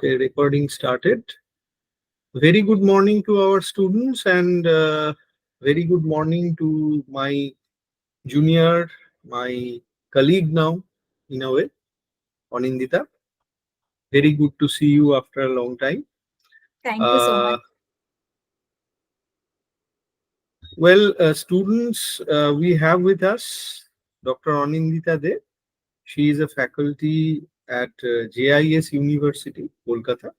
Okay, recording started. Very good morning to our students and very good morning to my junior, my colleague now, in a way, Anindita. Very good to see you after a long time. Thank you so much. Well, students, we have with us Dr. Anindita De. She is a faculty at JIS University, Kolkata.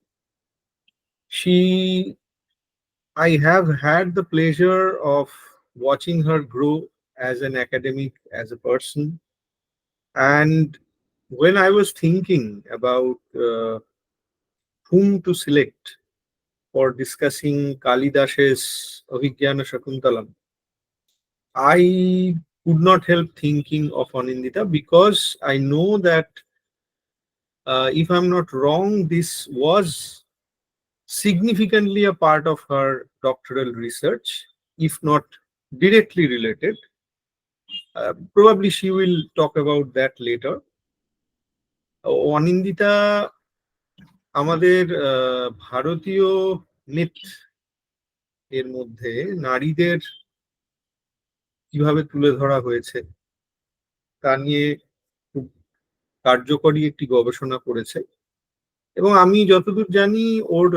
I have had the pleasure of watching her grow as an academic, as a person. And when I was thinking about whom to select for discussing Kalidas's Abhigyana Shakuntalam, I could not help thinking of Anindita because I know that if I'm not wrong, this was significantly a part of her doctoral research, if not directly related. Probably she will talk about that later. Anindita আমাদের ভারতীয় myth এর মধ্যে নারীদের কিভাবে তুলে ধরা হয়েছে তা নিয়ে খুব কার্যকরী একটি গবেষণা করেছে এবং আমি যতদূর জানি ওর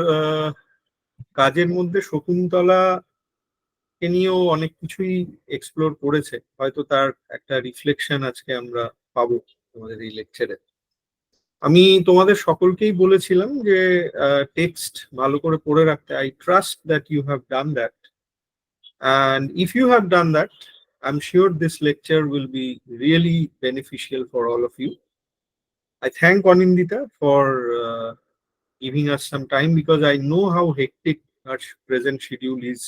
কাজের মধ্যে শকুন্তলা কে নিয়েও অনেক কিছুই এক্সপ্লোর করেছে, হয়তো তার একটা রিফ্লেকশন আজকে আমরা পাবো আমাদের এই লেকচারে। আমি তোমাদের সকলকেই বলেছিলাম যে টেক্সট ভালো করে পড়ে রাখতে। I trust that you have done that, and if you have done that, I'm sure this lecture will be really beneficial for all of you. I thank Anindita for giving us some time because I know how hectic her present schedule is,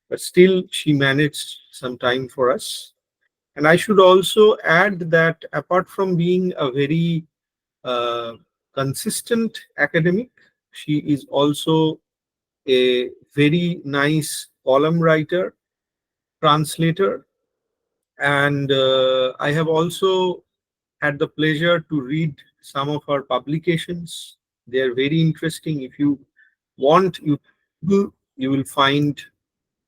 but still she managed some time for us. And I should also add that apart from being a very consistent academic, she is also a very nice column writer, translator, and I have also had the pleasure to read some of her publications. They are very interesting. If you want, you will find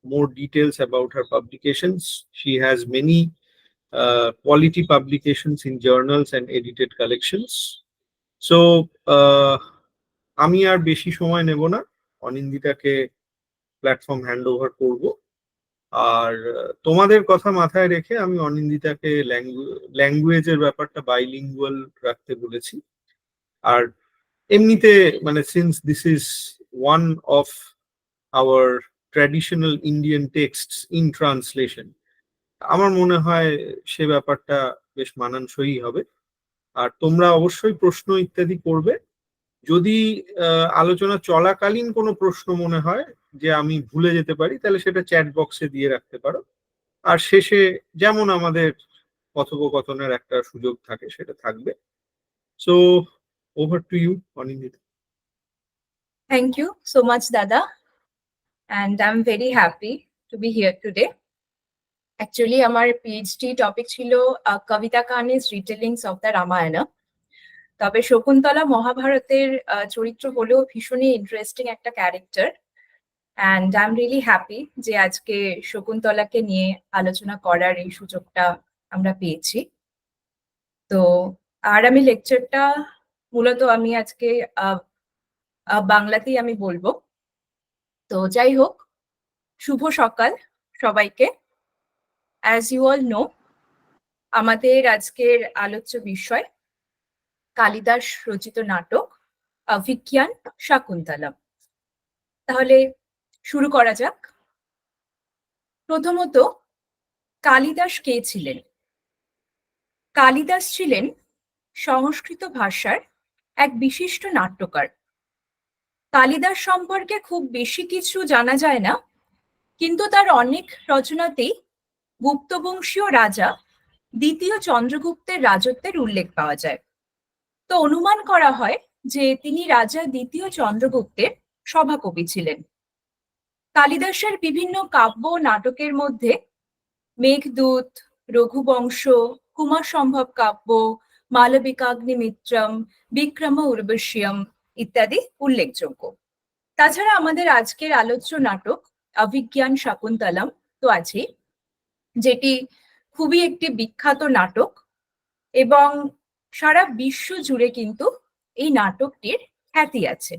more details about her publications. She has many quality publications in journals and edited collections. So আমি আর বেশি সময় নেব না, অনিন্দিতাকে platform hand over করব। আর তোমাদের কথা মাথায় রেখে আমি অনিন্দিতাকে ল্যাঙ্গুয়েজের ব্যাপারটা বাইলিঙ্গুয়াল রাখতে বলেছি। আর এমনিতে মানে since this is one of our traditional Indian টেক্সটস in translation, আমার মনে হয় সে ব্যাপারটা বেশ মানানসই হবে। আর তোমরা অবশ্যই প্রশ্ন ইত্যাদি করবে। যদি আলোচনা চলাকালীন কোনো প্রশ্ন মনে হয় যে আমি ভুলে যেতে পারি, তাহলে সেটা চ্যাট বক্সে দিয়ে রাখতে পারো। আর শেষে যেমন আমাদের কথোপকথনের একটা সুযোগ থাকে সেটা থাকবে। So over to you, Anindita. Thank you so much, Dada. And I'm very happy to be here today. Actually, আমার PhD topic ছিল Kavita Kane's retellings of the Ramayana. তবে শকুন্তলা মহাভারতের চরিত্র হলেও ভীষণই ইন্টারেস্টিং একটা character, and I am really happy যে আজকে শকুন্তলাকে নিয়ে আলোচনা করার এই সুযোগটা আমরা পেয়েছি। তো আর আমি লেকচারটা মূলত আমি আজকে বাংলাতেই আমি বলবো। তো যাই হোক, শুভ সকাল সবাইকে। অ্যাজ ইউ অল নো, আমাদের আজকের আলোচ্য বিষয় কালিদাস রচিত নাটক অভিজ্ঞান শাকুন্তলম। তাহলে শুরু করা যাক। প্রথমত, কালিদাস কে ছিলেন? কালিদাস ছিলেন সংস্কৃত ভাষার এক বিশিষ্ট নাট্যকার। কালিদাস সম্পর্কে খুব বেশি কিছু জানা যায় না, কিন্তু তার অনেক রচনাতেই গুপ্তবংশীয় রাজা দ্বিতীয় চন্দ্রগুপ্তের রাজত্বের উল্লেখ পাওয়া যায়। তো অনুমান করা হয় যে তিনি রাজা দ্বিতীয় চন্দ্রগুপ্তের সভাকবি ছিলেন। কালিদাসের বিভিন্ন কাব্য নাটকের মধ্যে মেঘদূত, রঘুবংশ, কুমার সম্ভব কাব্য, মালবিকাগ্নিমিত্রম, বিক্রম উর্বশীয়ম, ইত্যাদি উল্লেখযোগ্য। তাছাড়া আমাদের আজকের আলোচ্য নাটক অভিজ্ঞান শাকুন্তলম তো আছে, যেটি খুবই একটি বিখ্যাত নাটক এবং সারা বিশ্ব জুড়ে কিন্তু এই নাটকটির খ্যাতি আছে।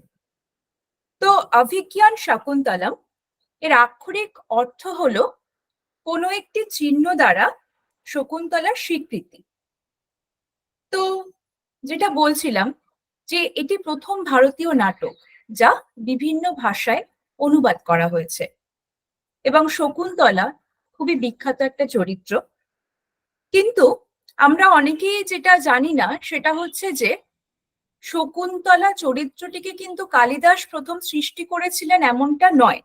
তো অভিজ্ঞান শাকুন্তলম এর আক্ষরিক অর্থ হলো কোনো একটি চিহ্ন দ্বারা শকুন্তলার স্বীকৃতি। তো যেটা বলছিলাম যে এটি প্রথম ভারতীয় নাটক যা বিভিন্ন ভাষায় অনুবাদ করা হয়েছে এবং শকুন্তলা খুবই বিখ্যাত একটা চরিত্র। কিন্তু আমরা অনেকেই যেটা জানি না সেটা হচ্ছে যে শকুন্তলা চরিত্রটিকে কিন্তু কালিদাস প্রথম সৃষ্টি করেছিলেন এমনটা নয়।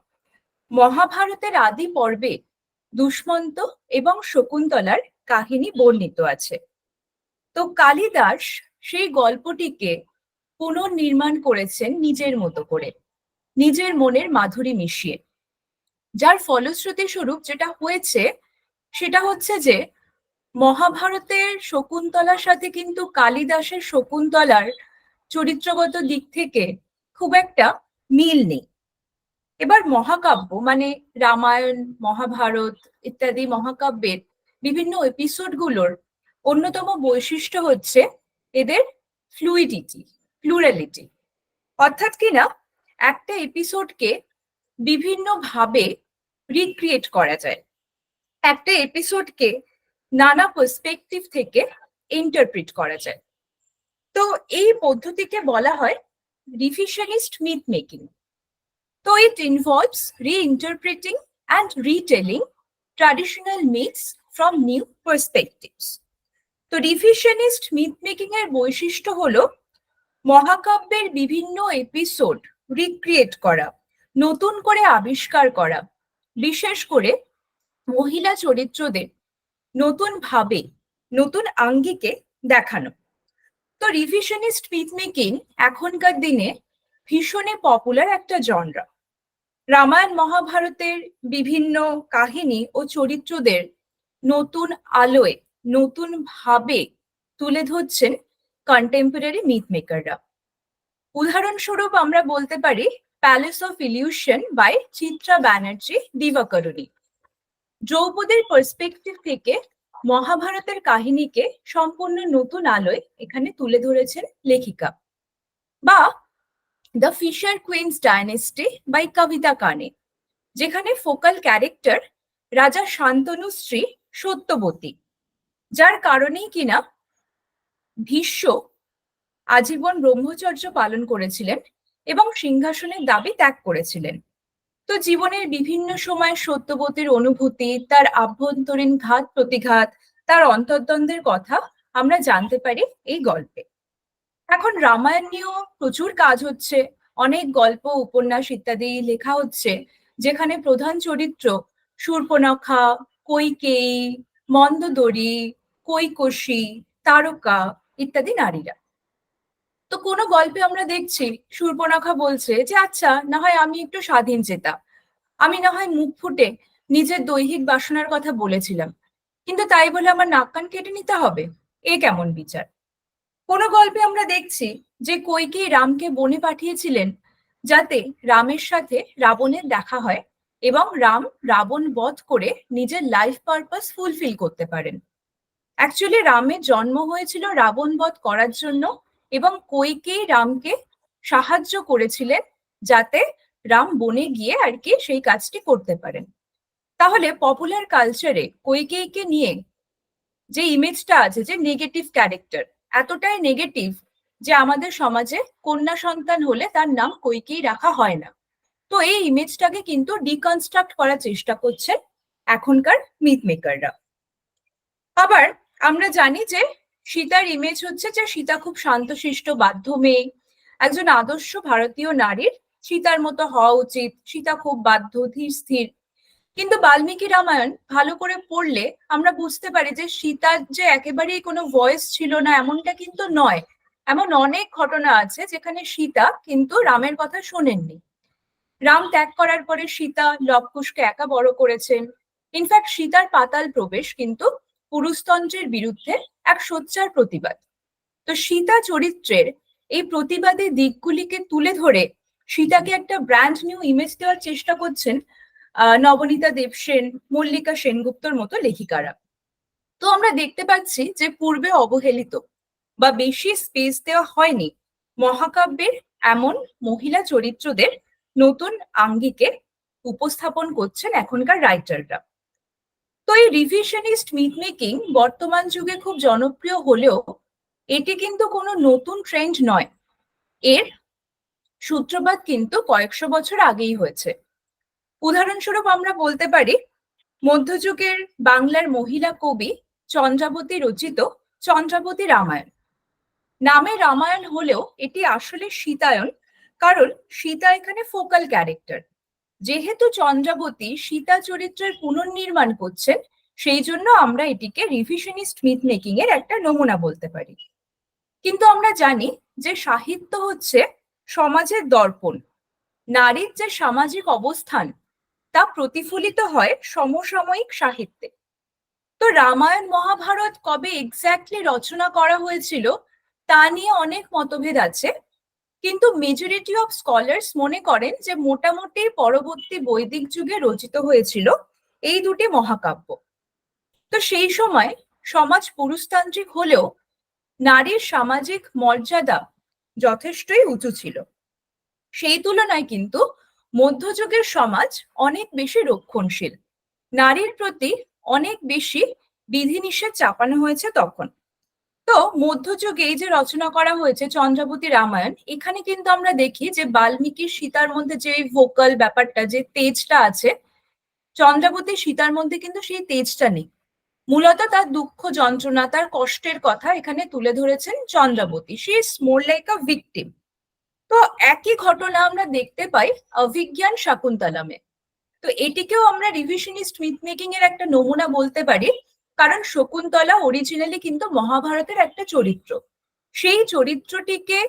মহাভারতের আদি পর্বে দুষ্মন্ত এবং শকুন্তলার কাহিনী বর্ণিত আছে। তো কালিদাস সেই গল্পটিকে পুনর্নির্মাণ করেছেন নিজের মতো করে, নিজের মনের মাধুরী মিশিয়ে, যার ফলশ্রুতি স্বরূপ যেটা হয়েছে সেটা হচ্ছে যে মহাভারতের শকুন্তলার সাথে কিন্তু কালিদাসের শকুন্তলার চরিত্রগত দিক থেকে খুব একটা মিল নেই। এবার মহাকাব্য মানে রামায়ণ, মহাভারত ইত্যাদি মহাকাব্যের বিভিন্ন এপিসোডগুলোর অন্যতম বৈশিষ্ট্য হচ্ছে এদের ফ্লুইডিটি, প্লুরালিটি। অর্থাৎ কিনা একটা এপিসোডকে বিভিন্নভাবে রিক্রিয়েট করা যায়, একটা এপিসোডকে নানা পার্সপেক্টিভ থেকে ইন্টারপ্রিট করা যায়। তো এই পদ্ধতিকে বলা হয় revisionist myth making. So it involves reinterpreting and retelling traditional myths from new perspectives. তো রিভিশনিস্ট মিথ মেকিং এর বৈশিষ্ট্য হলো মহাকাব্যের বিভিন্ন এপিসোড রিক্রিয়েট করা, নতুন করে আবিষ্কার করা, বিশেষ করে মহিলা চরিত্রদের নতুন ভাবে, নতুন আঙ্গিকে দেখানো। তো রিভিশনিস্ট মিথ মেকিং এখনকার দিনে ভীষণই পপুলার একটা জনরা। রামায়ণ মহাভারতের বিভিন্ন কাহিনী ও চরিত্রদের নতুন আলোয়, নতুন ভাবে তুলে ধরছেন কন্টেম্পোরারি মিথ মেকাররা। উদাহরণস্বরূপ আমরা বলতে পারি palace of illusion by Chitra Banerjee Divakaruni. দ্রৌপদীর পার্সপেক্টিভ থেকে মহাভারতের কাহিনীকে সম্পূর্ণ নতুন আলোয় এখানে তুলে ধরেছেন লেখিকা। বা the fisher queen's dynasty by Kavita Kane, যেখানে ফোকাল ক্যারেক্টার রাজা শান্তনুর স্ত্রী সত্যবতী, যার কারণেই কিনা ভীষ্ম আজীবন ব্রহ্মচর্য পালন করেছিলেন এবং সিংহাসনের দাবি ত্যাগ করেছিলেন। তো জীবনের বিভিন্ন সময় সত্যবতীর অনুভূতি, তার আভ্যন্তরীণ ঘাত প্রতিঘাত, তার অন্তর্দ্বন্দ্বের কথা আমরা জানতে পারি এই গল্পে। এখন রামায়ণ নিয়েও প্রচুর কাজ হচ্ছে, অনেক গল্প, উপন্যাস ইত্যাদি লেখা হচ্ছে, যেখানে প্রধান চরিত্র শূর্পণখা, কৈকেয়ী, মন্দোদরী, কৈকসী, তারকা ইত্যাদি নারীরা। তো কোনো গল্পে আমরা দেখছি শূর্পণখা বলছে যে আচ্ছা না হয় আমি একটু স্বাধীন চেতা, আমি না হয় মুখ ফুটে নিজের দৈহিক বাসনার কথা বলেছিলাম, কিন্তু তাই বলে আমার নাক কান কেটে নিতে হবে? এ কেমন বিচার? কোনো গল্পে আমরা দেখছি যে কৈকেয়ী রামকে বনে পাঠিয়েছিলেন যাতে রামের সাথে রাবণের দেখা হয় এবং রাম রাবণ বধ করে নিজের লাইফ পারপাস ফুলফিল করতে পারেন। অ্যাকচুয়ালি রামের জন্ম হয়েছিল রাবণ বধ করার জন্য এবং কৈকেয়ী রামকে সাহায্য করেছিলেন যাতে রাম বনে গিয়ে আর কি সেই কাজটি করতে পারেন। তাহলে পপুলার কালচারে কৈকেয়ীকে নিয়ে যে ইমেজটা আছে, যে নেগেটিভ ক্যারেক্টার, এতটাই নেগেটিভ যে আমাদের সমাজে কন্যা সন্তান হলে তার নাম কৈকেয়ী রাখা হয় না। তো এই ইমেজটাকে কিন্তু ডিকনস্ট্রাক্ট করার চেষ্টা করছে এখনকার মিথ মেকাররা। আবার আমরা জানি যে সীতার ইমেজ হচ্ছে যে সীতা খুব শান্তশিষ্ট বাধ্য মেয়ে, একজন আদর্শ ভারতীয় নারীর সীতার মতো হওয়া উচিত, সীতা খুব বাধ্য, ধীর স্থির। কিন্তু বাল্মীকি রামায়ণ ভালো করে পড়লে আমরা বুঝতে পারি যে সীতার যে একেবারেই কোনো ভয়েস ছিল না এমনটা কিন্তু নয়। এমন অনেক ঘটনা আছে যেখানে সীতা কিন্তু রামের কথা শোনেননি। রাম ত্যাগ করার পরে সীতা লবকুশকে একা বড় করেছেন। ইনফ্যাক্ট সীতার পাতাল প্রবেশ কিন্তু পুরুষতন্ত্রের বিরুদ্ধে এক সোচ্চার প্রতিবাদ। তো সীতা চরিত্রের এই প্রতিবাদী দিকগুলিকে তুলে ধরে সীতাকে একটা ব্র্যান্ড নিউ ইমেজ দেওয়ার চেষ্টা করছেন নবনীতা দেবসেন, মল্লিকা সেনগুপ্তর মতো লেখিকারা। তো আমরা দেখতে পাচ্ছি যে পূর্বে অবহেলিত বা বেশি স্পেস দেওয়া হয়নি মহাকাব্যের এমন মহিলা চরিত্রদের নতুন আঙ্গিকে উপস্থাপন করছেন এখনকার রাইটাররা। তো এই রিভিশনিস্ট মিথ মেকিং বর্তমান যুগে খুব জনপ্রিয় হলেও এটি কিন্তু কোনো নতুন ট্রেন্ড নয়। এর সূত্রপাত কিন্তু কয়েকশো বছর আগেই হয়েছে। উদাহরণস্বরূপ আমরা বলতে পারি মধ্যযুগের বাংলার মহিলা কবি চন্দ্রাবতী রচিত চন্দ্রাবতী রামায়ণ। নামে রামায়ণ হলেও এটি আসলে সীতায়ন, কারণ সীতা এখানে ফোকাল ক্যারেক্টার। যেহেতু চন্দ্রাবতী সীতা চরিত্রের পুনর্নির্মাণ করছেন, সেই জন্য আমরা এটিকে রিভিশনিস্ট মিথ মেকিং এর একটা নমুনা বলতে পারি। কিন্তু আমরা জানি যে সাহিত্য হচ্ছে সমাজের দর্পণ। নারীর যে সামাজিক অবস্থান তা প্রতিফলিত হয় সমসাময়িক সাহিত্যে। তো রামায়ণ মহাভারত কবে এক্স্যাক্টলি রচনা করা হয়েছিল তা নিয়ে অনেক মতভেদ আছে, কিন্তু মেজরিটি অফ স্কলার্স মনে করেন যে মোটামুটি পরবর্তী বৈদিক যুগে রচিত হয়েছিল এই দুটি মহাকাব্য। তো সেই সময় সমাজ পুরুষতান্ত্রিক হলেও নারীর সামাজিক মর্যাদা যথেষ্টই উঁচু ছিল। সেই তুলনায় কিন্তু মধ্যযুগের সমাজ অনেক বেশি রক্ষণশীল। নারীর প্রতি অনেক বেশি বিধিনিষেধ চাপানো হয়েছে তখন। তো মধ্যযুগে এই যে রচনা করা হয়েছে চন্দ্রাবতী রামায়ণ, এখানে কিন্তু আমরা দেখি যে বাল্মীকির সীতার মধ্যে যে ভোকাল ব্যাপারটা, যে তেজটা আছে, চন্দ্রাবতী সীতার মধ্যে কিন্তু সেই তেজটা নেই। মূলত তার দুঃখ যন্ত্রণা, তার কষ্টের কথা এখানে তুলে ধরেছেন Chandrabati. She is more like a victim. তো একই ঘটনা আমরা দেখতে পাই অভিজ্ঞান শাকুন্তলামে। তো এটিকেও আমরা রিভিশনিস্ট মিথ মেকিং এর একটা নমুনা বলতে পারি, কারণ শকুন্তলা অরিজিনালি কিন্তু মহাভারতের একটা চরিত্র। সেই চরিত্রটিকে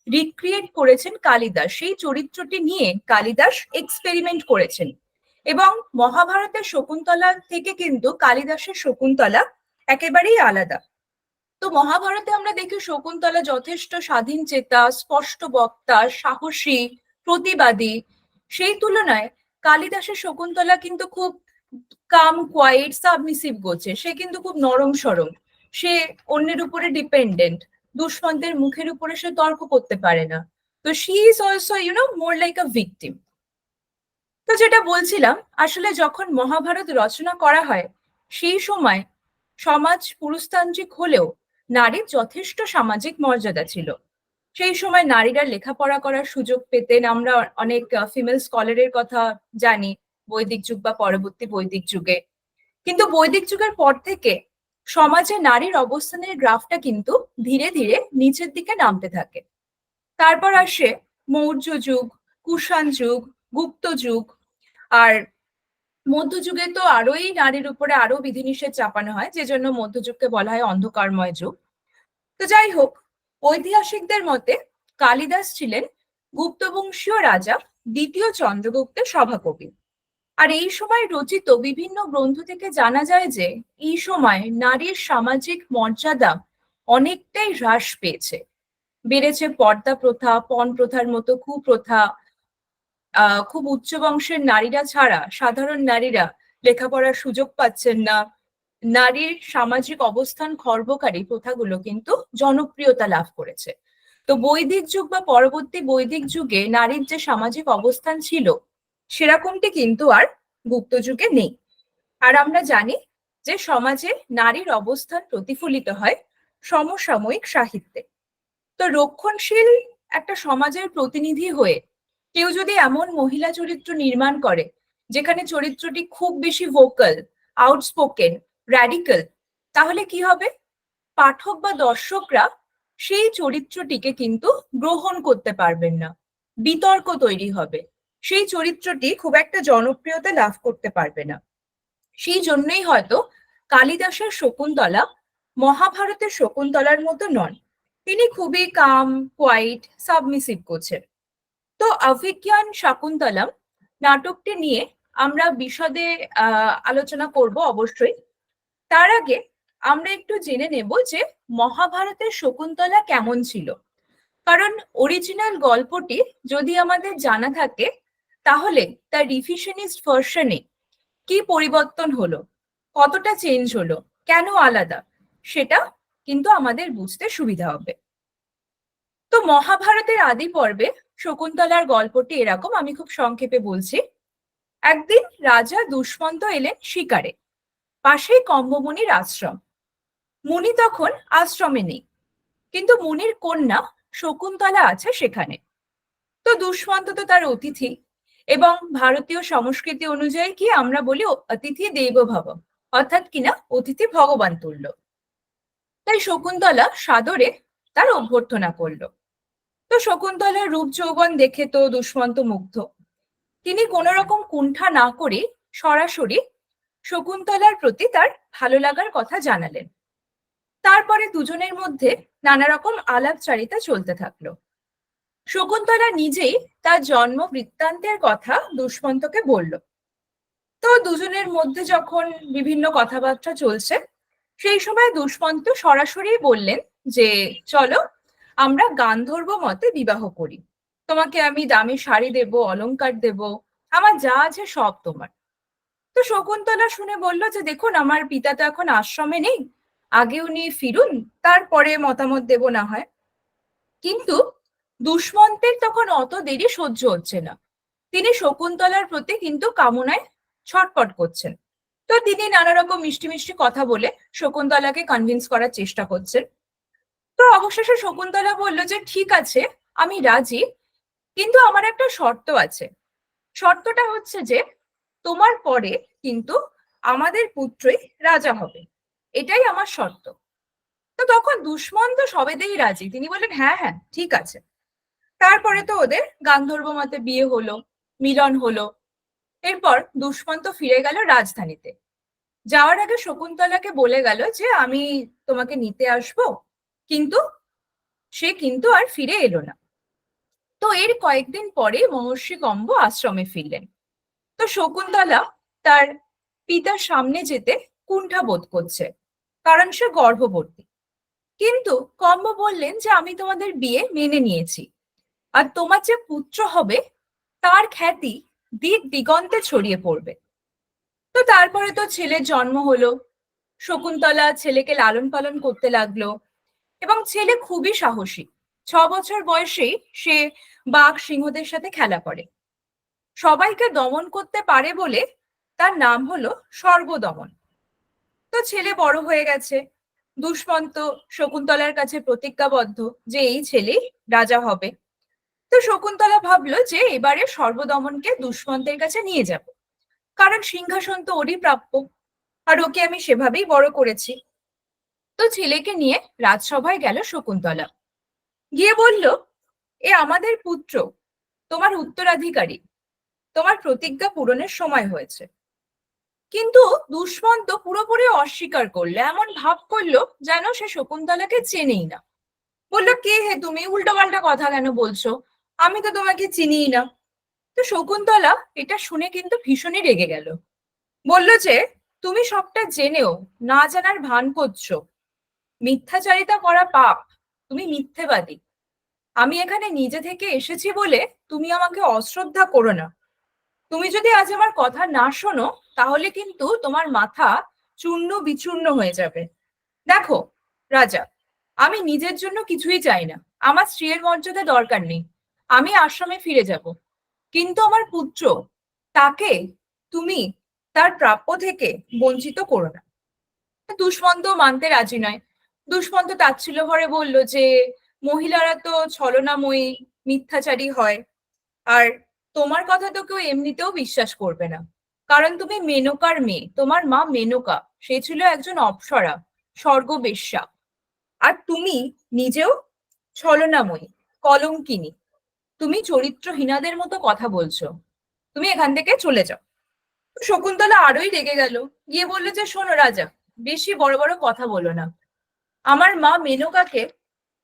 রিক্রিয়েট করেছেন কালিদাস। সেই চরিত্রটি নিয়ে কালিদাস এক্সপেরিমেন্ট করেছেন, এবং মহাভারতের শকুন্তলা থেকে কিন্তু কালিদাসের শকুন্তলা একেবারেই আলাদা। তো মহাভারতে আমরা দেখি শকুন্তলা যথেষ্ট স্বাধীন চেতা, স্পষ্ট বক্তা, সাহসী, প্রতিবাদী। সেই তুলনায় কালিদাসের শকুন্তলা কিন্তু খুব কাম, কোয়াইট, সাবমিসিভ গোছে। সে কিন্তু খুব নরম সরম, সে অন্যের উপরে ডিপেন্ডেন্ট, দুষ্মন্তের মুখের উপরে সে তর্ক করতে পারে না। তো she is also more like a victim. তো যেটা বলছিলাম, আসলে যখন মহাভারত রচনা করা হয় সেই সময় সমাজ পুরুষতান্ত্রিক হলেও নারীর যথেষ্ট সামাজিক মর্যাদা ছিল। সেই সময় নারীরা লেখাপড়া করার সুযোগ পেতেন। আমরা অনেক ফিমেল স্কলারের কথা জানি বৈদিক যুগ বা পরবর্তী বৈদিক যুগে। কিন্তু বৈদিক যুগের পর থেকে সমাজে নারীর অবস্থানের গ্রাফটা কিন্তু ধীরে ধীরে নিচের দিকে নামতে থাকে। তারপর আসে মৌর্য যুগ, কুষাণ যুগ, গুপ্ত যুগ, আর মধ্যযুগে তো আরোই নারীর উপরে আরো বিধিনিষেধ চাপানো হয়, যে জন্য মধ্যযুগকে বলা হয় অন্ধকারময় যুগ। তো যাই হোক, ঐতিহাসিকদের মতে কালিদাস ছিলেন গুপ্তবংশীয় রাজা দ্বিতীয় চন্দ্রগুপ্তের সভাকবি। আর এই সময় রচিত বিভিন্ন গ্রন্থ থেকে জানা যায় যে এই সময় নারীর সামাজিক মর্যাদা অনেকটাই হ্রাস পেয়েছে। বেড়েছে পর্দা প্রথা, পণ প্রথার মতো কুপ্রথা। খুব উচ্চ বংশের নারীরা ছাড়া সাধারণ নারীরা লেখাপড়ার সুযোগ পাচ্ছেন না। নারীর সামাজিক অবস্থান খর্বকারী প্রথাগুলো কিন্তু জনপ্রিয়তা লাভ করেছে। তো বৈদিক যুগ বা পরবর্তী বৈদিক যুগে নারীর যে সামাজিক অবস্থান ছিল সেরকমটি কিন্তু আর গুপ্ত যুগে নেই। আর আমরা জানি যে সমাজে নারীর অবস্থান প্রতিফলিত হয় সমসাময়িক সাহিত্যে। তো রক্ষণশীল একটা সমাজের প্রতিনিধি হয়ে কেউ যদি এমন মহিলা চরিত্র নির্মাণ করে যেখানে চরিত্রটি খুব বেশি ভোকাল, আউটস্পোকেন, র্যাডিক্যাল, তাহলে কি হবে? পাঠক বা দর্শকরা সেই চরিত্রটিকে কিন্তু গ্রহণ করতে পারবেন না। বিতর্ক তৈরি হবে, সেই চরিত্রটি খুব একটা জনপ্রিয়তা লাভ করতে পারবে না। সেই জন্যই হয়তো কালিদাসের শকুন্তলা মহাভারতের শকুন্তলার মতো নন। তিনি খুবই কাম, কোয়াইট, সাবমিসিভ গোছের। তো অভিজ্ঞান শাকুন্তলম নাটকটি নিয়ে আমরা বিশদে আলোচনা করব অবশ্যই। তার আগে আমরা একটু জেনে নেব যে মহাভারতের শকুন্তলা কেমন ছিল। কারণ অরিজিনাল গল্পটি যদি আমাদের জানা থাকে তাহলে তার রিভিশনিস্ট ভার্সনে কি পরিবর্তন হলো, কতটা চেঞ্জ হলো, কেন আলাদা, সেটা কিন্তু আমাদের বুঝতে সুবিধা হবে। তো মহাভারতের আদি পর্বে শকুন্তলার গল্পটি এরকম, আমি খুব সংক্ষেপে বলছি। একদিন রাজা দুষ্মন্ত এলেন শিকারে। পাশেই কম্বমুনির আশ্রম। মুনি তখন আশ্রমে নেই, কিন্তু মুনির কন্যা শকুন্তলা আছে সেখানে। তো দুষ্মন্ত তো তার অতিথি, এবং ভারতীয় সংস্কৃতি অনুযায়ী কি আমরা বলি অতিথি দেব ভব, অর্থাৎ কিনা অতিথি ভগবান তুল্য। তাই শকুন্তলা সাদরে তার অভ্যর্থনা করলো। তো শকুন্তলার রূপ যৌবন দেখে তো দুষ্মন্ত মুগ্ধ। তিনি কোনো রকম কুণ্ঠা না করে সরাসরি শকুন্তলার প্রতি তার ভালো লাগার কথা জানালেন। তারপরে দুজনের মধ্যে নানা রকম আলাপচারিতা চলতে থাকলো। শকুন্তলা নিজেই তার জন্ম বৃত্তান্তের কথা দুষ্মন্তকে বলল। তো দুজনের মধ্যে যখন বিভিন্ন কথাবার্তা চলছে, সেই সময় দুষ্মন্ত সরাসরি বললেন যে চলো আমরা গান্ধর্ব মতে বিবাহ করি, তোমাকে আমি দামি শাড়ি দেব, অলংকার দেব, আমার যা আছে সব তোমার। তো শকুন্তলা শুনে বলল যে দেখুন, আমার পিতা তো এখন আশ্রমে নেই, আগে উনি ফিরুন, তারপরে মতামত দেব না হয়। কিন্তু দুষ্মন্তের তখন অত দেরি সহ্য হচ্ছে না। তিনি শকুন্তলার প্রতি কিন্তু কামনায় ছটপট করছেন। তো তিনি নানা রকম মিষ্টি মিষ্টি কথা বলে শকুন্তলাকে কনভিন্স করার চেষ্টা করছেন। তো অবশেষে শকুন্তলা বলল যে ঠিক আছে, আমি রাজি, কিন্তু আমার একটা শর্ত আছে। শর্তটা হচ্ছে যে তোমার পরে কিন্তু আমাদের পুত্রই রাজা হবে, এটাই আমার শর্ত। তো তখন দুষ্মন্ত সবেতেই রাজি, তিনি বললেন হ্যাঁ হ্যাঁ ঠিক আছে। তারপরে তো ওদের গান্ধর্ব মতে বিয়ে হলো, মিলন হলো। এরপর দুষ্মন্ত ফিরে গেল রাজধানীতে। যাওয়ার আগে শকুন্তলাকে বলে গেল যে আমি তোমাকে নিতে আসবো, কিন্তু সে কিন্তু আর ফিরে এলো না। তো এর কয়েকদিন পরে মহর্ষি কম্ব আশ্রমে ফিরলেন। তো শকুন্তলা তার পিতার সামনে যেতে কুণ্ঠা বোধ করছে, কারণ সে গর্ভবতী। কিন্তু কম্ব বললেন যে আমি তোমাদের বিয়ে মেনে নিয়েছি, আর তোমার যে পুত্র হবে তার খ্যাতি দিক দিগন্তে ছড়িয়ে পড়বে। তো তারপরে তো ছেলের জন্ম হলো। শকুন্তলা ছেলেকে লালন পালন করতে লাগলো, এবং ছেলে খুবই সাহসী। 6 বছর বয়সেই সে বাঘ সিংহদের সাথে খেলা করে, সবাইকে দমন করতে পারে বলে তার নাম হলো সর্বদমন। তো ছেলে বড় হয়ে গেছে। দুষ্মন্ত শকুন্তলার কাছে প্রতিজ্ঞাবদ্ধ যে এই ছেলেই রাজা হবে। তো শকুন্তলা ভাবলো যে এবারে সর্বদমনকে দুষ্মন্তের কাছে নিয়ে যাব, কারণ সিংহাসন তো ওরই প্রাপ্য, আর ওকে আমি সেভাবেই বড় করেছি। তো ছেলেকে নিয়ে রাজসভায় গেল শকুন্তলা। গিয়ে বলল, এ আমাদের পুত্র, তোমার উত্তরাধিকারী, তোমার প্রতিজ্ঞা পূরণের সময় হয়েছে। কিন্তু দুষ্মন্ত পুরোপুরি অস্বীকার করলো, এমন ভাব করলো যেন সে শকুন্তলাকে চেনেই না। বললো কে হে তুমি, উল্টোপাল্টা কথা কেন বলছো, আমি তো তোমাকে চিনিই না। তো শকুন্তলা এটা শুনে কিন্তু ভীষণই রেগে গেল। বলল যে তুমি সবটা জেনেও না জানার ভান করছো, মিথ্যাচারিতা করা পাপ, তুমি মিথ্যেবাদী। আমি এখানে নিজে থেকে এসেছি বলে তুমি আমাকে অশ্রদ্ধা করো না। তুমি যদি আজ আমার কথা না শোনো তাহলে কিন্তু তোমার মাথা চূর্ণ বিচূর্ণ হয়ে যাবে। দেখো রাজা, আমি নিজের জন্য কিছুই চাই না, আমার স্ত্রীর মর্যাদা দরকার নেই, আমি আশ্রমে ফিরে যাব। কিন্তু আমার পুত্র, তাকে তুমি তার প্রাপ্য থেকে বঞ্চিত করো না। দুষ্মন্ত মানতে রাজি নয়। দুষ্মন্ত তাচ্ছিল্য ভরে বলল যে মহিলারা তো ছলনাময়ী, মিথ্যাচারী হয়, আর তোমার কথা তো কেউ এমনিতেও বিশ্বাস করবে না, কারণ তুমি মেনকার মেয়ে, তোমার মা মেনকা, সে ছিল একজন অপ্সরা, স্বর্গবেশ্যা, আর তুমি নিজেও ছলনাময়ী, কলঙ্কিনী, তুমি চরিত্রহীনাদের মতো কথা বলছো, তুমি এখান থেকে চলে যাও। শকুন্তলা আরোই রেগে গেল, গিয়ে বললো যে শোনো রাজা, বেশি বড় বড় কথা বলো না। আমার মা মেনকাকে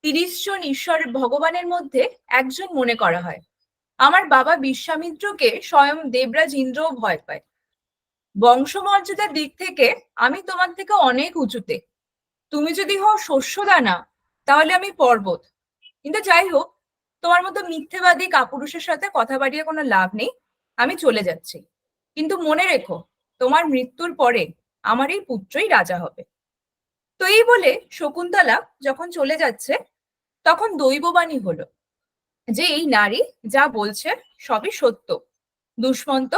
30 জন ঈশ্বর ভগবানের মধ্যে একজন মনে করা হয়। আমার বাবা বিশ্বামিত্রকে স্বয়ং দেবরাজ ইন্দ্রও ভয় পায়। বংশমর্যাদার দিক থেকে আমি তোমার থেকে অনেক উঁচুতে। তুমি যদি হও শস্যদানা, তাহলে আমি পর্বত। কিন্তু যাই হোক, তোমার মতো মিথ্যেবাদী কাপুরুষের সাথে কথা বাড়িয়ে কোনো লাভ নেই, আমি চলে যাচ্ছি। কিন্তু মনে রেখো, তোমার মৃত্যুর পরে আমার এই পুত্রই রাজা হবে। তো এই বলে শকুন্তলা যখন চলে যাচ্ছে, তখন দৈববাণী হলো যে এই নারী যা বলছে সবই সত্য। দুষ্মন্ত,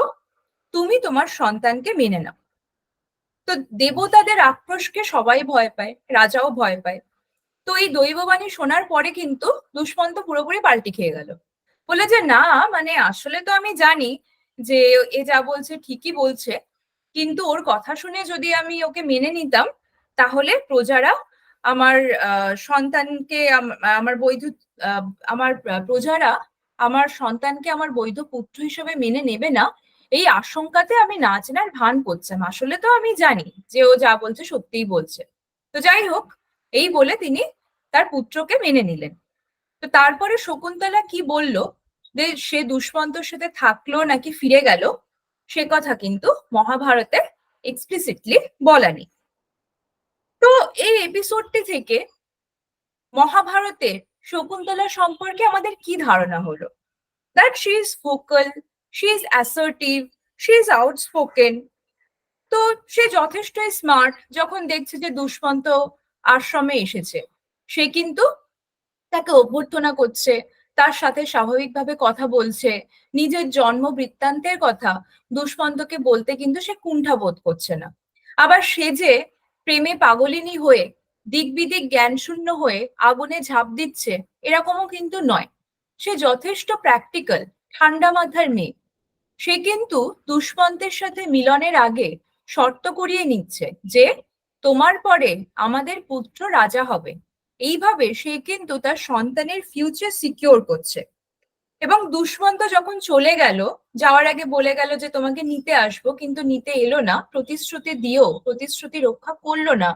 তুমি তোমার সন্তানকে মেনে নাও। তো দেবতাদের আক্রোশকে সবাই ভয় পায়, রাজাও ভয় পায়। তো এই দৈববাণী শোনার পরে কিন্তু দুষ্মন্ত পুরোপুরি পাল্টি খেয়ে গেল। বলে যে না, মানে আসলে তো আমি জানি যে এ যা বলছে ঠিকই বলছে, কিন্তু ওর কথা শুনে যদি আমি ওকে মেনে নিতাম, তাহলে প্রজারা আমার সন্তানকে আমার বৈধ আহ, আমার প্রজারা আমার সন্তানকে আমার বৈধ পুত্র হিসেবে মেনে নেবে না। এই আশঙ্কাতে আমি না চেনার ভান করছিলাম, আসলে তো আমি জানি যে ও যা বলছে সত্যিই বলছে। তো যাই হোক, এই বলে তিনি তার পুত্রকে মেনে নিলেন। তো তারপরে শকুন্তলা কি বলল, যে সে দুষ্মন্তর সাথে থাকলো নাকি ফিরে গেল, সে কথা কিন্তু মহাভারতে এক্সপ্লিসিটলি বলা নেই। তো এই এপিসোডটি থেকে মহাভারতের শকুন্তলা সম্পর্কে আমাদের কি ধারণা হলো? That she is vocal, she is assertive, she is outspoken. তো সে যথেষ্টই স্মার্ট। যখন দেখছে যে দুষ্মন্ত আশ্রমে এসেছে, সে কিন্তু তাকে অভ্যর্থনা করছে, তার সাথে স্বাভাবিকভাবে কথা বলছে, নিজের জন্ম বৃত্তান্তের কথা দুষ্মন্তকে বলতে কিন্তু সে কুণ্ঠা বোধ করছে না। আবার সে যে প্রেমে পাগলিনী হয়ে দিক বিদিক জ্ঞান শূন্য হয়ে আগুনে ঝাঁপ দিচ্ছে, এরকমও কিন্তু নয়। সে যথেষ্ট প্র্যাকটিক্যাল, ঠান্ডা মাথার মেয়ে। সে কিন্তু দুষ্মন্তের সাথে মিলনের আগে শর্ত করিয়ে নিচ্ছে যে তোমার পরে আমাদের পুত্র রাজা হবে। এইভাবে সে কিন্তু তার সন্তানের ফিউচার সিকিওর করছে। এবং দুষ্মন্ত যখন চলে গেল, যাওয়ার আগে বলে গেল যে তোমাকে নিতে আসবো, কিন্তু নিতে এলো না, প্রতিশ্রুতি দিয়েও প্রতিশ্রুতি রক্ষা করলো না,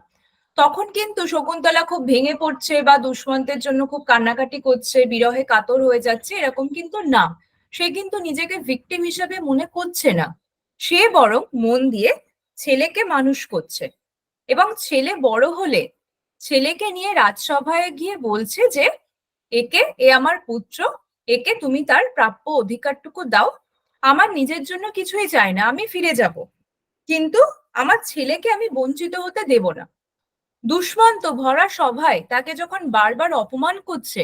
তখন কিন্তু শকুন্তলা খুব ভেঙে পড়ছে বা দুষ্মন্তের জন্য খুব কান্নাকাটি করছে, বিরহে কাতর হয়ে যাচ্ছে, এরকম কিন্তু না। সে কিন্তু নিজেকে ভিকটিম হিসেবে মনে করছে না। সে বরং মন দিয়ে ছেলেকে মানুষ করছে। এবং ছেলে বড় হলে ছেলেকে নিয়ে রাজসভায় গিয়ে বলছে যে এ আমার পুত্র, একে তুমি তার প্রাপ্য অধিকারটুকু দাও। আমার নিজের জন্য কিছুই চাই না, আমি ফিরে যাব, কিন্তু আমার ছেলেকে আমি বঞ্চিত হতে দেব না। দুষ্মন্ত ভরা সভায় তাকে যখন বারবার অপমান করছে,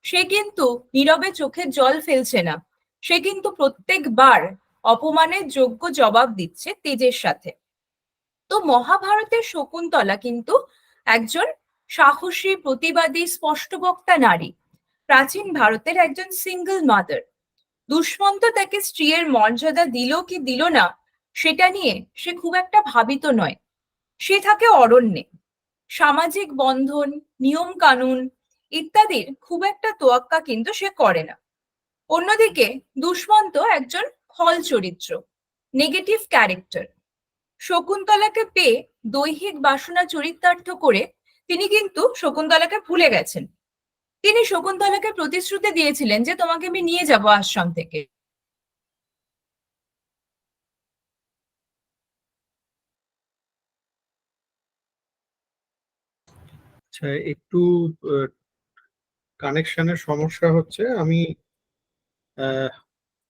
সে কিন্তু নীরবে চোখের জল ফেলছে না। সে কিন্তু প্রত্যেকবার অপমানের যোগ্য জবাব দিচ্ছে তেজের সাথে। তো মহাভারতের শকুন্তলা কিন্তু একজন সাহসী, প্রতিবাদী, স্পষ্টবক্তা নারী। প্রাচীন ভারতের একজন সিঙ্গল মাদার। দুষ্মন্ত তাকে স্ত্রীর মর্যাদা দিল কি দিল না, সেটা নিয়ে সে খুব একটা ভাবিত নয়। সে থাকে অরণ্যে, সামাজিক বন্ধন, নিয়ম কানুন ইত্যাদির খুব একটা তোয়াক্কা কিন্তু সে করে না। অন্যদিকে দুষ্মন্ত একজন খল চরিত্র, নেগেটিভ ক্যারেক্টার। শকুন্তলাকে পেয়ে দৈহিক বাসনা চরিতার্থ করে তিনি কিন্তু শকুন্তলাকে ভুলে গেছেন। তিনি শকুন্তলাকে প্রতিশ্রুতি দিয়েছিলেন যে তোমাকে আমি নিয়ে যাব আশ্রম থেকে। আচ্ছা, একটু কানেকশনের সমস্যা হচ্ছে। আমি আহ,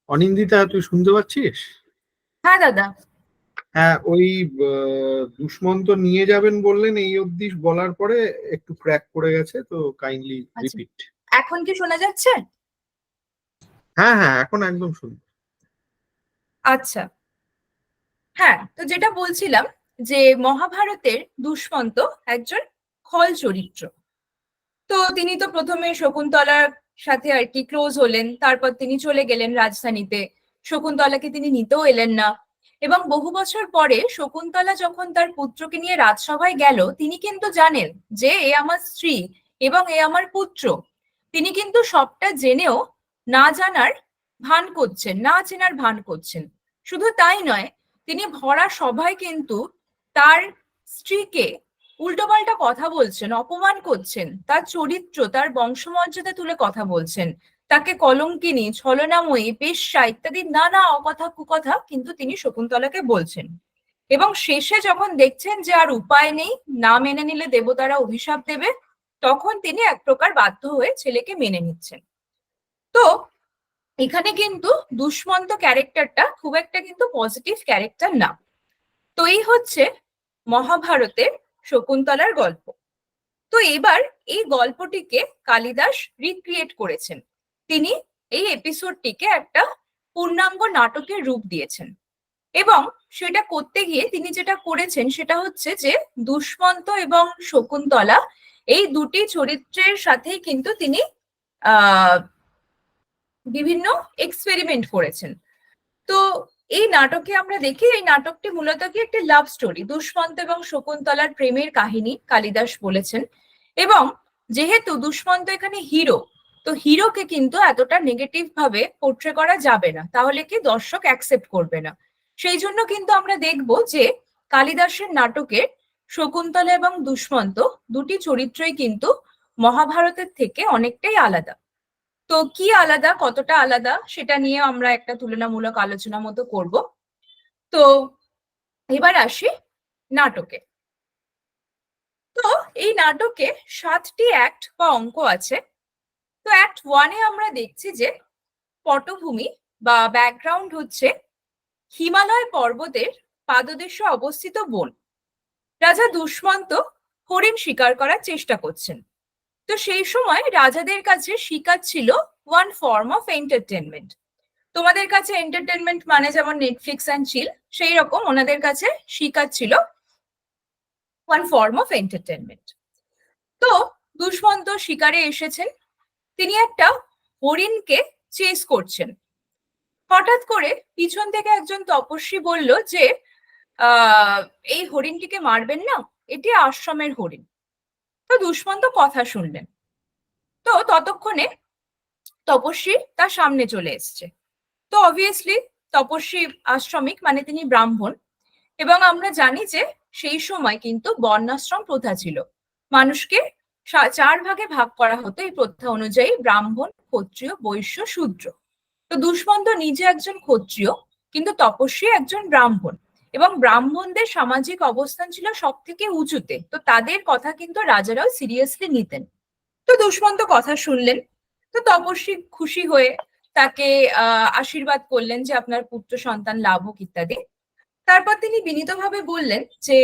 অনিন্দিতা, তুই শুনতে পাচ্ছিস? হ্যাঁ দাদা। হ্যাঁ, ওই দুষ্মন্ত নিয়ে যাবেন বললেন, এই অবধি বলার পরে একটু ক্র্যাক করে গেছে, তো কাইন্ডলি আচ্ছা, রিপিট। এখন কি শোনা যাচ্ছে? হ্যাঁ হ্যাঁ, এখন একদম শুন। আচ্ছা, হ্যাঁ, তো যেটা বলছিলাম যে মহাভারতের দুষ্মন্ত একজন খল চরিত্র। তো তিনি তো প্রথমে শকুন্তলার সাথে আর কি ক্লোজ হলেন, তারপর তিনি চলে গেলেন রাজধানীতে। শকুন্তলাকে তিনি নিতেও এলেন না। এবং বহু বছর পরে শকুন্তলা যখন তার পুত্রকে নিয়ে রাজসভায় গেল, তিনি কিন্তু জানেন যে এ আমার স্ত্রী এবং এ আমার পুত্র। তিনি কিন্তু সবটা জেনেও না জানার ভান করছেন, না চেনার ভান করছেন। শুধু তাই নয়, তিনি ভরা সভায় কিন্তু তার স্ত্রীকে উল্টোপাল্টা কথা বলছেন, অপমান করছেন, তার চরিত্র, তার বংশমর্যাদা তুলে কথা বলছেন, তাকে কলঙ্কিনী, ছলনাময়ী, বেশ্যা ইত্যাদি নানা অকথা কুকথা কিন্তু তিনি শকুন্তলাকে বলছেন। এবং শেষে যখন দেখছেন যে আর উপায় নেই, না মেনে নিলে দেবতারা অভিশাপ দেবে, তখন তিনি এক প্রকার বাধ্য হয়ে ছেলেকে মেনে নিচ্ছেন। তো এখানে কিন্তু দুষ্মন্ত ক্যারেক্টারটা খুব একটা কিন্তু পজিটিভ ক্যারেক্টার না। তো এই হচ্ছে মহাভারতের শকুন্তলার গল্প। তো এবার এই গল্পটিকে কালিদাস রিক্রিয়েট করেছেন। তিনি এই এপিসোডটিকে একটা পূর্ণাঙ্গ নাটকের রূপ দিয়েছেন এবং সেটা করতে গিয়ে তিনি যেটা করেছেন সেটা হচ্ছে যে দুষ্মন্ত এবং শকুন্তলা এই দুটি চরিত্রের সাথেই কিন্তু তিনি আহ বিভিন্ন এক্সপেরিমেন্ট করেছেন। তো এই নাটকে আমরা দেখি এই নাটকটি মূলত কি একটি লাভ স্টোরি, দুষ্মন্ত এবং শকুন্তলার প্রেমের কাহিনী কালিদাস বলেছেন। এবং যেহেতু দুষ্মন্ত এখানে হিরো, তো হিরোকে কিন্তু এতটা নেগেটিভ ভাবে পোর্ট্রে করা যাবে না, তাহলে কি দর্শক অ্যাকসেপ্ট করবে না। সেই জন্য কিন্তু আমরা দেখব যে কালিদাসের নাটকে শকুন্তলা এবং দুষ্মন্ত দুটি চরিত্রই কিন্তু মহাভারতের থেকে অনেকটাই আলাদা। তো কি আলাদা, কতটা আলাদা, সেটা নিয়ে আমরা একটা তুলনামূলক আলোচনা মতো করব। তো এবার আসি নাটকে। তো এই নাটকে 7টি অ্যাক্ট বা অঙ্ক আছে। তো অ্যাক্ট 1-এ আমরা দেখছি যে পটভূমি বা ব্যাকগ্রাউন্ড হচ্ছে হিমালয় পর্বতের পাদদেশে অবস্থিত বন। রাজা দুষ্মন্ত হরিণ শিকার করার চেষ্টা করছেন। তো সেই সময় রাজাদের কাছে শিকার ছিল ওয়ান ফর্ম অফ এন্টারটেনমেন্ট। তোমাদের কাছে এন্টারটেনমেন্ট মানে যেমন নেটফ্লিক্স অ্যান্ড চিল, সেই রকম ওনাদের কাছে শিকার ছিল ওয়ান ফর্ম অফ এন্টারটেনমেন্ট। তো দুষ্মন্ত শিকারে এসেছেন, তিনি একটা হরিণকে চেস করছেন। হঠাৎ করে পিছন থেকে একজন তপস্বী বলল যে এই হরিণটিকে মারবেন না, এটি আশ্রমের হরিণ। তো দুষ্মন্ত কথা শুনলেন। তো ততক্ষণে তপস্বী তার সামনে চলে এসছে। তো অবভিয়াসলি তপস্বী আশ্রমিক মানে তিনি ব্রাহ্মণ, এবং আমরা জানি যে সেই সময় কিন্তু বর্ণাশ্রম প্রথা ছিল। মানুষকে 4 ভাগে ভাগ করা হতো এই প্রথা অনুযায়ী, ব্রাহ্মণ, ক্ষত্রিয়, বৈশ্য, শূদ্র। তো দুষ্মন্ত নিজে একজন ক্ষত্রিয়, কিন্তু তপস্বী একজন ব্রাহ্মণ, এবং ব্রাহ্মণদের সামাজিক অবস্থান ছিল সব থেকে উঁচুতে। তো তাদের কথা কিন্তু রাজারাও সিরিয়াসলি নিতেন। তো দুষ্মন্ত কথা শুনলেন। তো তপস্বী খুশি হয়ে তাকে আশীর্বাদ করলেন যে আপনার পুত্র সন্তান লাভ হোক ইত্যাদি। তারপর তিনি বিনীতভাবে বললেন যে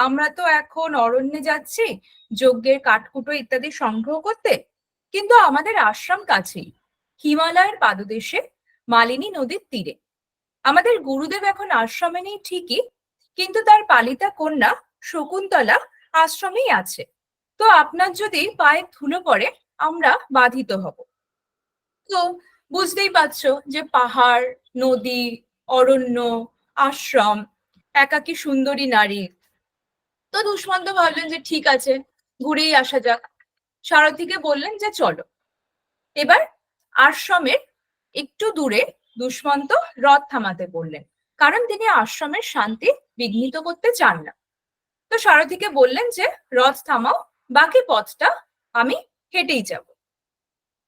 আমরা তো এখন অরণ্যে যাচ্ছি যজ্ঞের কাঠকুটো ইত্যাদি সংগ্রহ করতে, কিন্তু আমাদের আশ্রম কাছেই, হিমালয়ের পাদদেশে, মালিনী নদীর তীরে। আমাদের গুরুদেব এখন আশ্রমে নেই ঠিকই, কিন্তু তার পালিতা কন্যা শকুন্তলা আশ্রমেই আছে। তো আপনার যদি পায়ে ধুলো পড়ে আমরা বাধিত হব। তো বুঝতেই পারছো যে পাহাড়, নদী, অরণ্য, আশ্রম, একাকী সুন্দরী নারী। তো দুষ্মন্ত ভাবলেন যে ঠিক আছে, ঘুরেই আসা যাক। সারথীকে বললেন যে চলো। এবার আশ্রমের একটু দূরে দুষ্মন্ত রথ থামাতে বললেন, কারণ তিনি আশ্রমের শান্তি বিঘ্নিত করতে চান না। তো সারথীকে বললেন যে রথ থামাও, বাকি পথটা আমি হেঁটেই যাব।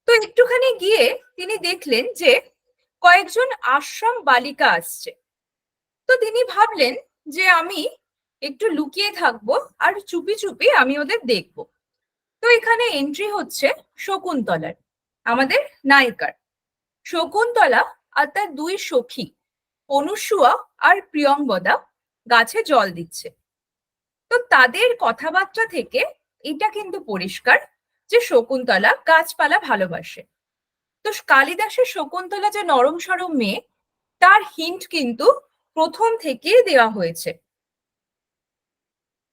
তো একটুখানি গিয়ে তিনি দেখলেন যে কয়েকজন আশ্রম বালিকা আসছে। তো তিনি ভাবলেন যে আমি একটু লুকিয়ে থাকবো আর চুপি চুপি আমি ওদের দেখব। তো এখানে এন্ট্রি হচ্ছে শকুন্তলার, আমাদের নায়িকার। শকুন্তলা আর তার 2 সখী অনুসুয়া আর প্রিয়ঙ্বদা গাছে জল দিচ্ছে। তো তাদের কথাবার্তা থেকে এটা কিন্তু পরিষ্কার যে শকুন্তলা গাছপালা ভালোবাসে। তো কালিদাসের শকুন্তলা যে নরম সরম মেয়ে, তার হিন্ট কিন্তু প্রথম থেকেই দেওয়া হয়েছে।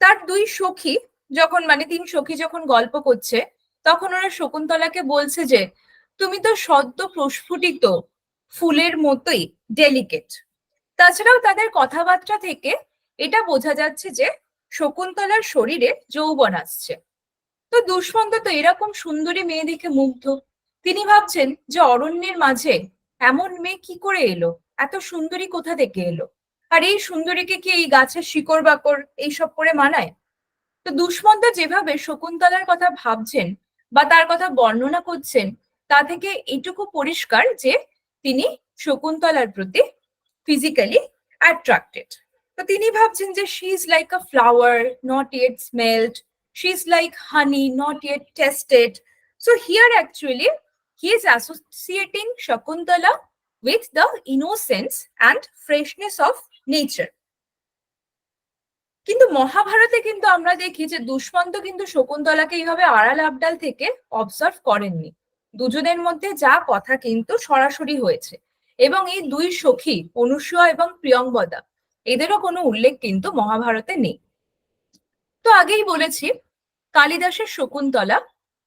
তার 2 সখী যখন মানে 3 সখী যখন গল্প করছে, তখন ওরা শকুন্তলাকে বলছে যে তুমি তো সদ্য প্রস্ফুটিত ফুলের মতোই ডেলিকেট। তাছাড়াও তাদের কথাবার্তা থেকে এটা বোঝা যাচ্ছে যে শকুন্তলার শরীরে যৌবন আসছে। তো দুষ্মন্ত তো এরকম সুন্দরী মেয়ে দেখে মুগ্ধ। তিনি ভাবছেন যে অরণ্যের মাঝে এমন মেয়ে কি করে এলো, এত সুন্দরী কোথা থেকে এলো, আর এই সুন্দরীকে কি এই গাছের শিকড় বাকড় এইসব করে মানায়। তো দুষ্মন্ত যেভাবে শকুন্তলার কথা ভাবছেন বা তার কথা বর্ণনা করছেন, তা থেকে এটুকু পরিষ্কার যে তিনি শকুন্তলার প্রতি ফিজিক্যালি অ্যাট্রাক্টেড। তো তিনি ভাবছেন যে she is like a flower not yet smelled, She's like honey, not yet tested. So here actually, he is associating Shakuntala with the innocence and freshness of nature. কিন্তু মহাভারতে কিন্তু আমরা দেখি যে দুষ্মন্ত কিন্তু শকুন্তলাকে এইভাবে আড়াল আবডাল থেকে অবজার্ভ করেননি। দুজনের মধ্যে যা কথা কিন্তু সরাসরি হয়েছে এবং এই দুই সখী অনুসূয়া এবং প্রিয়ংবদা এদেরও কোনো উল্লেখ কিন্তু মহাভারতে নেই। তো আগেই বলেছি কালিদাসের শকুন্তলা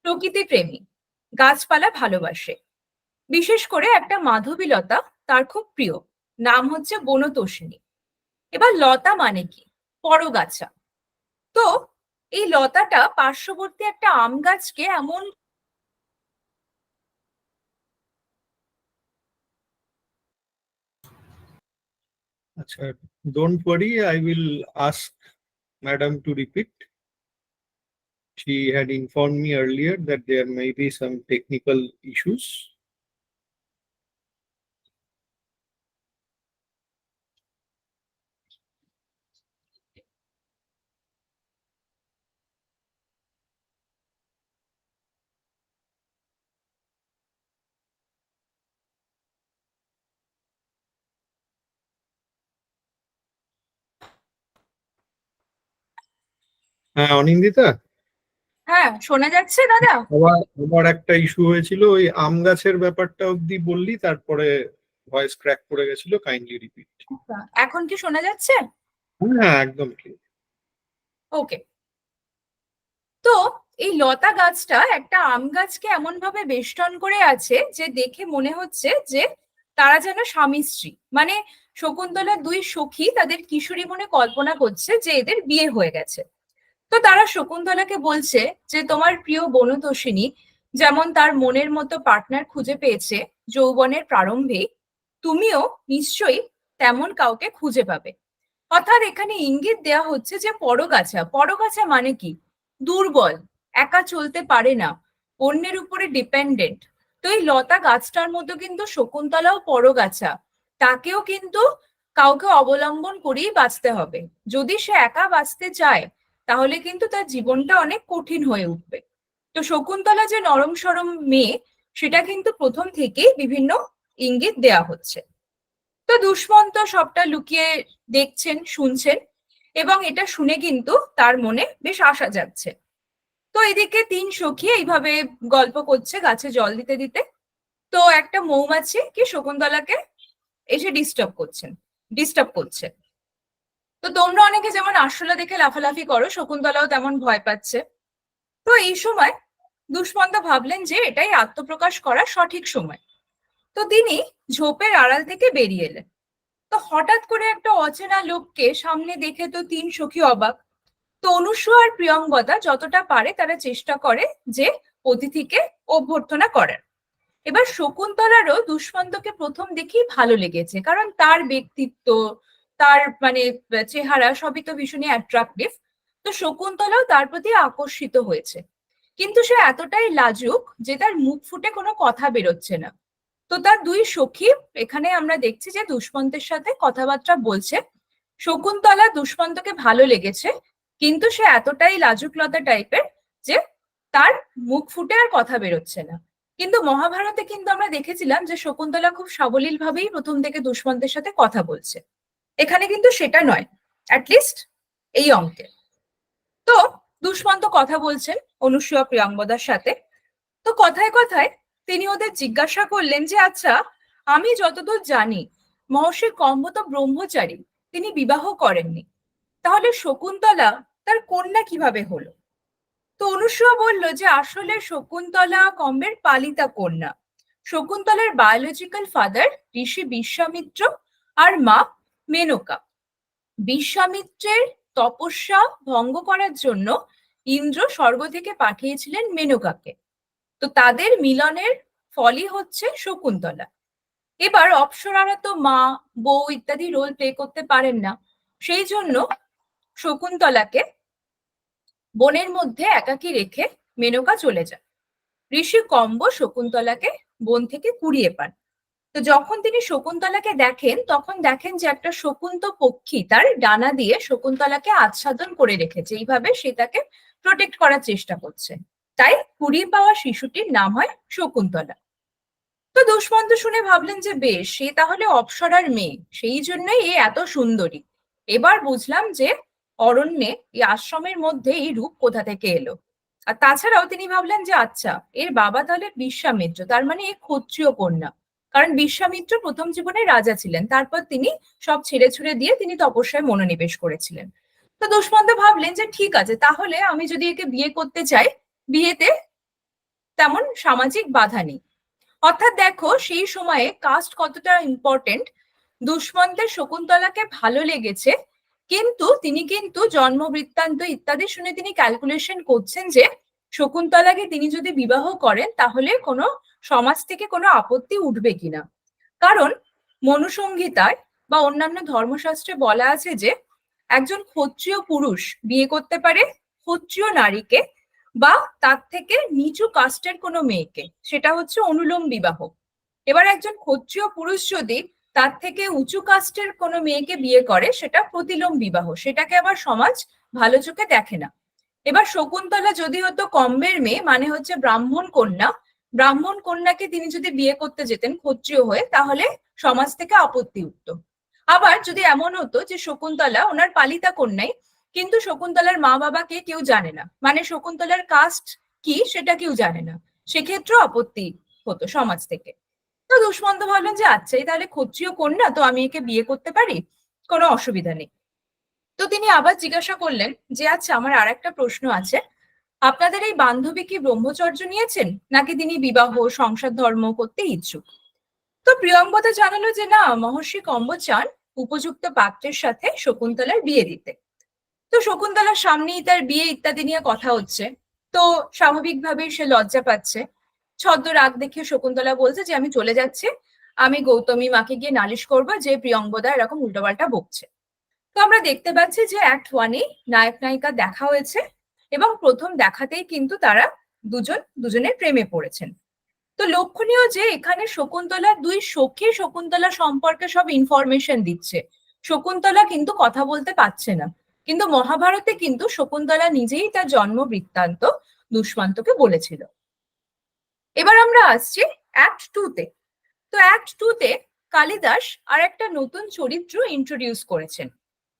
প্রকৃতি প্রেমী, গাছপালা ভালোবাসে, বিশেষ করে একটা মাধবীলতা তার খুব প্রিয়, নাম হচ্ছে বনতোষিনী। এবার লতা মানে কি? পরগাছা। তো এই লতাটা পার্শ্ববর্তী একটা আম গাছকে এমন আচ্ছা, don't worry, I will ask Madam to repeat. She had informed me earlier that there may be some technical issues. হ্যাঁ অনিন্দিতা, হ্যাঁ শোনা যাচ্ছে দাদা? আবার একটা ইস্যু হয়েছিল, ওই আম গাছের ব্যাপারটা অব্দি বললি, তারপরে ভয়েস ক্র্যাক করে গেছিল, কাইন্ডলি রিপিট। এখন কি শোনা যাচ্ছে? হ্যাঁ একদম ক্লিয়ার। ওকে। তো এই লতা গাছটা একটা আম গাছকে এমন ভাবে বেষ্টন করে আছে যে দেখে মনে হচ্ছে যে তারা যেন স্বামী স্ত্রী, মানে শকুন্তলার দুই সখী তাদের কিশোরী মনে কল্পনা করছে যে এদের বিয়ে হয়ে গেছে। তো তারা শকুন্তলাকে বলছে যে তোমার প্রিয় বনতোষিনী যেমন তার মনের মতো পার্টনার খুঁজে পেয়েছে যৌবনের প্রারম্ভে, তুমিও নিশ্চয়ই তেমন কাউকে খুঁজে পাবে। অর্থাৎ এখানে ইঙ্গিত দেয়া হচ্ছে যে পরগাছা, পরগাছা মানে কি? দুর্বল, একা চলতে পারে না, অন্যের উপরে ডিপেন্ডেন্ট। তো এই লতা গাছটার মধ্যে কিন্তু শকুন্তলাও পরগাছা, তাকেও কিন্তু কাউকে অবলম্বন করেই বাঁচতে হবে। যদি সে একা বাঁচতে চায় তাহলে কিন্তু তার জীবনটা অনেক কঠিন হয়ে উঠবে। তো শকুন্তলা যে নরম সরম মেয়ে সেটা কিন্তু প্রথম থেকেই বিভিন্ন ইঙ্গিত দেয়া হচ্ছে। তো দুষ্মন্ত সবটা লুকিয়ে দেখছেন, শুনছেন এবং এটা শুনে কিন্তু তার মনে বেশ আশা যাচ্ছে। তো এদিকে তিন সখী এইভাবে গল্প করছে গাছে জল দিতে দিতে। তো একটা মৌমাছি কি শকুন্তলাকে এসে ডিস্টার্ব করছে। তো তোমরা অনেকে যেমন আরশোলা দেখে লাফালাফি করো, শকুন্তলাও তেমন ভয় পাচ্ছে। তো এই সময় দুষ্মন্ত ভাবলেন যে এটাই আত্মপ্রকাশ করার সঠিক সময়। তো তিনি ঝোপের আড়াল থেকে বেরিয়ে এলেন। তো হঠাৎ করে একটা অচেনা লোককে সামনে দেখে তো তিন সখী অবাক। তো অনুসূয়া আর প্রিয়ংবদা যতটা পারে তারা চেষ্টা করে যে অতিথিকে অভ্যর্থনা করার। এবার শকুন্তলারও দুষ্মন্তকে প্রথম দেখেই ভালো লেগেছে, কারণ তার ব্যক্তিত্ব, তার মানে চেহারা সবই তো ভীষণই অ্যাট্রাকটিভ। তো শকুন্তলাও তার প্রতি আকর্ষিত হয়েছে, কিন্তু সে এতটাই লাজুক যে তার মুখ ফুটে কোনো কথা বেরোচ্ছে না। তো তার দুই সখী এখানে আমরা দেখছি যে দুষ্মন্তের সাথে কথাবার্তা বলছে। শকুন্তলা দুষ্মন্তকে ভালো লেগেছে, কিন্তু সে এতটাই লাজুকলতা টাইপের যে তার মুখ ফুটে আর কথা বেরোচ্ছে না। কিন্তু মহাভারতে কিন্তু আমরা দেখেছিলাম যে শকুন্তলা খুব সাবলীল ভাবেই প্রথম থেকে দুষ্মন্তের সাথে কথা বলছে। এখানে কিন্তু সেটা নয়, অ্যাটলিস্ট এই অঙ্কে। তো দুষ্মন্ত কথা বলছেন অনুসূয়া প্রিয়াঙ্গদার সাথে। তো কথায় কথায় তিনি ওদের জিজ্ঞাসা করলেন যে আচ্ছা, আমি যতদূর জানি মহর্ষি কম্ব তো ব্রহ্মচারী, তিনি বিবাহ করেননি, তাহলে শকুন্তলা তার কন্যা কিভাবে হলো? তো অনুসূয়া বলল যে আসলে শকুন্তলা কম্বের পালিতা কন্যা। শকুন্তলার বায়োলজিক্যাল ফাদার ঋষি বিশ্বামিত্র আর মা মেনকা। বিশ্বামিত্রের তপস্যা ভঙ্গ করার জন্য ইন্দ্র স্বর্গ থেকে পাঠিয়েছিলেন মেনকাকে। তো তাদের মিলনের ফলই হচ্ছে শকুন্তলা। এবার অপ্সরারা তো মা, বউ ইত্যাদি রোল প্লে করতে পারেন না, সেই জন্য শকুন্তলাকে বনের মধ্যে একাকী রেখে মেনকা চলে যায়। ঋষি কম্ব শকুন্তলাকে বন থেকে কুড়িয়ে পান। তো যখন তিনি শকুন্তলাকে দেখেন তখন দেখেন যে একটা শকুন্ত পক্ষী তার ডানা দিয়ে শকুন্তলাকে আচ্ছাদন করে রেখেছে, এইভাবে সে তাকে প্রোটেক্ট করার চেষ্টা করছে। তাই কুড়িয়ে পাওয়া শিশুটির নাম হয় শকুন্তলা। তো দুষ্মন্ত শুনে ভাবলেন যে বেশ, সে তাহলে অপ্সরার মেয়ে, সেই জন্যই এ এত সুন্দরী। এবার বুঝলাম যে অরণ্যে এই আশ্রমের মধ্যে এই রূপ কোথা থেকে এলো। আর তাছাড়াও তিনি ভাবলেন যে আচ্ছা, এর বাবা তাহলে বিশ্বামিত্র, তার মানে এ ক্ষত্রিয় কন্যা। কারণ বিশ্বামিত্র প্রথম জীবনে রাজা ছিলেন, তারপর তিনি সব ছেড়ে ছুড়ে দিয়ে তিনি তপস্যায় মনোনিবেশ করেছিলেন। তো দুষ্মন্ত ভাবলেন যে ঠিক আছে, তাহলে আমি যদি একে বিয়ে করতে চাই, বিয়েতে তেমন সামাজিক বাধা নেই। অর্থাৎ দেখো সেই সময়ে কাস্ট কতটা ইম্পর্টেন্ট। দুষ্মন্তের শকুন্তলাকে ভালো লেগেছে, কিন্তু তিনি কিন্তু জন্ম বৃত্তান্ত ইত্যাদি শুনে তিনি ক্যালকুলেশন করছেন যে শকুন্তলাকে তিনি যদি বিবাহ করেন তাহলে কোনো সমাজ থেকে কোনো আপত্তি উঠবে কিনা। কারণ মনুসংহিতায় বা অন্যান্য ধর্মশাস্ত্রে বলা আছে যে একজন ক্ষত্রিয় পুরুষ বিয়ে করতে পারে ক্ষত্রিয় নারীকে বা তার থেকে নিচু কাস্টের কোনো মেয়েকে, সেটা হচ্ছে অনুলোম বিবাহ। এবার একজন ক্ষত্রিয় পুরুষ যদি তার থেকে উঁচু কাস্টের কোনো মেয়েকে বিয়ে করে, সেটা প্রতিলোম বিবাহ, সেটাকে আবার সমাজ ভালো চোখে দেখে না। এবার শকুন্তলা যদি হতো কম্বের মেয়ে, মানে হচ্ছে ব্রাহ্মণ কন্যা, ব্রাহ্মণ কন্যাকে তিনি যদি বিয়ে করতে যেতেন ক্ষত্রিয় হয়ে, তাহলে সমাজ থেকে আপত্তি উঠতো। আবার যদি এমন হতো যে শকুন্তলা ওনার পালিতা কন্যাই, কিন্তু শকুন্তলার মা বাবাকে কেউ জানে না, মানে শকুন্তলার কাস্ট কি সেটা কেউ জানে না, সেক্ষেত্রেও আপত্তি হতো সমাজ থেকে। তো দুষ্মন্ত ভাবলেন যে আচ্ছা, এই তাহলে ক্ষত্রিয় কন্যা, তো আমি একে বিয়ে করতে পারি, কোনো অসুবিধা নেই। তো তিনি আবার জিজ্ঞাসা করলেন যে আচ্ছা, আমার আর একটা প্রশ্ন আছে, আপনাদের এই বান্ধবী কি ব্রহ্মচর্য নিয়েছেন, নাকি তিনি বিবাহ সংসার ধর্ম করতে ইচ্ছুক? তো প্রিয়ঙ্বদা জানালো যে না, মহর্ষি কম্ব চান উপযুক্ত পাত্রের সাথে শকুন্তলার বিয়ে দিতে। তো শকুন্তলার সামনেই তার বিয়ে ইত্যাদি নিয়ে কথা হচ্ছে, তো স্বাভাবিকভাবেই সে লজ্জা পাচ্ছে। ছদ্ম রাগ দেখে শকুন্তলা বলছে যে আমি চলে যাচ্ছি, আমি গৌতমী মাকে গিয়ে নালিশ করবো যে প্রিয়ঙ্বদা এরকম উল্টোপাল্টা বকছে। তো আমরা দেখতে পাচ্ছি যে অ্যাক্ট ওয়ানে নায়ক নায়িকা দেখা হয়েছে, এবং প্রথম দেখাতেই কিন্তু তারা দুজনের প্রেমে পড়েছেন। তো লক্ষণীয় যে এখানে শকুন্তলার দুই সখী শকুন্তলা সম্পর্কে সব ইনফরমেশন দিচ্ছে। শকুন্তলা কিন্তু কথা বলতে পারছে না, কিন্তু মহাভারতে কিন্তু শকুন্তলা নিজেই তার জন্ম বৃত্তান্ত দুষ্মন্তকে বলেছিল। এবার আমরা আসছি অ্যাক্ট টুতে। তো অ্যাক্ট টুতে কালিদাস আর একটা নতুন চরিত্র ইন্ট্রোডিউস করেছেন,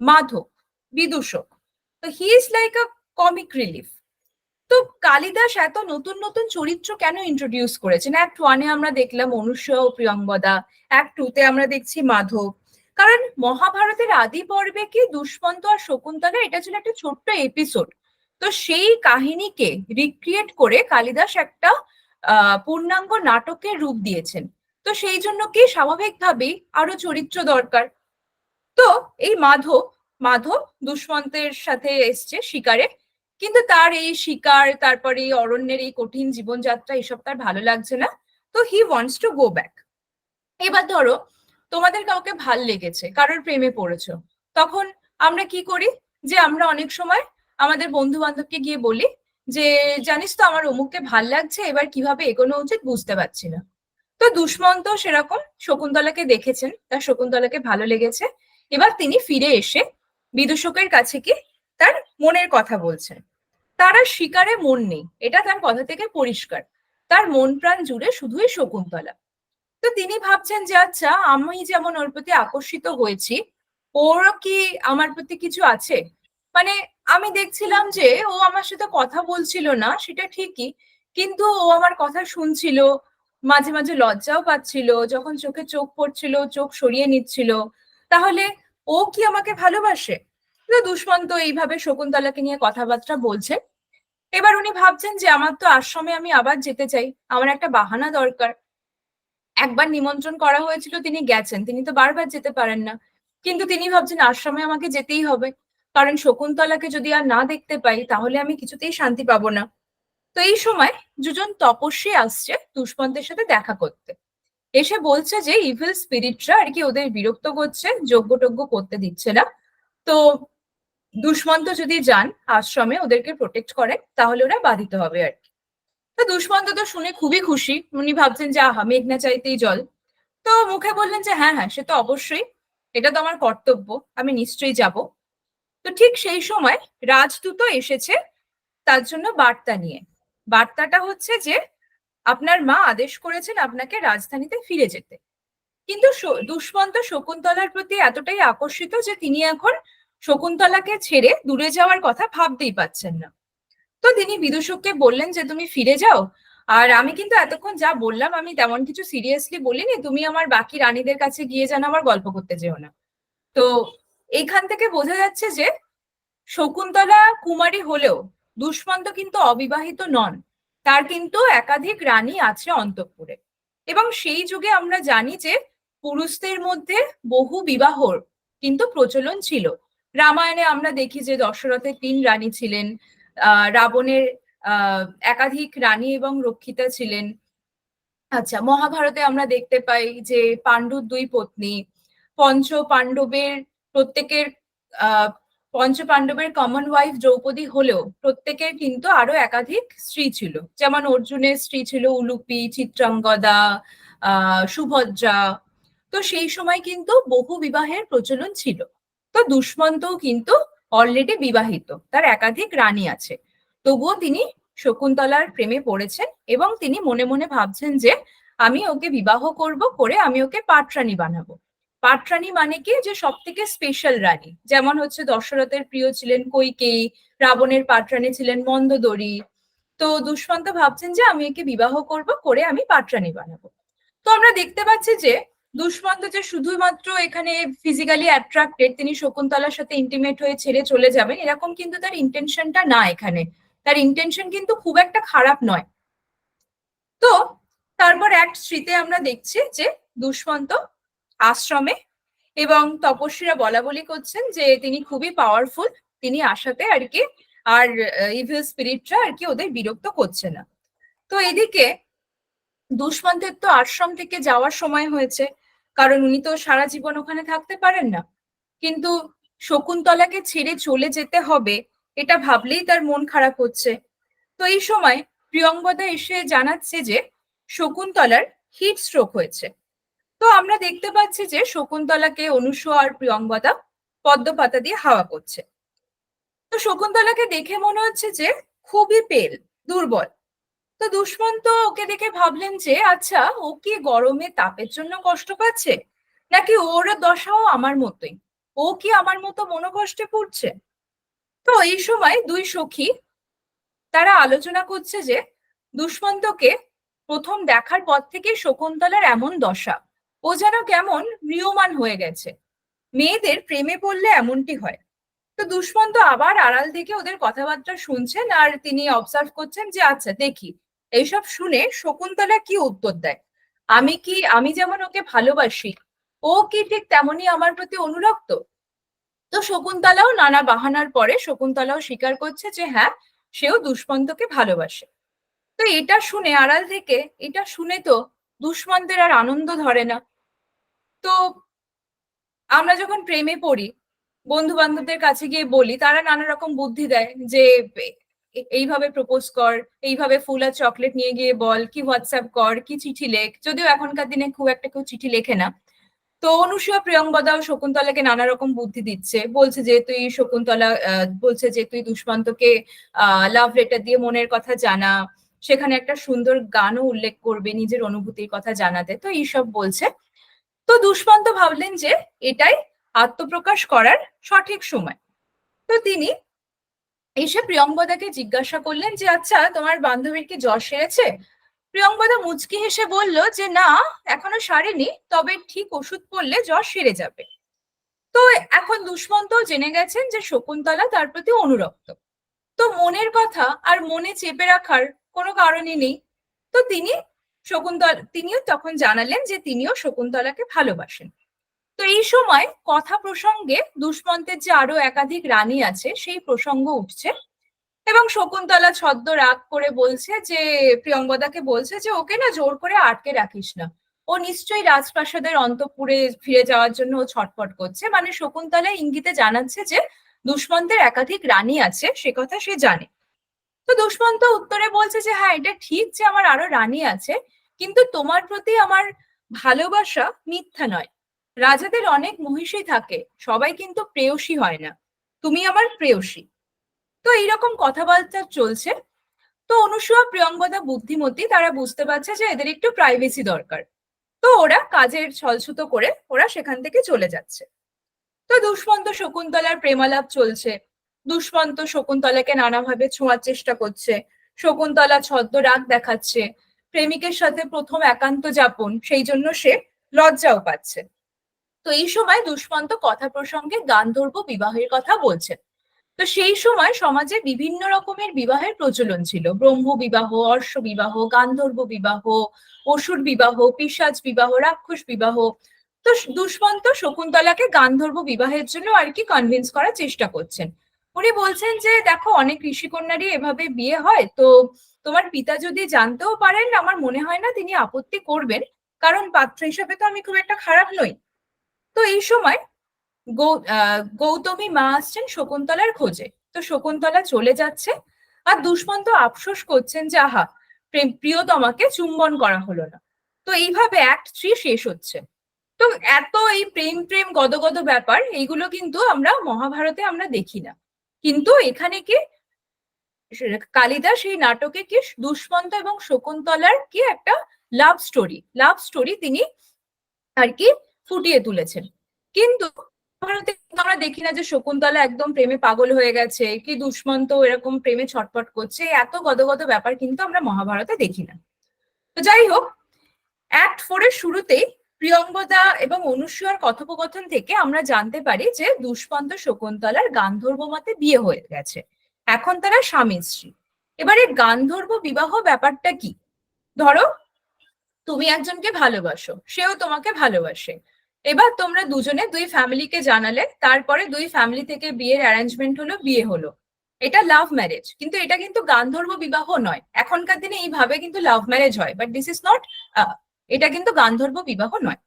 মাধব, বিদূষক। তো he is like a comic relief. তো কালিদাস এত নতুন নতুন চরিত্র কেন ইন্ট্রোডিউস করেছেন? অ্যাক্ট ওয়ানে আমরা দেখলাম অনুসূয়া ও প্রিয়ঙ্বদা, অ্যাক্ট টুতে আমরা দেখছি মাধব। কারণ মহাভারতের আদি পর্বে কি দুষ্মন্ত আর শকুন্তলা এটা ছিল একটা ছোট্ট এপিসোড। তো সেই কাহিনীকে রিক্রিয়েট করে কালিদাস একটা পূর্ণাঙ্গ নাটকের রূপ দিয়েছেন। তো সেই জন্য কি স্বাভাবিকভাবেই আরো চরিত্র দরকার। তো এই মাধব মাধব দুষ্মন্তের সাথে এসছে শিকারে, কিন্তু তার এই শিকার, তারপরে এই অরণ্যের এই কঠিন জীবনযাত্রা, এসব তার ভালো লাগছে না। তো he wants to go back. এবার ধরো তোমাদের কাউকে ভাল লেগেছে, কারোর প্রেমে পড়েছো, তখন আমরা কি করি, যে আমরা অনেক সময় আমাদের বন্ধু বান্ধবকে গিয়ে বলি যে জানিস তো আমার অমুককে ভাল লাগছে, এবার কিভাবে এগোনো উচিত বুঝতে পারছি না। তো দুষ্মন্ত সেরকম শকুন্তলাকে দেখেছেন, তার শকুন্তলাকে ভালো লেগেছে। এবার তিনি ফিরে এসে বিদূষকের কাছে কি তার মনের কথা বলছেন। তার আর শিকারে মন নেই, এটা তার কথা থেকে পরিষ্কার। তার মন প্রাণ জুড়ে শুধুই শকুন্তলা। তো তিনি ভাবছেন যে আচ্ছা, আমি যেমন ওর প্রতি আকর্ষিত হয়েছি, ওরও কি আমার প্রতি কিছু আছে? মানে আমি দেখছিলাম যে ও আমার সাথে কথা বলছিল না, সেটা ঠিকই, কিন্তু ও আমার কথা শুনছিল, মাঝে মাঝে লজ্জাও পাচ্ছিল, যখন চোখে চোখ পড়ছিল চোখ সরিয়ে নিচ্ছিল। তাহলে ও কি আমাকে ভালোবাসে? তো দুষ্মন্ত এইভাবে শকুন্তলাকে নিয়ে কথাবার্তা বলছেন। এবার উনি ভাবছেন যে আমার তো আশ্রমে আমি আবার যেতে চাই, আমার একটা বাহানা দরকার। একবার নিমন্ত্রণ করা হয়েছিল, তিনি গেছেন, তিনি তো বারবার যেতে পারেন না। কিন্তু তিনি ভাবছেন আশ্রমে আমাকে যেতেই হবে, কারণ শকুন্তলাকে যদি আর না দেখতে পাই তাহলে আমি কিছুতেই শান্তি পাবো না। তো এই সময় দুজন তপস্বী আসছে দুষ্মন্তের সাথে দেখা করতে, এসে বলছে যে ইভিল স্পিরিটরা আর কি ওদের বিরক্ত করছে, যজ্ঞ করতে দিচ্ছে না। তো দুষ্মন্ত যদি যান আশ্রমে ওদেরকে প্রোটেক্ট করেন, তাহলে ওরা বাধিত হবে আর কি। তো দুষ্মন্ত তো শুনে খুবই খুশি, উনি ভাবছেন যে আহা, মেঘ না চাইতেই জল। তো মুখে বললেন যে হ্যাঁ হ্যাঁ, সে তো অবশ্যই, এটা তো আমার কর্তব্য, আমি নিশ্চয়ই যাব। তো ঠিক সেই সময় রাজদূত এসেছে তার জন্য বার্তা নিয়ে। বার্তাটা হচ্ছে যে আপনার মা আদেশ করেছেন আপনাকে রাজধানীতে ফিরে যেতে। কিন্তু দুষ্মন্ত শকুন্তলার প্রতি এতটাই আকর্ষিত যে তিনি এখন শকুন্তলাকে ছেড়ে দূরে যাওয়ার কথা ভাবতেই পাচ্ছেন না। তো তিনি বিদূষককে বললেন যে তুমি ফিরে যাও, আর আমি কিন্তু এতক্ষণ যা বললাম আমি তেমন কিছু সিরিয়াসলি বলিনি, তুমি আমার বাকি রানীদের কাছে গিয়ে যেন আমার গল্প করতে যেও না। তো এইখান থেকে বোঝা যাচ্ছে যে শকুন্তলা কুমারী হলেও দুষ্মন্ত কিন্তু অবিবাহিত নন, তার কিন্তু একাধিক রানী আছে অন্তঃপুরে। এবং সেই যুগে আমরা জানি যে পুরুষদের মধ্যে বহু বিবাহর কিন্তু প্রচলন ছিল। রামায়ণে আমরা দেখি যে দশরথের 3 রানী ছিলেন, রাবণের একাধিক রানী এবং রক্ষিতা ছিলেন। আচ্ছা, মহাভারতে আমরা দেখতে পাই যে পাণ্ডুর 2 পত্নী, পঞ্চ পাণ্ডবের প্রত্যেকের আহ পঞ্চ পাণ্ডবের কমন ওয়াইফ দ্রৌপদী হলেও প্রত্যেকের কিন্তু আরো একাধিক স্ত্রী ছিল। যেমন অর্জুনের স্ত্রী ছিল উলুপি, চিত্রাঙ্গদা, সুভদ্রা। তো সেই সময় কিন্তু বহু বিবাহের প্রচলন ছিল। তো দুষ্মন্তও কিন্তু অলরেডি বিবাহিত, তার একাধিক রানী আছে। তবুও তিনি শকুন্তলার প্রেমে পড়েছেন এবং তিনি মনে মনে ভাবছেন যে আমি ওকে বিবাহ করব, করে আমি ওকে পাটরানী বানাবো। পাটরানী মানে কি, যে সব থেকে স্পেশাল রানী। যেমন হচ্ছে দশরথের প্রিয় ছিলেন কইকেয়ী, রাবণের পাটরানী ছিলেন মন্দোদরী। তো দুষ্মন্ত ভাবছেন যে আমি একে বিবাহ করব, করে আমি পাটরানী বানাবো। তো আমরা দেখতে পাচ্ছি যে দুষ্মন্ত যে শুধুমাত্র এখানে ফিজিক্যালি অ্যাট্রাক্টেড, তিনি শকুন্তলার সাথে ইন্টিমেট হয়ে ছেড়ে চলে যাবেন, এরকম কিন্তু তার ইন্টেনশনটা না। এখানে তার ইন্টেনশন কিন্তু খুব একটা খারাপ নয়। তো তারপর অ্যাক্ট 3-তে আমরা দেখছি যে দুষ্মন্ত আশ্রমে, এবং তপস্বীরা বলা বলি করছেন যে তিনি খুবই পাওয়ারফুল, তিনি আসাতে আর কি আর ইভিল স্পিরিটরা আর কি ওদের বিরক্ত করছে না। তো এদিকে দুষ্মন্তের তো আশ্রম থেকে যাওয়ার সময় হয়েছে, কারণ উনি তো সারা জীবন ওখানে থাকতে পারেন না। কিন্তু শকুন্তলাকে ছেড়ে চলে যেতে হবে, এটা ভাবলেই তার মন খারাপ হচ্ছে। তো এই সময় প্রিয়ঙ্বদা এসে জানাচ্ছে যে শকুন্তলার হিট স্ট্রোক হয়েছে। তো আমরা দেখতে পাচ্ছি যে শকুন্তলাকে অনুসূয়া আর প্রিয়ঙ্বদা পদ্মপাতা দিয়ে হাওয়া করছে। তো শকুন্তলাকে দেখে মনে হচ্ছে যে খুবই পেল, দুর্বল। তো দুষ্মন্ত ওকে দেখে ভাবলেন যে আচ্ছা, ও কি গরমে তাপের জন্য কষ্ট পাচ্ছে, নাকি ওর দশাও আমার মতোই, ও কি আমার মতো মনোকষ্টে পড়ছে। তো এই সময় 2 সখী তারা আলোচনা করছে যে দুষ্মন্তকে প্রথম দেখার পর থেকে শকুন্তলার এমন দশা, ও যেন কেমন ম্রিয়মাণ হয়ে গেছে। মেয়েদের প্রেমে পড়লে এমনটি হয়। তো দুষ্মন্ত আবার আড়াল থেকে ওদের কথাবার্তা শুনছেন, আর তিনি অবজার্ভ করছেন যে আচ্ছা দেখি এইসব শুনে শকুন্তলা কি উত্তর দেয়। আমি যেমন ওকে ভালোবাসি, ও কি ঠিক তেমনই আমার প্রতি অনুরক্ত। তো শকুন্তলাও নানা বাহানার পরে শকুন্তলাও স্বীকার করছে যে হ্যাঁ, সেও দুষ্মন্তকে ভালোবাসে। তো এটা শুনে আড়াল থেকে, এটা শুনে তো দুষ্মন্তের আর আনন্দ ধরে না। তো আমরা যখন প্রেমে পড়ি, বন্ধু বান্ধবদের কাছে গিয়ে বলি, তারা নানা রকম বুদ্ধি দেয় যে এইভাবে প্রপোজ কর, এইভাবে ফুল আর চকলেট নিয়ে গিয়ে বল, কি হোয়াটসঅ্যাপ কর, কি চিঠি লেখ। যদিও এখনকার দিনে খুব একটা কেউ চিঠি লেখে না। তো অনুসূয়া প্রিয়ঙ্বদা ও শকুন্তলাকে নানা রকম বুদ্ধি দিচ্ছে, বলছে যে তুই শকুন্তলা বলছে যে তুই দুষ্মন্তকে লাভ লেটার দিয়ে মনের কথা জানা, সেখানে একটা সুন্দর গানও উল্লেখ করবে নিজের অনুভূতির কথা জানাতে। তো এইসব বলছে। তো দুষ্মন্ত ভাবলেন যে এটাই আত্মপ্রকাশ করার সঠিক সময়। তো তিনি এসে প্রিয়ঙ্বদাকে জিজ্ঞাসা করলেন যে আচ্ছা, তোমার বান্ধবীর কি জ্বর সেরেছে। প্রিয়ঙ্বদা মুচকি হেসে বলল যে না, এখনো সারেনি, তবে ঠিক ওষুধ পড়লে জ্বর সেরে যাবে। তো এখন দুষ্মন্ত জেনে গেছেন যে শকুন্তলা তার প্রতি অনুরক্ত। তো মনের কথা আর মনে চেপে রাখার কোনো কারণই নেই। তো তিনিও তখন জানালেন যে তিনিও শকুন্তলাকে ভালোবাসেন। তো এই সময় কথা প্রসঙ্গে দুষ্মন্তের যে আরো একাধিক রানী আছে সেই প্রসঙ্গ উঠছে, এবং শকুন্তলা ছদ্ম রাগ করে বলছে যে প্রিয়ঙ্বদাকে বলছে যে ওকে না জোর করে আটকে রাখিস না, ও নিশ্চয়ই রাজপ্রাসাদের অন্তঃপুরে ফিরে যাওয়ার জন্য ও ছটফট করছে। মানে শকুন্তলা ইঙ্গিতে জানাচ্ছে যে দুষ্মন্তের একাধিক রানী আছে, সে কথা সে জানে। তো দুষ্মন্ত উত্তরে বলছে যে হ্যাঁ, এটা ঠিক যে আমার আরো রানী আছে, কিন্তু তোমার প্রতি আমার ভালোবাসা মিথ্যা নয়। রাজাদের অনেক মহিষী থাকে, সবাই কিন্তু প্রেয়সী হয় না, তুমি আমার প্রেয়সী। তো তো এইরকম কথাবার্তা চলছে। তো অনুসূয়া প্রিয়ঙ্বদা বুদ্ধিমতী, তারা বুঝতে পারছে যে এদের একটু প্রাইভেসি দরকার। তো ওরা কাজের ছলছুতো করে ওরা সেখান থেকে চলে যাচ্ছে। তো দুষ্মন্ত শকুন্তলার প্রেমালাপ চলছে। দুষ্মন্ত শকুন্তলাকে নানাভাবে ছোঁয়ার চেষ্টা করছে। শকুন্তলা ছদ্ম রাগ দেখাচ্ছে। প্রেমিকের সাথে প্রথম একান্ত যাপন, সেই জন্য সে লজ্জাও পাচ্ছে। তো এই সময় দুষ্মন্ত কথা প্রসঙ্গে গান্ধর্ব বিবাহের কথা বলছেন। তো সেই সময় সমাজে বিভিন্ন রকমের বিবাহের প্রচলন ছিল। ব্রহ্ম বিবাহ, অর্শ বিবাহ, গান্ধর্ব বিবাহ, অসুর বিবাহ, পিশাচ বিবাহ, রাক্ষস বিবাহ। তো দুষ্মন্ত শকুন্তলাকে গান্ধর্ব বিবাহের জন্য আর কি কনভিন্স করার চেষ্টা করছেন। উনি বলছেন যে দেখো, অনেক ঋষিকন্যারই এভাবে বিয়ে হয়, তো তোমার পিতা যদি জানতেও পারেন আমার মনে হয় না তিনি আপত্তি করবেন, কারণ পাত্র হিসাবে তো আমি খুব একটা খারাপ নই। তো এই সময় গৌতমী মা আসছেন শকুন্তলার খোঁজে। তো শকুন্তলা চলে যাচ্ছে, আর দুষ্মন্ত আফসোস করছেন যে আহা, প্রিয়তমাকে চুম্বন করা হলো না। তো এইভাবে অ্যাক্ট 3 শেষ হচ্ছে। তো এত এই প্রেম প্রেম গদগদ ব্যাপার, এইগুলো কিন্তু আমরা মহাভারতে আমরা দেখি না। কিন্তু এখানে কি কালিদাস এই নাটকে কি দুষ্মন্ত এবং শকুন্তলার কি একটা লাভ স্টোরি তিনি আর কি ফুটিয়ে তুলেছেন। কিন্তু মহাভারতে আমরা দেখি না যে শকুন্তলা একদম প্রেমে পাগল হয়ে গেছে, কি দুষ্মন্ত এরকম প্রেমে ছটফট করছে, এত গদগদ ব্যাপার কিন্তু আমরা মহাভারতে দেখি না। তো যাই হোক, অ্যাক্ট 4 এর শুরুতেই প্রিয়ঙ্গদা এবং অনুসূয়ার কথোপকথন থেকে আমরা জানতে পারি যে দুষ্মন্ত শকুন্তলার গান্ধর্ব মতে বিয়ে হয়ে গেছে। এখন তারা স্বামী স্ত্রী। এবারে গান্ধর্ব বিবাহ ব্যাপারটা কি? ধরো তুমি একজনকে ভালোবাসো, সেও তোমাকে ভালোবাসে। এবার তোমরা দুজনে দুই ফ্যামিলিকে জানালে, তারপরে দুই ফ্যামিলি থেকে বিয়ের অ্যারেঞ্জমেন্ট হলো, বিয়ে হলো। এটা লাভ ম্যারেজ, কিন্তু এটা কিন্তু গান্ধর্ব বিবাহ নয়। এখনকার দিনে এইভাবে কিন্তু লাভ ম্যারেজ হয়, বাট দিস ইজ নট, এটা কিন্তু গান্ধর্ব বিবাহ নয়।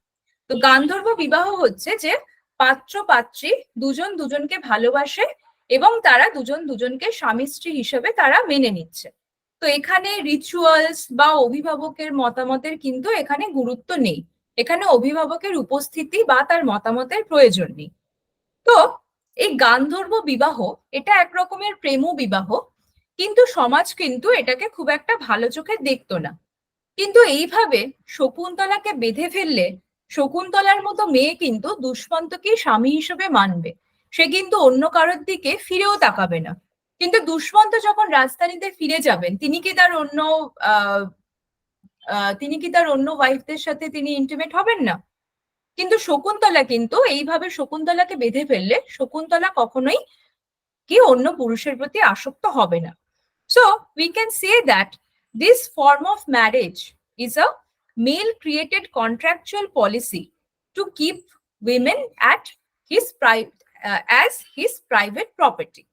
তো গান্ধর্ব বিবাহ হচ্ছে যে পাত্র পাত্রী দুজন দুজনকে ভালোবাসে এবং তারা দুজন দুজনকে স্বামী স্ত্রী হিসেবে তারা মেনে নিচ্ছে। তো এখানে রিচুয়ালস বা অভিভাবকের মতামতের কিন্তু এখানে গুরুত্ব নেই। এখানে অভিভাবকের উপস্থিতি বা তার মতামতের প্রয়োজন নেই। তো এই গান্ধর্ব বিবাহ এটা এক রকমের প্রেম বিবাহ, কিন্তু সমাজ কিন্তু এটাকে খুব একটা ভালো চোখে দেখতো না। কিন্তু এইভাবে শকুন্তলাকে বেঁধে ফেললে শকুন্তলার মতো মেয়ে কিন্তু দুষ্মন্তকে স্বামী হিসেবে মানবে। সে কিন্তু অন্য কারোর দিকে ফিরেও তাকাবে না। কিন্তু দুষ্মন্ত যখন রাজধানীতে ফিরে যাবেন, আহ তিনি কি তার অন্য ওয়াইফদের সাথে তিনি ইন্টিমেট হবেন না? কিন্তু শকুন্তলা কিন্তু এইভাবে শকুন্তলাকে বেঁধে ফেললে শকুন্তলা কখনোই কি অন্য পুরুষের প্রতি আসক্ত হবে না। So we can say that this form of marriage is a male created contractual policy to keep women at as his private property.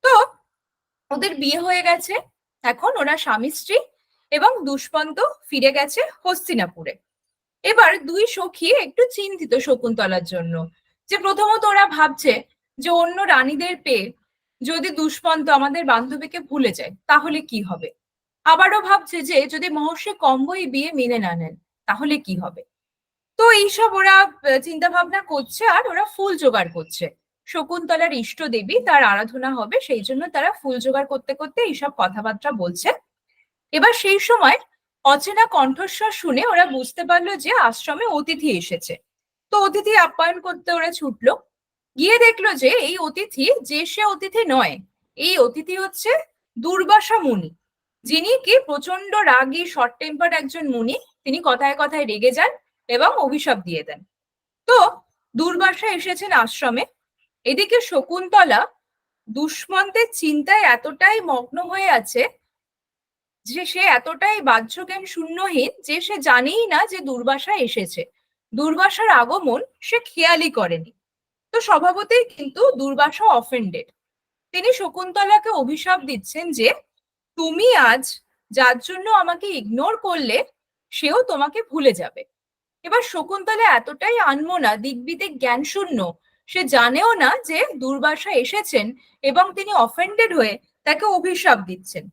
তো ওদের বিয়ে হয়ে গেছে, এখন ওরা স্বামী স্ত্রী, এবং দুষ্মন্ত ফিরে গেছে হস্তিনাপুরে। এবার দুই সখী একটু চিন্তিত শকুন্তলার জন্য, যে প্রথমত ওরা ভাবছে যে অন্য রানীদের পেয়ে যদি দুষ্মন্ত আমাদের বান্ধবীকে ভুলে যায় তাহলে কি হবে। আবারও ভাবছে যে যদি মহর্ষি কম্বই বিয়ে মেনে না নেন তাহলে কি হবে। তো এইসব ওরা চিন্তা ভাবনা করছে, আর ওরা ফুল জোগাড় করছে। শকুন্তলার ইষ্ট দেবী, তার আরাধনা হবে, সেই জন্য তারা ফুল জোগাড় করতে করতে এইসব কথাবার্তা বলছে। এবার সেই সময় অচেনা কণ্ঠস্বর শুনে ওরা বুঝতে পারলো যে আশ্রমে অতিথি এসেছে। তো অতিথি আপ্যায়ন করতে ওরা ছুটলো, গিয়ে দেখলো যে এই অতিথি যে সে অতিথি নয়, এই অতিথি হচ্ছে দুর্বাসা মুনি, যিনি কি প্রচন্ড রাগী শর্ট টেম্পার একজন মুনি। তিনি কথায় কথায় রেগে যান এবং অভিশাপ দিয়ে দেন। তো দুর্বাসা এসেছেন আশ্রমে। এদিকে শকুন্তলা দুষ্মন্তের চিন্তায় এতটাই মগ্ন হয়ে আছে যে সে এতটাই বাহ্যজ্ঞান শূন্যহীন যে সে জানেই না যে দুর্বাসা এসেছে। দুর্বাসার আগমন সে খেয়ালই করেনি। তো স্বভাবতেই কিন্তু দুর্বাসা অফেন্ডেড। তিনি শকুন্তলাকে অভিশাপ দিচ্ছেন যে তুমি আজ যার জন্য আমাকে ইগনোর করলে সেও তোমাকে ভুলে যাবে। এবার শকুন্তলা এতটাই আনমনা, দিগ্বিদিক জ্ঞান শূন্য, সে জানেও না যে দুর্বাসা এসেছেন এবং তিনি অফেন্ডেড হয়ে তাকে অভিশাপ দিচ্ছেন।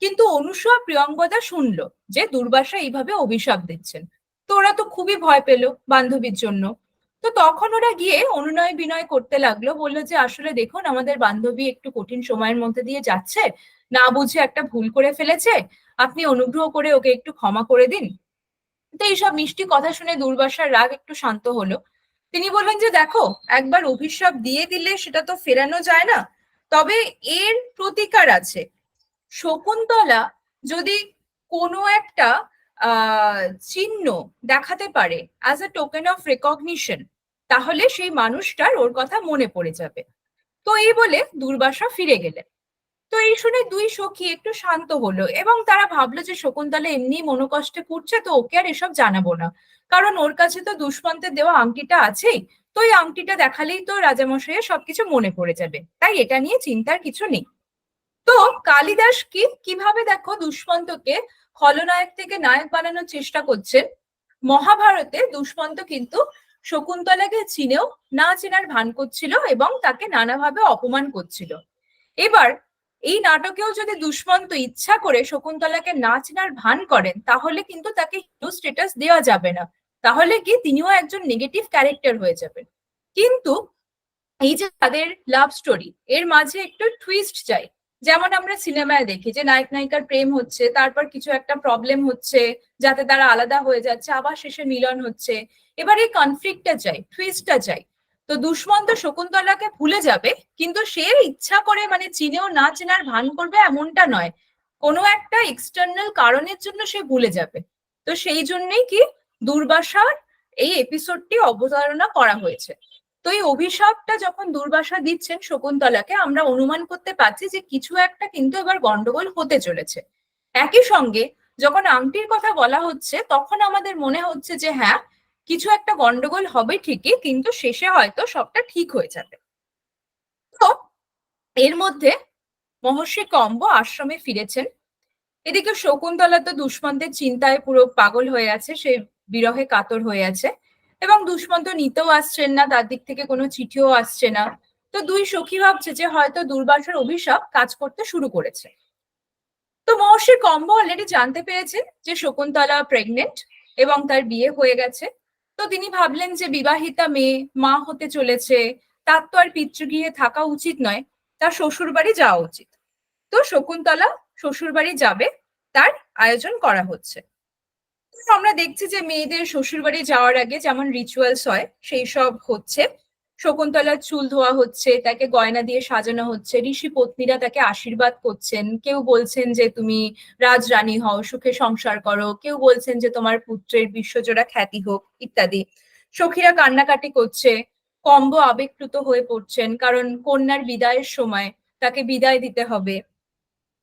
কিন্তু অনুসূয়া প্রিয়ঙ্বদা শুনলো যে দুর্বাসা এইভাবে অভিশাপ দিচ্ছেন। তো ওরা তো খুবই ভয় পেল বান্ধবীর জন্য। তো তখন ওরা গিয়ে অনুনয় বিনয় করতে লাগলো, বললো যে আসলে দেখুন আমাদের বান্ধবী একটু কঠিন সময়ের মধ্যে দিয়ে যাচ্ছে, না বুঝে একটা ভুল করে ফেলেছে, আপনি অনুগ্রহ করে ওকে একটু ক্ষমা করে দিন। তো এইসব মিষ্টি কথা শুনে দুর্বাসার রাগ একটু শান্ত হলো। তিনি বললেন যে দেখো, একবার অভিশাপ দিয়ে দিলে সেটা তো ফেরানো যায় না, তবে এর প্রতিকার আছে। শকুন্তলা যদি কোনো একটা চিহ্ন দেখাতে পারে as a token of recognition, তাহলে সেই মানুষটার ওর কথা মনে পড়ে যাবে। তো এই বলে দুর্বাসা ফিরে গেলেন। তো এই শুনে দুই সখী একটু শান্ত হলো এবং তারা ভাবলো যে শকুন্তলা এমনি মনোকষ্টে পুড়ছে, তো ওকে আর এসব জানাবো না, কারণ ওর কাছে তো দুষ্মন্তের দেওয়া আংটিটা আছেই, তো এই আংটিটা দেখালেই তো রাজামশাইয়ের সবকিছু মনে পড়ে যাবে, তাই এটা নিয়ে চিন্তার কিছু নেই। তো কালিদাস কিভাবে দেখো দুষ্মন্তকে খলনায়ক থেকে নায়ক বানানোর চেষ্টা করছেন। মহাভারতে দুষ্মন্ত কিন্তু শকুন্তলাকে চিনেও না চেনার ভান করছিল এবং তাকে নানাভাবে অপমান করছিল। এবার এই নাটকেও যদি দুষ্মন্ত ইচ্ছা করে শকুন্তলাকে না চেনার ভান করেন, তাহলে কিন্তু তাকে হিরো স্ট্যাটাস দেওয়া যাবে না, তাহলে কি তিনিও একজন নেগেটিভ ক্যারেক্টার হয়ে যাবেন। কিন্তু এই যে তাদের লাভ স্টোরি, এর মাঝে একটু টুইস্ট চাই। যেমন আমরা সিনেমায় দেখি যে নায়ক নায়িকার প্রেম হচ্ছে, তারপর কিছু একটা প্রবলেম হচ্ছে, যাতে তারা আলাদা হয়ে যাচ্ছে, আবার শেষে মিলন হচ্ছে। এবার এই কনফ্লিক্টটা চাই, টুইস্টটা চাই। তো দুষ্মন্ত শকুন্তলাকে ভুলে যাবে, কিন্তু সে ইচ্ছা করে মানে চিনেও না চেনার ভান করবে এমনটা নয়, কোনো একটা এক্সটার্নাল কারণের জন্য সে ভুলে যাবে। তো সেই জন্যই কি দুর্বাসার এই এপিসোডটি অবতারণা করা হয়েছে। তো এই অভিশাপটা যখন দুর্বাসা দিচ্ছেন শকুন্তলাকে, আমরা অনুমান করতে পারছি যে কিছু একটা কিন্তু এবার গন্ডগোল হতে চলেছে। একই সঙ্গে যখন আংটির কথা বলা হচ্ছে, তখন আমাদের মনে হচ্ছে যে হ্যাঁ, কিছু একটা গন্ডগোল হবে ঠিকই, কিন্তু শেষে হয়তো সবটা ঠিক হয়ে যাবে। তো এর মধ্যে মহর্ষি কম্ব আশ্রমে ফিরেছেন। এদিকে শকুন্তলা তো দুষ্মন্তের চিন্তায় পুরো পাগল হয়ে আছে, সে বিরহে কাতর হয়ে আছে, এবং দুষ্মন্ত নিতেও আসছেন না, তার দিক থেকে কোনো চিঠিও আসছে না। তো দুই সখী ভাবছে যে হয়তো দুর্বাসার অভিশাপ কাজ করতে শুরু করেছে। তো মহর্ষি কম্ব অলরেডি জানতে পেরেছেন যে শকুন্তলা প্রেগনেন্ট এবং তার বিয়ে হয়ে গেছে। তো তিনি ভাবলেন যে বিবাহিতা মেয়ে মা হতে চলেছে, তার তো আর পিতৃগৃহে থাকা উচিত নয়, তার শ্বশুর বাড়ি যাওয়া উচিত। তো শকুন্তলা শ্বশুর বাড়ি যাবে, তার আয়োজন করা হচ্ছে। তো আমরা দেখছি যে মেয়েদের শ্বশুর বাড়ি যাওয়ার আগে যেমন রিচুয়ালস হয় সেই সব হচ্ছে। শকুন্তলার চুল ধোয়া হচ্ছে, তাকে গয়না দিয়ে সাজানো হচ্ছে, ঋষি পত্নীরা তাকে আশীর্বাদ করছেন, কেউ বলছেন যে তুমি রাজরানী হও, সুখে সংসার করো, কেউ বলছেন যে তোমার পুত্রের বিশ্বজোড়া খ্যাতি হোক, ইত্যাদি। সখীরা কান্নাকাটি করছে, কম্ব আবেগপ্লুত হয়ে পড়ছেন, কারণ কন্যার বিদায়ের সময় তাকে বিদায় দিতে হবে।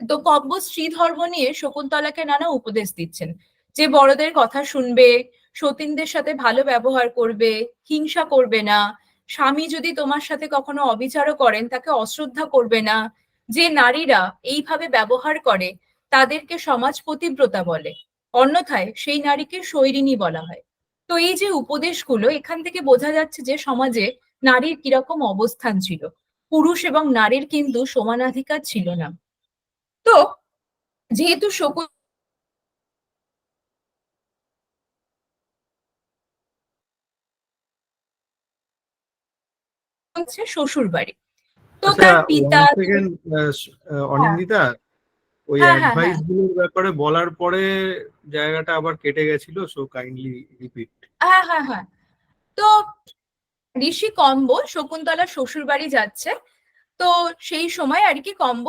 তো কব্ব স্ত্রী ধর্ম নিয়ে শকুন্তলাকে নানা উপদেশ দিচ্ছেন, যে বড়দের কথা শুনবে, সতীনদের সাথে ভালো ব্যবহার করবে, হিংসা করবে না, স্বামী যদি তোমার সাথে কখনো অবিচারও করেন তাকে অশ্রদ্ধা করবে না, যে নারীরা এইভাবে ব্যবহার করে তাদেরকে সমাজ পতিব্রতা বলে, অন্যথায় সেই নারীকে শৈরিনী বলা হয়। তো এই যে উপদেশগুলো, এখান থেকে বোঝা যাচ্ছে যে সমাজে নারীর কিরকম অবস্থান ছিল। পুরুষ এবং নারীর কিন্তু সমানাধিকার ছিল না। তো যেহেতু শকুন হচ্ছে শ্বশুর বাড়ি, তো আচ্ছা, তার ওয়ান পিতা। সেকেন্ড হ্যাঁ অনিন্দিতা, ওই হ্যাঁ হ্যাঁ হ্যাঁ অ্যাডভাইস গুলোর ব্যাপারে বলার পরে জায়গাটা আবার কেটে গেছিল, সো কাইন্ডলি রিপিট। হ্যাঁ হ্যাঁ হ্যাঁ। তো ঋষি কম্ব শকুন্তলা শ্বশুর বাড়ি যাচ্ছে। তো সেই সময় আর কি কম্ব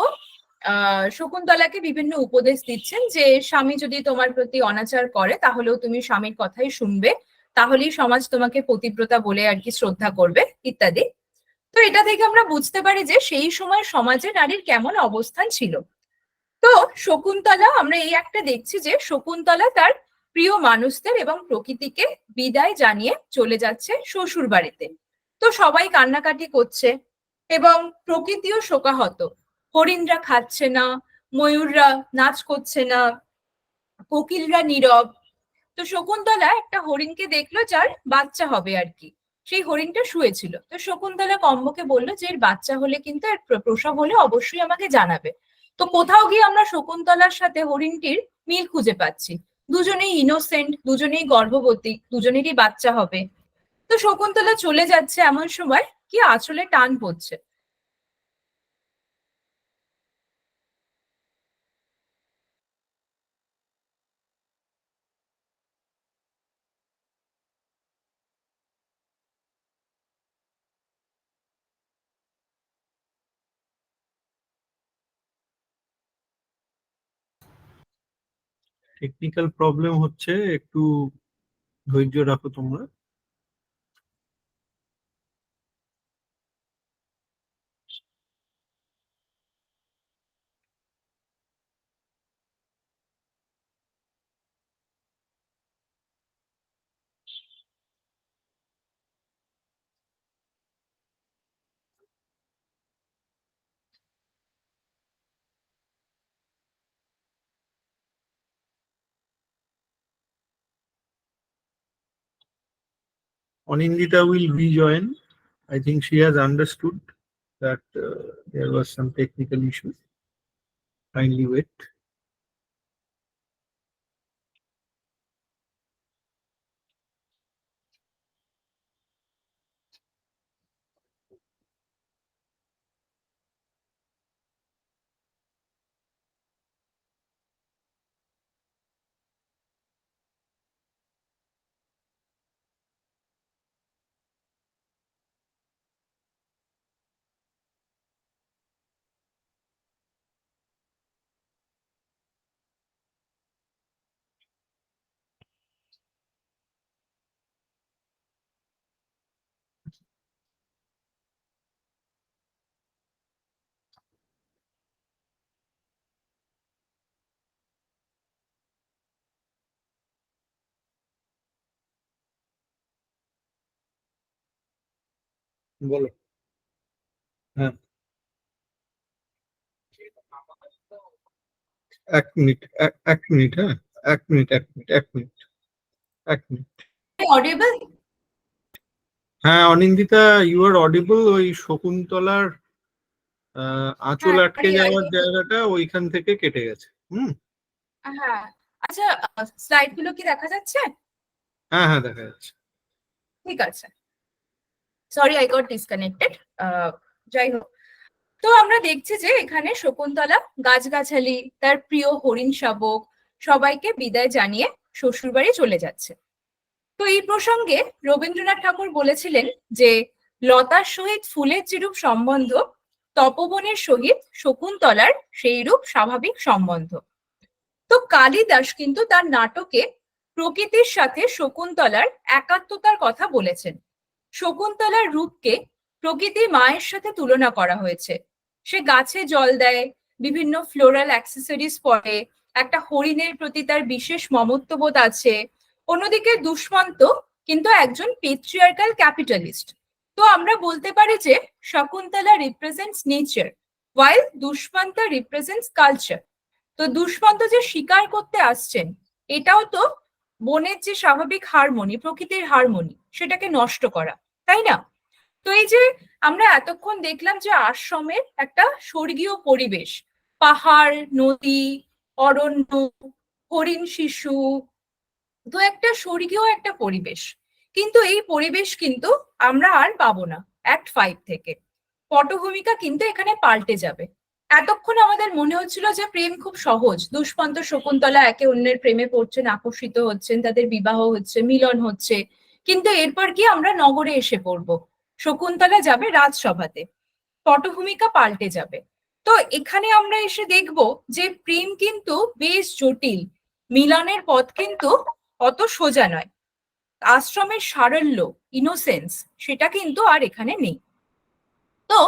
শকুন্তলাকে বিভিন্ন উপদেশ দিচ্ছেন, যে স্বামী যদি তোমার প্রতি অনাচার করে তাহলেও তুমি স্বামীর কথাই শুনবে, তাহলেই সমাজ তোমাকে পতিব্রতা বলে আর কি শ্রদ্ধা করবে, ইত্যাদি। তো এটা থেকে আমরা বুঝতে পারি যে সেই সময় সমাজে নারীর কেমন অবস্থান ছিল। তো শকুন্তলা, আমরা এই একটা দেখছি যে শকুন্তলা তার প্রিয় মানুষদের এবং প্রকৃতিকে বিদায় জানিয়ে চলে যাচ্ছে শ্বশুর বাড়িতে। তো সবাই কান্নাকাটি করছে এবং প্রকৃতিও শোকাহত। হরিণরা খাচ্ছে না, ময়ূররা নাচ করছে না, কোকিলরা নীরব। তো শকুন্তলা একটা হরিণকে দেখলো যার বাচ্চা হবে আর কি, সেই হরিণটা শুয়েছিল। তো শকুন্তলা কম্বকে বললো যে এর বাচ্চা হলে কিন্তু, এর প্রসব হলে অবশ্যই আমাকে জানাবে। তো কোথাও গিয়ে আমরা শকুন্তলার সাথে হরিণটির মিল খুঁজে পাচ্ছি, দুজনেই ইনোসেন্ট, দুজনেই গর্ভবতী, দুজনেরই বাচ্চা হবে। তো শকুন্তলা চলে যাচ্ছে, এমন সময় কি আঁচলে টান পড়ছে। টেকনিক্যাল প্রবলেম হচ্ছে, একটু ধৈর্য রাখো তোমরা। Anindita will rejoin. I think she has understood that there was some technical issue. Kindly wait. বলো। হ্যাঁ, এক মিনিট, এক মিনিট, হ্যাঁ, এক মিনিট, এক মিনিট, এক মিনিট, এক মিনিট। অডিয়েবল? হ্যাঁ অনিন্দিতা, ইউ আর অডিবল। ওই শকুন্তলার আঁচল হ্যাঁ, আটকে যাওয়ার জায়গাটা ওইখান থেকে কেটে গেছে। হ্যাঁ, আচ্ছা, স্লাইড গুলো কি দেখা যাচ্ছে? হ্যাঁ হ্যাঁ, দেখা যাচ্ছে। ঠিক আছে, সরি আই গট ডিসকানেক্টেড। যাই হোক, তো আমরা দেখছি যে এখানে শকুন্তলা গাছগাছালি, তার প্রিয় হরিণ শাবক সবাইকে বিদায় জানিয়ে শ্বশুরবাড়ি চলে যাচ্ছে। তো এই প্রসঙ্গে রবীন্দ্রনাথ ঠাকুর বলেছিলেন যে লতার সহিত ফুলের যেরূপ সম্বন্ধ, তপবনের সহিত শকুন্তলার সেইরূপ স্বাভাবিক সম্বন্ধ। তো কালিদাস কিন্তু তার নাটকে প্রকৃতির সাথে শকুন্তলার একাত্মতার কথা বলেছেন। শকুন্তলার রূপকে প্রকৃতির মায়ের সাথে তুলনা করা হয়েছে। সে গাছে জল দেয়, বিভিন্ন ফ্লোরাল অ্যাক্সেসরিজ পরে, একটা হরিণের প্রতি তার বিশেষ মমত্ববোধ আছে। অন্যদিকে দুষ্মন্ত কিন্তু একজন পেট্রিয়ার্কাল ক্যাপিটালিস্ট। তো আমরা বলতে পারি যে Shakuntala represents nature, while Dushyant represents culture. তো দুষ্মন্ত যে শিকার করতে আসছেন, এটাও তো বনের যে স্বাভাবিক হারমোনি, প্রকৃতির হারমোনি, সেটাকে নষ্ট করা, তাই না? তো এই যে আমরা এতক্ষণ দেখলাম যে আশ্রমের একটা স্বর্গীয় পরিবেশ, পাহাড়, নদী, অরণ্য, হরিণ শিশু, তো একটা স্বর্গীয় একটা পরিবেশ। কিন্তু এই পরিবেশ কিন্তু আমরা আর পাবো না অ্যাক্ট 5 থেকে। পটভূমিকা কিন্তু এখানে পাল্টে যাবে। এতক্ষণ আমাদের মনে হচ্ছিল যে প্রেম খুব সহজ, দুষ্মন্ত শকুন্তলা একে অন্যের প্রেমে পড়ছেন, আকর্ষিত হচ্ছেন, তাদের বিবাহ হচ্ছে, মিলন হচ্ছে। কিন্তু এরপর কি আমরা নগরে এসে পড়বো, শকুন্তলা যাবে রাজসভাতে, পটভূমিকা পাল্টে যাবে। তো এখানে আমরা এসে দেখব যে প্রেম কিন্তু বেশ জটিল, মিলনের পথ কিন্তু অত সোজা নয়। আশ্রমের সারল্য, ইনোসেন্স, সেটা কিন্তু আর এখানে নেই। তো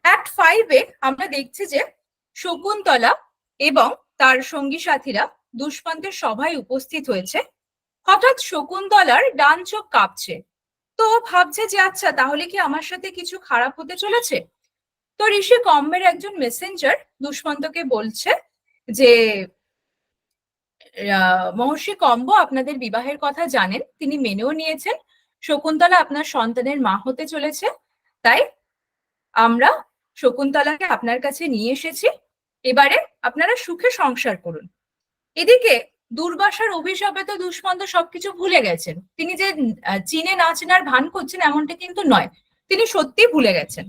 অ্যাক্ট 5-এ আমরা দেখছি যে শকুন্তলা এবং তার সঙ্গী সাথীরা দুষ্মন্তের সভায় উপস্থিত হয়েছে। হঠাৎ শকুন্তলার ডান চোখ কাঁপছে। তো ভাবছে যে আচ্ছা, তাহলে কি আমার সাথে কিছু খারাপ হতে চলেছে? তো ঋষি কম্বের একজন মেসেঞ্জার দুষ্মন্তকে বলছে যে মহর্ষি কম্ব আপনাদের বিবাহের কথা জানেন, তিনি মেনেও নিয়েছেন। শকুন্তলা আপনার সন্তানের মা হতে চলেছে, তাই আমরা শকুন্তলাকে আপনার কাছে নিয়ে এসেছি। এবারে আপনারা সুখে সংসার করুন। এদিকে দুর্বাসার অভিশাপে তো দুষ্মন্ত সবকিছু ভুলে গেছেন। তিনি যে চীনে না চেনার ভান করছেন এমনটা কিন্তু নয়, তিনি সত্যি ভুলে গেছেন।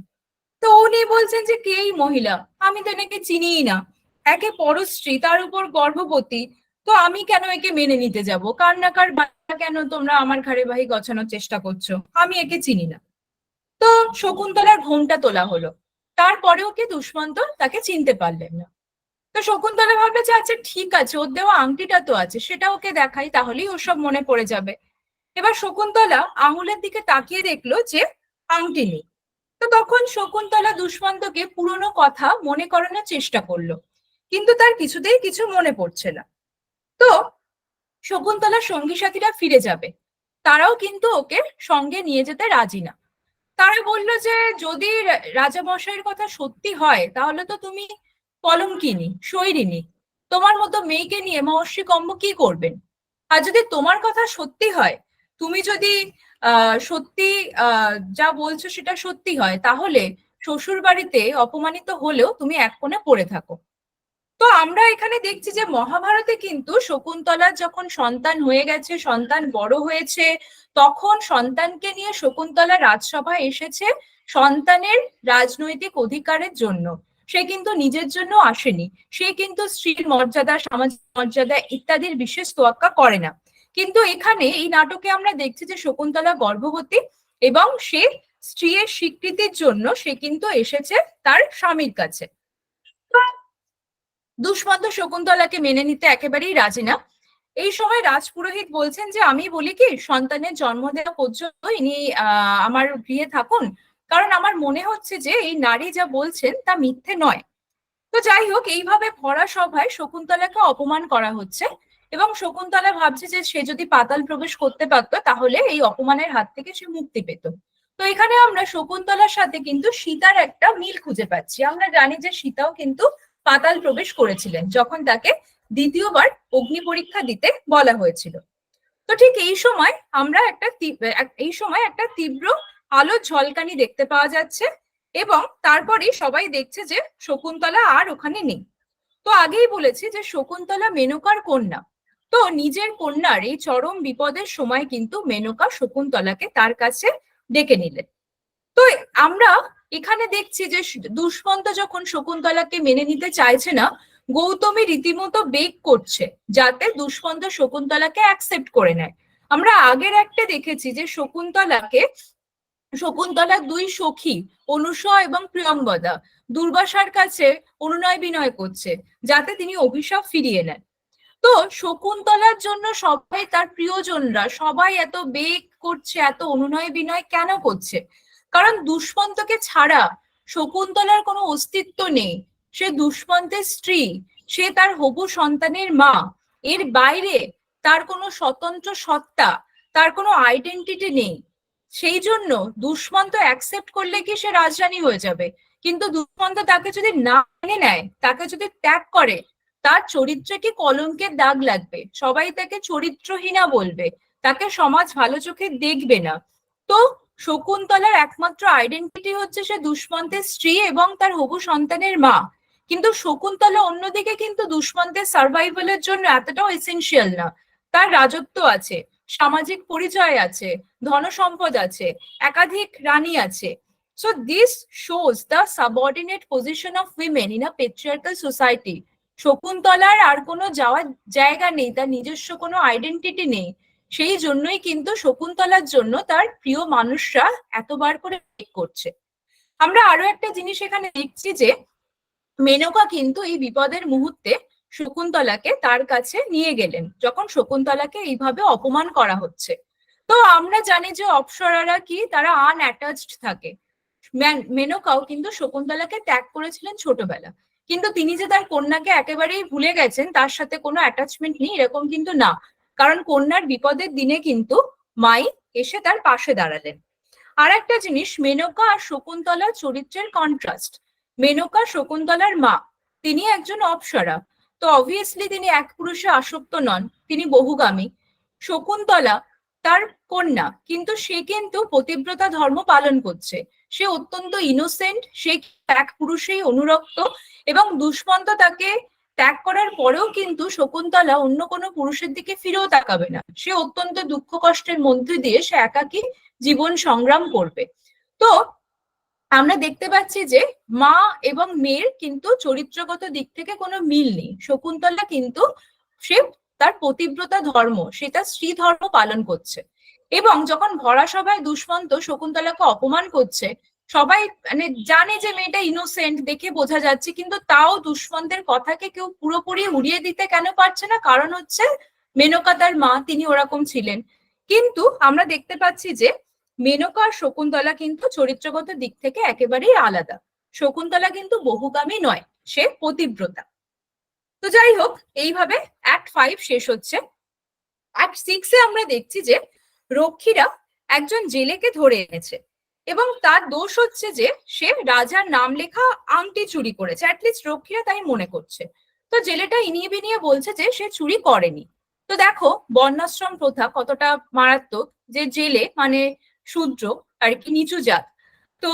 তো উনি বলছেন যে কে এই মহিলা, আমি তো এনাকে চিনিই না, একে পরস্ত্রী, তার উপর গর্ভবতী, তো আমি কেন একে মেনে নিতে যাব, কার না কার বাচ্চা কেন তোমরা আমার ঘাড়ে বাহি গছানোর চেষ্টা করছো, আমি একে চিনি না। তো শকুন্তলার ঘোমটা তোলা হলো, তারপরেও কি দুষ্মন্ত তাকে চিনতে পারলেন না। তো শকুন্তলা ভাবলো যে আচ্ছা ঠিক আছে, ওর দেওয়া আংটিটা তো আছে, সেটা ওকে দেখাই, তাহলেই ওসব মনে পড়ে যাবে। এবার শকুন্তলা আঙুলের দিকে তাকিয়ে দেখলো যে আংটি নেই। তো তখন শকুন্তলা দুষ্মন্তকে পুরনো কথা মনে করানোর চেষ্টা করলো, কিন্তু তার কিছুতেই কিছু মনে পড়ছে না। তো শকুন্তলার সঙ্গী সাথীরা ফিরে যাবে, তারাও কিন্তু ওকে সঙ্গে নিয়ে যেতে রাজি না। তারা বলল যে যদি রাজামশাইয়ের কথা সত্যি হয় তাহলে তো তুমি কলঙ্কিনী, শৈরিনী, তোমার মতো মেয়েকে নিয়ে মহর্ষি কম্ব কি করবেন? আর যদি তোমার কথা সত্যি হয়, তুমি যদি সত্যি যা বলছো সেটা সত্যি হয়, তাহলে শ্বশুর বাড়িতে অপমানিত হলেও তুমি এক কোণে পড়ে থাকো। তো আমরা এখানে দেখছি যে মহাভারতে কিন্তু শকুন্তলার যখন সন্তান হয়ে গেছে, সন্তান বড় হয়েছে, তখন সন্তানকে নিয়ে শকুন্তলা রাজসভায় এসেছে সন্তানের রাজনৈতিক অধিকারের জন্য। সে কিন্তু নিজের জন্য আসেনি, সে কিন্তু স্ত্রীর মর্যাদা, সামাজিক মর্যাদা ইত্যাদির বিশেষ তোয়াক্কা করে না। কিন্তু এখানে এই নাটকে আমরা দেখছি যে শকুন্তলা গর্ভবতী এবং সে স্ত্রীর স্বীকৃতির জন্য সে কিন্তু এসেছে তার স্বামীর কাছে। দুষ্মন্ত শকুন্তলাকে মেনে নিতে একেবারেই রাজি না। এই সময় রাজপুরোহিত বলছেন যে আমি বলি কি, সন্তানের জন্ম দেওয়া পর্যন্ত ইনি আমার গৃহে থাকুন, কারণ আমার মনে হচ্ছে যে এই নারী যা বলছেন তা মিথ্যে নয়। তো যাই হোক, এইভাবে ভরা সভায় শকুন্তলাকে অপমান করা হচ্ছে এবং শকুন্তলা ভাবছে যে সে যদি পাতাল প্রবেশ করতে পারতো তাহলে এই অপমানের হাত থেকে সে মুক্তি পেত। তো এখানে আমরা শকুন্তলার সাথে কিন্তু সীতার একটা মিল খুঁজে পাচ্ছি। আমরা জানি যে সীতাও কিন্তু পাতাল প্রবেশ করেছিলেন যখন তাকে দ্বিতীয়বার অগ্নি পরীক্ষা দিতে বলা হয়েছিল। তো ঠিক এই সময় আমরা একটা তীব্র আলোর ঝলকানি দেখতে পাওয়া যাচ্ছে এবং তারপরেই সবাই দেখছে যে শকুন্তলা আর ওখানে নেই। তো আগেই বলেছি যে শকুন্তলা মেনকার কন্যা। তো নিজের কন্যার এই চরম বিপদের সময় কিন্তু মেনকা শকুন্তলাকে তার কাছে ডেকে নিলেন। তো আমরা এখানে দেখছি যে দুষ্মন্ত যখন শকুন্তলাকে মেনে নিতে চাইছে না, গৌতমী রীতিমতো বেগ করছে যাতে দুষ্মন্ত শকুন্তলাকে অ্যাকসেপ্ট করে নেয়। আমরা আগের একটা দেখেছি যে শকুন্তলার দুই সখী অনুসূয়া এবং প্রিয়ঙ্গদা দুর্বাসার কাছে অনুনয় বিনয় করছে যাতে তিনি অভিশাপ ফিরিয়ে নেন। তো শকুন্তলার জন্য সবাই, তার প্রিয়জনরা সবাই এত বেগ করছে, এত অনুনয় বিনয় কেন করছে? কারণ দুষ্মন্তকে ছাড়া শকুন্তলার কোনো অস্তিত্ব নেই। সে দুষ্মন্তের স্ত্রী, সে তার হবু সন্তানের মা। এর বাইরে তার কোনো স্বতন্ত্র সত্তা, তার কোনো আইডেন্টিটি নেই। সেই জন্য দুষ্মন্ত অ্যাকসেপ্ট করলে কি সে রাজরানী হয়ে যাবে? কিন্তু দুষ্মন্ত তাকে যদি না মেনে নেয়, তাকে যদি ত্যাগ করে, তার চরিত্রে কি কলঙ্কের দাগ লাগবে, সবাই তাকে চরিত্রহীনা বলবে, তাকে সমাজ ভালো চোখে দেখবে না। তো শকুন্তলার একমাত্র আইডেন্টিটি হচ্ছে সে দুষ্মন্তের স্ত্রী এবং তার হবু সন্তানের মা। কিন্তু শকুন্তলা অন্যদিকে কিন্তু দুষ্মন্তের সার্ভাইভালের জন্য এতটাও এসেনশিয়াল না। তার রাজত্ব আছে, সামাজিক পরিচয় আছে, ধনসম্পদ আছে, একাধিক রানী আছে। So this shows the subordinate position of women in a patriarchal society. শকুন্তলার আর কোনো যাওয়ার জায়গা নেই, তার নিজস্ব কোনো আইডেন্টিটি নেই। সেই জন্যই কিন্তু শকুন্তলার জন্য তার প্রিয় মানুষরা এতবার করে করছে। আমরা আরো একটা জিনিস এখানে দেখছি যে মেনকা কিন্তু এই বিপদের মুহূর্তে শকুন্তলাকে তার কাছে নিয়ে গেলেন যখন শকুন্তলাকে এইভাবে অপমান করা হচ্ছে। তো আমরা জানি যে অপ্সরারা কি, তারা আনঅ্যাটাচড থাকে। মেনকাও কিন্তু শকুন্তলাকে ত্যাগ করেছিলেন ছোটবেলা, কিন্তু তিনি যে তার কন্যাকে একেবারেই ভুলে গেছেন, তার সাথে কোনো অ্যাটাচমেন্ট নেই এরকম কিন্তু না। কারণ কন্যার বিপদের দিনে কিন্তু মাই এসে তার পাশে দাঁড়ালেন। আর একটা জিনিস, মেনকা আর শকুন্তলার চরিত্রের কন্ট্রাস্ট। মেনকা শকুন্তলার মা, তিনি একজন অপ্সরা, তো অবভিয়াসলি তিনি এক পুরুষে আসক্ত নন, তিনি বহুগামী। শকুন্তলা তার কন্যা, কিন্তু সে কিন্তু পতিব্রতা ধর্ম পালন করছে। সে অত্যন্ত ইনোসেন্ট, সে এক পুরুষেই অনুরক্ত এবং দুষ্মন্ত তাকে ত্যাগ করার পরেও কিন্তু শকুন্তলা অন্য কোনো পুরুষের দিকে ফিরেও তাকাবে না। সে অত্যন্ত দুঃখ কষ্টের মধ্যে দিয়ে সে একাকী জীবন সংগ্রাম করবে। তো আমরা দেখতে পাচ্ছি যে মা এবং মেয়ের কিন্তু চরিত্রগত দিক থেকে কোনো মিল নেই। শকুন্তলা কিন্তু সে তার পতিব্রতা ধর্ম, সে তার স্ত্রী ধর্ম পালন করছে। এবং যখন ভরা সভায় দুষ্মন্ত শকুন্তলাকে অপমান করছে, সবাই মানে জানে যে মেয়েটা ইনোসেন্ট, দেখে বোঝা যাচ্ছে, কিন্তু তাও দুষ্মন্তের কথাকে কেউ পুরোপুরি উড়িয়ে দিতে কেন পারছে না? কারণ হচ্ছে মেনকা তার মা, তিনি ওরকম ছিলেন। কিন্তু আমরা দেখতে পাচ্ছি যে মেনকা আর শকুন্তলা কিন্তু চরিত্রগত দিক থেকে একেবারেই আলাদা। শকুন্তলা কিন্তু বহুগামী নয়, সে পতিব্রতা। তো যাই হোক, এইভাবে অ্যাক্ট 5 শেষ হচ্ছে। অ্যাক্ট 6-এ আমরা দেখছি যে রক্ষীরা একজন জেলেকে ধরে এনেছে এবং তার দোষ হচ্ছে যে সে রাজার নাম লেখা আংটি চুরি করেছে, অ্যাটলিস্ট রক্ষীরা তাই মনে করছে। তো জেলেটা ইনিয়ে বিনিয়ে বলছে যে সে চুরি করেনি। তো দেখো বর্ণাশ্রম প্রথা কতটা মারাত্মক, যে জেলে মানে শূদ্র আর কি, নিচু জাত। তো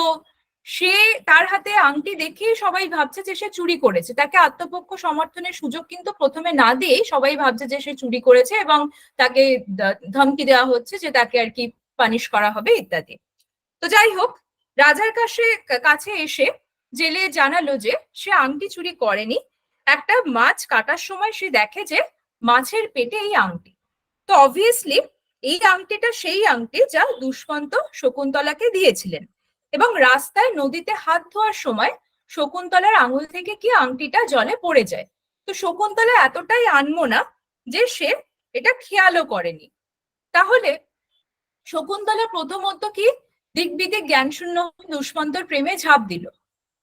সে, তার হাতে আংটি দেখেই সবাই ভাবছে যে সে চুরি করেছে। তাকে আত্মপক্ষ সমর্থনের সুযোগ কিন্তু প্রথমে না দিয়েই সবাই ভাবছে যে সে চুরি করেছে এবং তাকে ধমকি দেওয়া হচ্ছে যে তাকে আর কি পানিশ করা হবে ইত্যাদি। তো যাই হোক, রাজার কাছে এসে জেলে জানালো যে সে আংটি চুরি করেনি। একটা মাছ কাটার সময় সে দেখে যে মাছের পেটে এই আংটি। তো অবভিয়াসলি এই আংটিটা সেই আংটি যা দুষ্মন্ত শকুন্তলাকে দিয়েছিলেন। এবং রাস্তায় নদীতে হাত ধোয়ার সময় শকুন্তলার আঙুল থেকে কি আংটিটা জলে পড়ে যায়। তো শকুন্তলা এতটাই আনমনা যে সে এটা খেয়ালও করেনি। তাহলে শকুন্তলা প্রথমত কি দিকবিদিক জ্ঞানশূন্য দুষ্মন্তর প্রেমে ঝাঁপ দিল।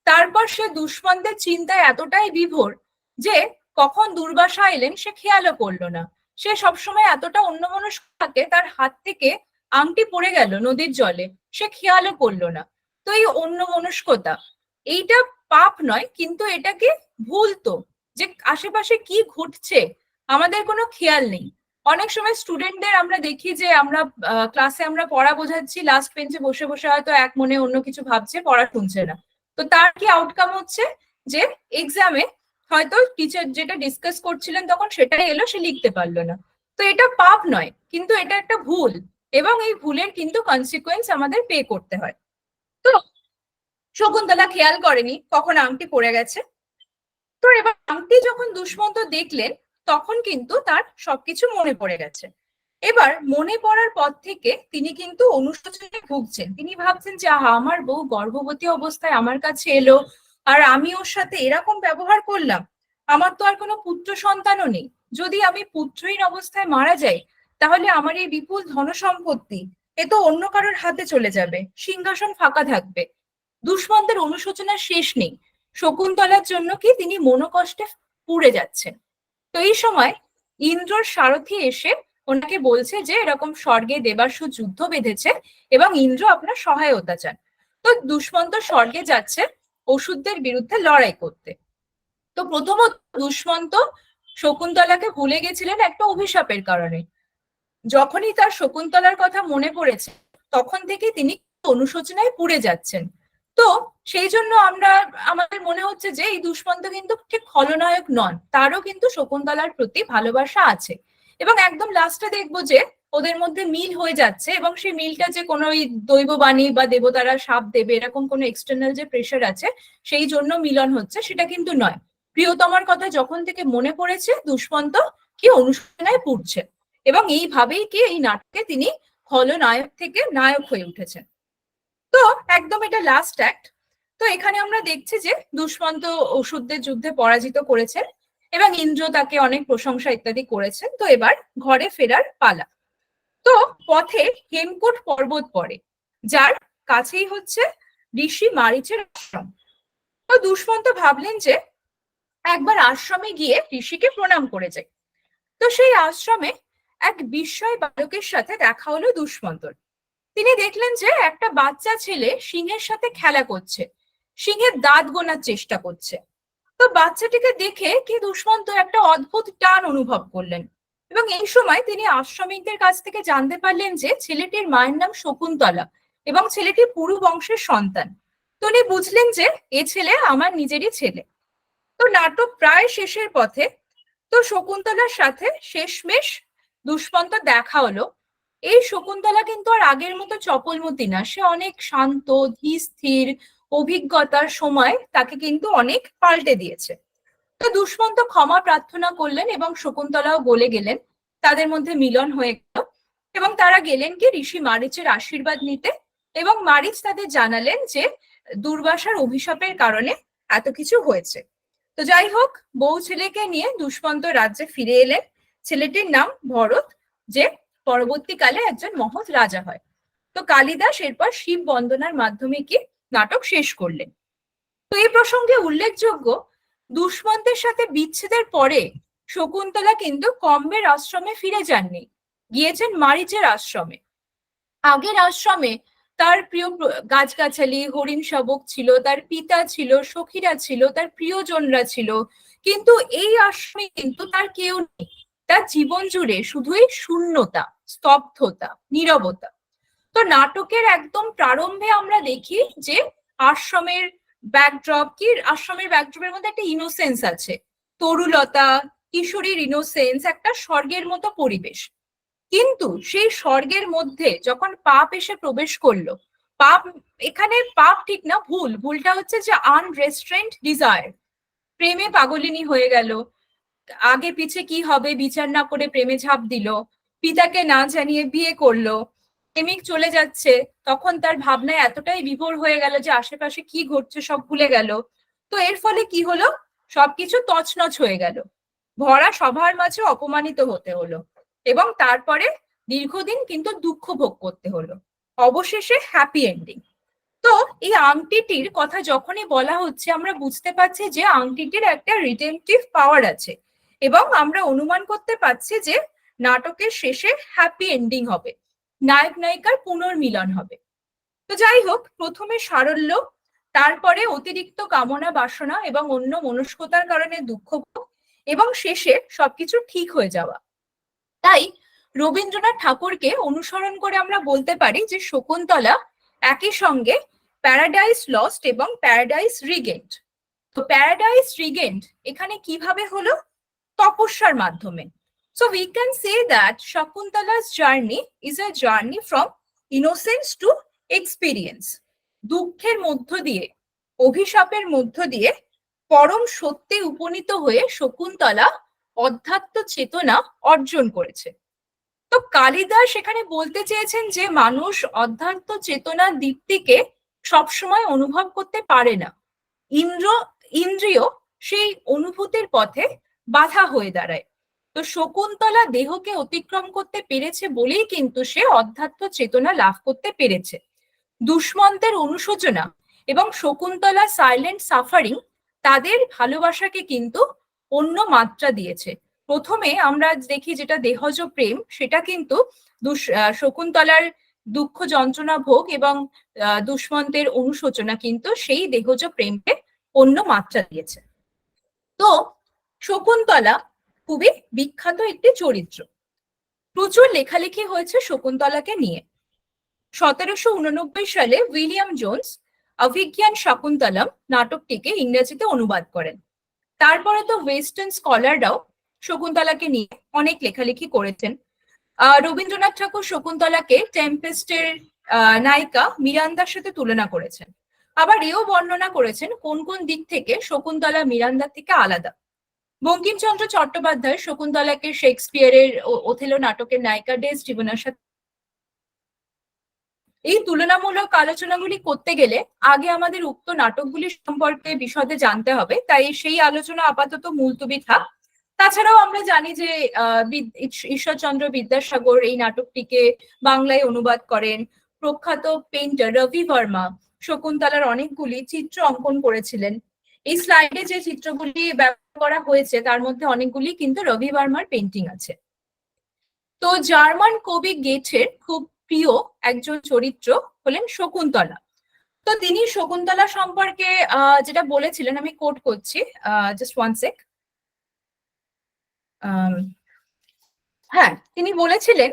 তারপর সে দুষ্মন্তের চিন্তায় এতটাই বিভোর যে কখন দুর্বাসা এলেন সে খেয়ালও করলো না। সে সবসময় এতটা অন্যমনস্ক থাকে, তার হাত থেকে আংটি পড়ে গেল নদীর জলে, সে খেয়ালও করলো না। তো এই অন্যমনস্কতা, এইটা পাপ নয়, কিন্তু এটাকে ভুল। তো যে আশেপাশে কি ঘটছে আমাদের কোনো খেয়াল নেই। অনেক সময় স্টুডেন্টদের আমরা দেখি যে আমরা ক্লাসে আমরা পড়া বোঝাচ্ছি, লাস্ট বেঞ্চে বসে বসে হয়তো এক মনে অন্য কিছু ভাবছে, পড়া শুনছে না। তো তার কি আউটকাম হচ্ছে যে এক্সামে হয়তো টিচার যেটা ডিসকাস করছিলেন তখন সেটাই এলো, সে লিখতে পারলো না। তো এটা পাপ নয়, কিন্তু এটা একটা ভুল, এবং এই ভুলের কিন্তু কনসিকুয়েন্স আমাদের পে করতে হয়। তো শকুন্তলা খেয়াল করেনি কখন আংটি পড়ে গেছে। তো এবার আংটি যখন দুষ্মন্ত দেখলেন তখন কিন্তু তার সবকিছু মনে পড়ে গেছে। এবার মনে পড়ার পর থেকে তিনি কিন্তু অনুশোচনায় ভুগছেন। তিনি ভাবছেন যে আহা, আমার বউ গর্ভবতী অবস্থায় আমার কাছে এলো আর আমি ওর সাথে এরকম ব্যবহার করলাম। আমার তো আর কোনো পুত্র সন্তানও নেই। যদি আমি পুত্রহীন অবস্থায় মারা যাই তাহলে আমার এই বিপুল ধনসম্পত্তি এ তো অন্য কারোর হাতে চলে যাবে, সিংহাসন ফাঁকা থাকবে। দুষ্মন্তের অনুশোচনার শেষ নেই। শকুন্তলার জন্য কি তিনি মনোকষ্টে পুড়ে যাচ্ছেন। তো এই সময় ইন্দ্রর সারথি এসে ওনাকে বলছে যে এরকম স্বর্গে দেবাসুর যুদ্ধ বেঁধেছে এবং ইন্দ্র আপনার সহায়তা চান। তো দুষ্মন্ত স্বর্গে যাচ্ছে অসুরদের বিরুদ্ধে লড়াই করতে। তো প্রথমত দুষ্মন্ত শকুন্তলাকে ভুলে গেছিলেন একটা অভিশাপের কারণে। যখনই তার শকুন্তলার কথা মনে পড়েছে তখন থেকে তিনি অনুশোচনায় পুড়ে যাচ্ছেন। তো সেই জন্য আমাদের মনে হচ্ছে যে এই দুষ্মন্ত কিন্তু ঠিক খলনায়ক নন, তারও কিন্তু শকুন্তলার প্রতি ভালোবাসা আছে। এবং একদম লাস্টে দেখবো যে ওদের মধ্যে মিল হয়ে যাচ্ছে, এবং সেই মিলটা যে কোনো ওই দৈববাণী বা দেবতারা শাপ দেবে এরকম কোনো এক্সটার্নাল যে প্রেশার আছে সেই জন্য মিলন হচ্ছে সেটা কিন্তু নয়। প্রিয়তমার কথা যখন থেকে মনে পড়েছে দুষ্মন্ত কি অনুশোচনায় পুড়ছে, এবং এইভাবেই কি এই নাটকে তিনি খলনায়ক থেকে নায়ক হয়ে উঠেছেন। তো একদম এটা লাস্ট অ্যাক্ট। তো এখানে আমরা দেখছি যে দুষ্মন্ত অসুরদের যুদ্ধে পরাজিত করেছেন এবং ইন্দ্র তাকে অনেক প্রশংসা ইত্যাদি করেছেন। তো এবার ঘরে ফেরার পালা। তো পথে হেমকূট পর্বত পড়ে, যার কাছেই হচ্ছে ঋষি মারিচের আশ্রম। তো দুষ্মন্ত ভাবলেন যে একবার আশ্রমে গিয়ে ঋষিকে প্রণাম করে যায়। তো সেই আশ্রমে এক বিস্ময় বালকের সাথে দেখা হলো দুষ্মন্তর। তিনি দেখলেন যে একটা বাচ্চা ছেলে সিংহের সাথে খেলা করছে, সিংহের দাঁত গোনার চেষ্টা করছে। তো বাচ্চাটিকে দেখে কি দুষ্মন্ত একটা অদ্ভুত টান অনুভব করলেন, এবং এই সময় তিনি আশ্রমিকদের কাছ থেকে জানতে পারলেন যে ছেলেটির মায়ের নাম শকুন্তলা এবং ছেলেটি পুরু বংশের সন্তান। তো উনি বুঝলেন যে এ ছেলে আমার নিজেরই ছেলে। তো নাটক প্রায় শেষের পথে। তো শকুন্তলার সাথে শেষমেশ দুষ্মন্ত দেখা হলো। এই শকুন্তলা কিন্তু আর আগের মতো চপলমতি না, সে অনেক শান্ত, ধীর স্থির, অভিজ্ঞতার সময় তাকে কিন্তু অনেক পাল্টে দিয়েছে। তো দুষ্মন্ত ক্ষমা প্রার্থনা করলেন এবং শকুন্তলাও গলে গেলেন, তাদের মধ্যে মিলন হয়ে গেল এবং তারা গেলেন কি ঋষি মারিচের আশীর্বাদ নিতে। এবং মারিচ তাদের জানালেন যে দুর্বাসার অভিশাপের কারণে এত কিছু হয়েছে। তো যাই হোক, বউ ছেলেকে নিয়ে দুষ্মন্ত রাজ্যে ফিরে এলেন। ছেলেটির নাম ভরত, যে পরবর্তীকালে একজন মহৎ রাজা হয়। তো কালিদাস এরপর শিব বন্দনার মাধ্যমে কি নাটক শেষ করলেন। তো এই প্রসঙ্গে উল্লেখযোগ্য, দুষ্মন্তের সাথে বিচ্ছেদের পরে শকুন্তলা কিন্তু কম্বের আশ্রমে ফিরে যাননি, গিয়েছেন মারিচের আশ্রমে। আগের আশ্রমে তার প্রিয় গাছগাছালি, হরিণ শাবক ছিল, তার পিতা ছিল, সখীরা ছিল, তার প্রিয়জনরা ছিল, কিন্তু এই আশ্রমে কিন্তু তার কেউ নেই। তার জীবন জুড়ে শুধুই শূন্যতা, স্তব্ধতা, নীরবতা। তো নাটকের একদম প্রারম্ভে আমরা দেখি যে আশ্রমের আশ্রমের ব্যাকড্রপের মধ্যে একটা ইনোসেন্স আছে, তরুলতা, কিশোরীর ইনোসেন্স, একটা স্বর্গের মতো পরিবেশ। কিন্তু সেই স্বর্গের মধ্যে যখন পাপ এসে প্রবেশ করলো, পাপ, এখানে পাপ ঠিক না, ভুলটা হচ্ছে যে আনরেস্ট্রেন্ট ডিজায়ার, প্রেমে পাগলিনী হয়ে গেল, আগে পিছে কি হবে বিচার না করে প্রেমে ঝাঁপ দিল, পিতাকে না জানিয়ে বিয়ে করলো, প্রেমিক চলে যাচ্ছে, তখন তার ভাবনায় এতটাই বিভোর হয়ে গেল যে আশেপাশে কি ঘটছে সব ভুলে গেল। তো এর ফলে কি হলো, সবকিছু তছনছ হয়ে গেল, ভরা সবার মাঝে অপমানিত হতে হলো এবং তারপরে দীর্ঘদিন কিন্তু দুঃখ ভোগ করতে হলো, অবশেষে হ্যাপি এন্ডিং। তো এই আংটিটির কথা যখনই বলা হচ্ছে, আমরা বুঝতে পারছি যে আংটিটির একটা রিটেনটিভ পাওয়ার আছে এবং আমরা অনুমান করতে পারছি যে নাটকের শেষে হ্যাপি এন্ডিং হবে, নায়ক নায়িকার পুনর্মিলন হবে। তো যাই হোক, প্রথমে সারল্য, তারপরে অতিরিক্ত কামনা বাসনা এবং অন্য মনস্কতার কারণে দুঃখ ভোগ, এবং শেষে সবকিছু ঠিক হয়ে যাওয়া। তাই রবীন্দ্রনাথ ঠাকুরকে অনুসরণ করে আমরা বলতে পারি যে শকুন্তলা একই সঙ্গে প্যারাডাইস লস্ট এবং প্যারাডাইস রিগেন্ড। তো প্যারাডাইস রিগেন্ড এখানে কিভাবে হলো? তপস্যার মাধ্যমে। So we can say that Shakuntala's journey is a journey from innocence to experience. দুঃখের মধ্য দিয়ে, অভিশাপের মধ্য দিয়ে পরম সত্যে উপনীত হয়ে শকুন্তলা অধ্যাত্ম চেতনা অর্জন করেছে। তো কালিদাস এখানে বলতে চেয়েছেন যে মানুষ অধ্যাত্ম চেতনার দীপ্তিকে সবসময় অনুভব করতে পারে না, ইন্দ্রিয় সেই অনুভূতির পথে বাধা হয়ে দাঁড়ায়। তো শকুন্তলা দেহকে অতিক্রম করতে পেরেছে বলেই কিন্তু সে অধ্যাত্ম চেতনা লাভ করতে পেরেছে। দুষ্মন্তের অনুশোচনা এবং শকুন্তলা সাইলেন্ট সাফারিং তাদের ভালোবাসাকে কিন্তু অন্য মাত্রা দিয়েছে। প্রথমে আমরা দেখি যেটা দেহজ প্রেম, সেটা কিন্তু শকুন্তলার দুঃখ যন্ত্রণা ভোগ এবং দুষ্মন্তের অনুশোচনা কিন্তু সেই দেহজ প্রেমকে অন্য মাত্রা দিয়েছে। তো শকুন্তলা খুবই বিখ্যাত একটি চরিত্র, প্রচুর লেখালেখি হয়েছে শকুন্তলাকে নিয়ে। 1789 সালে উইলিয়াম জোন্স অভিজ্ঞান শকুন্তলম নাটকটিকে ইংরেজিতে অনুবাদ করেন। তারপরে তো ওয়েস্টার্ন স্কলাররাও শকুন্তলাকে নিয়ে অনেক লেখালেখি করেছেন। রবীন্দ্রনাথ ঠাকুর শকুন্তলাকে টেম্পেস্টের নায়িকা মিরান্দার সাথে তুলনা করেছেন, আবার এও বর্ণনা করেছেন কোন কোন দিক থেকে শকুন্তলা মিরান্দার থেকে আলাদা। বঙ্কিমচন্দ্র চট্টোপাধ্যায় শকুন্তলাকে শেক্সপিয়ারের ওথেলো নাটকের নায়িকা ডেসডিমোনার সাথে। এই তুলনামূলক আলোচনাগুলি করতে গেলে আগে আমাদের উক্ত নাটকগুলি সম্পর্কে বিশদে জানতে হবে, তাই সেই আলোচনা আপাতত মুলতবি থাক। তাছাড়াও আমরা জানি যে ঈশ্বরচন্দ্র বিদ্যাসাগর এই নাটকটিকে বাংলায় অনুবাদ করেন। প্রখ্যাত পেইন্টার রবি বর্মা শকুন্তলার অনেকগুলি চিত্র অঙ্কন করেছিলেন। এই স্লাইডে যে চিত্রগুলি ব্যবহার করা হয়েছে তার মধ্যে অনেকগুলি কিন্তু রবি বর্মার পেন্টিং আছে। তো জার্মান কবি গেটের খুব প্রিয় একজন চরিত্র হলেন শকুন্তলা। তো তিনি শকুন্তলা সম্পর্কে যেটা বলেছিলেন, আমি কোট করছি, জাস্ট ওয়ান সেক। হ্যাঁ, তিনি বলেছিলেন,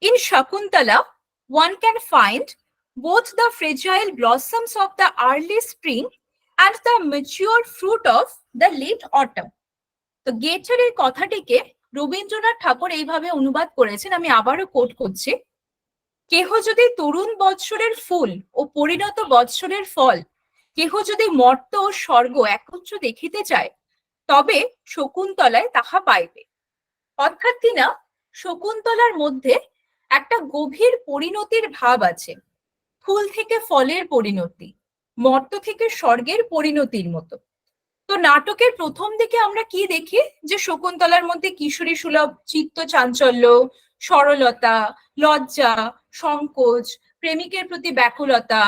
in Shakuntala one can find both the fragile blossoms of the early spring and the mature fruit of the late autumn. তো গেটের এই কথাটিকে রবীন্দ্রনাথ ঠাকুর এইভাবে অনুবাদ করেছেন, আমি আবারও কোট করছি। কেহ যদি তরুণ বৎসরের ফুল ও পরিণত বৎসরের ফল, কেহ যদি মর্ত ও স্বর্গ একত্র দেখিতে চায়, তবে শকুন্তলায় তাহা পাইবে। অর্থাৎ কিনা শকুন্তলার মধ্যে একটা গভীর পরিণতির ভাব আছে, ফুল থেকে ফলের পরিণতি, মর্ত থেকে স্বর্গের পরিণতির মতো। তো নাটকের প্রথম দিকে আমরা কি দেখি, যে শকুন্তলার মধ্যে কিশোরী সুলভ চিত্ত চাঞ্চল্য, সরলতা, লজ্জা, সংকোচ, প্রেমিকের প্রতি ব্যাকুলতা,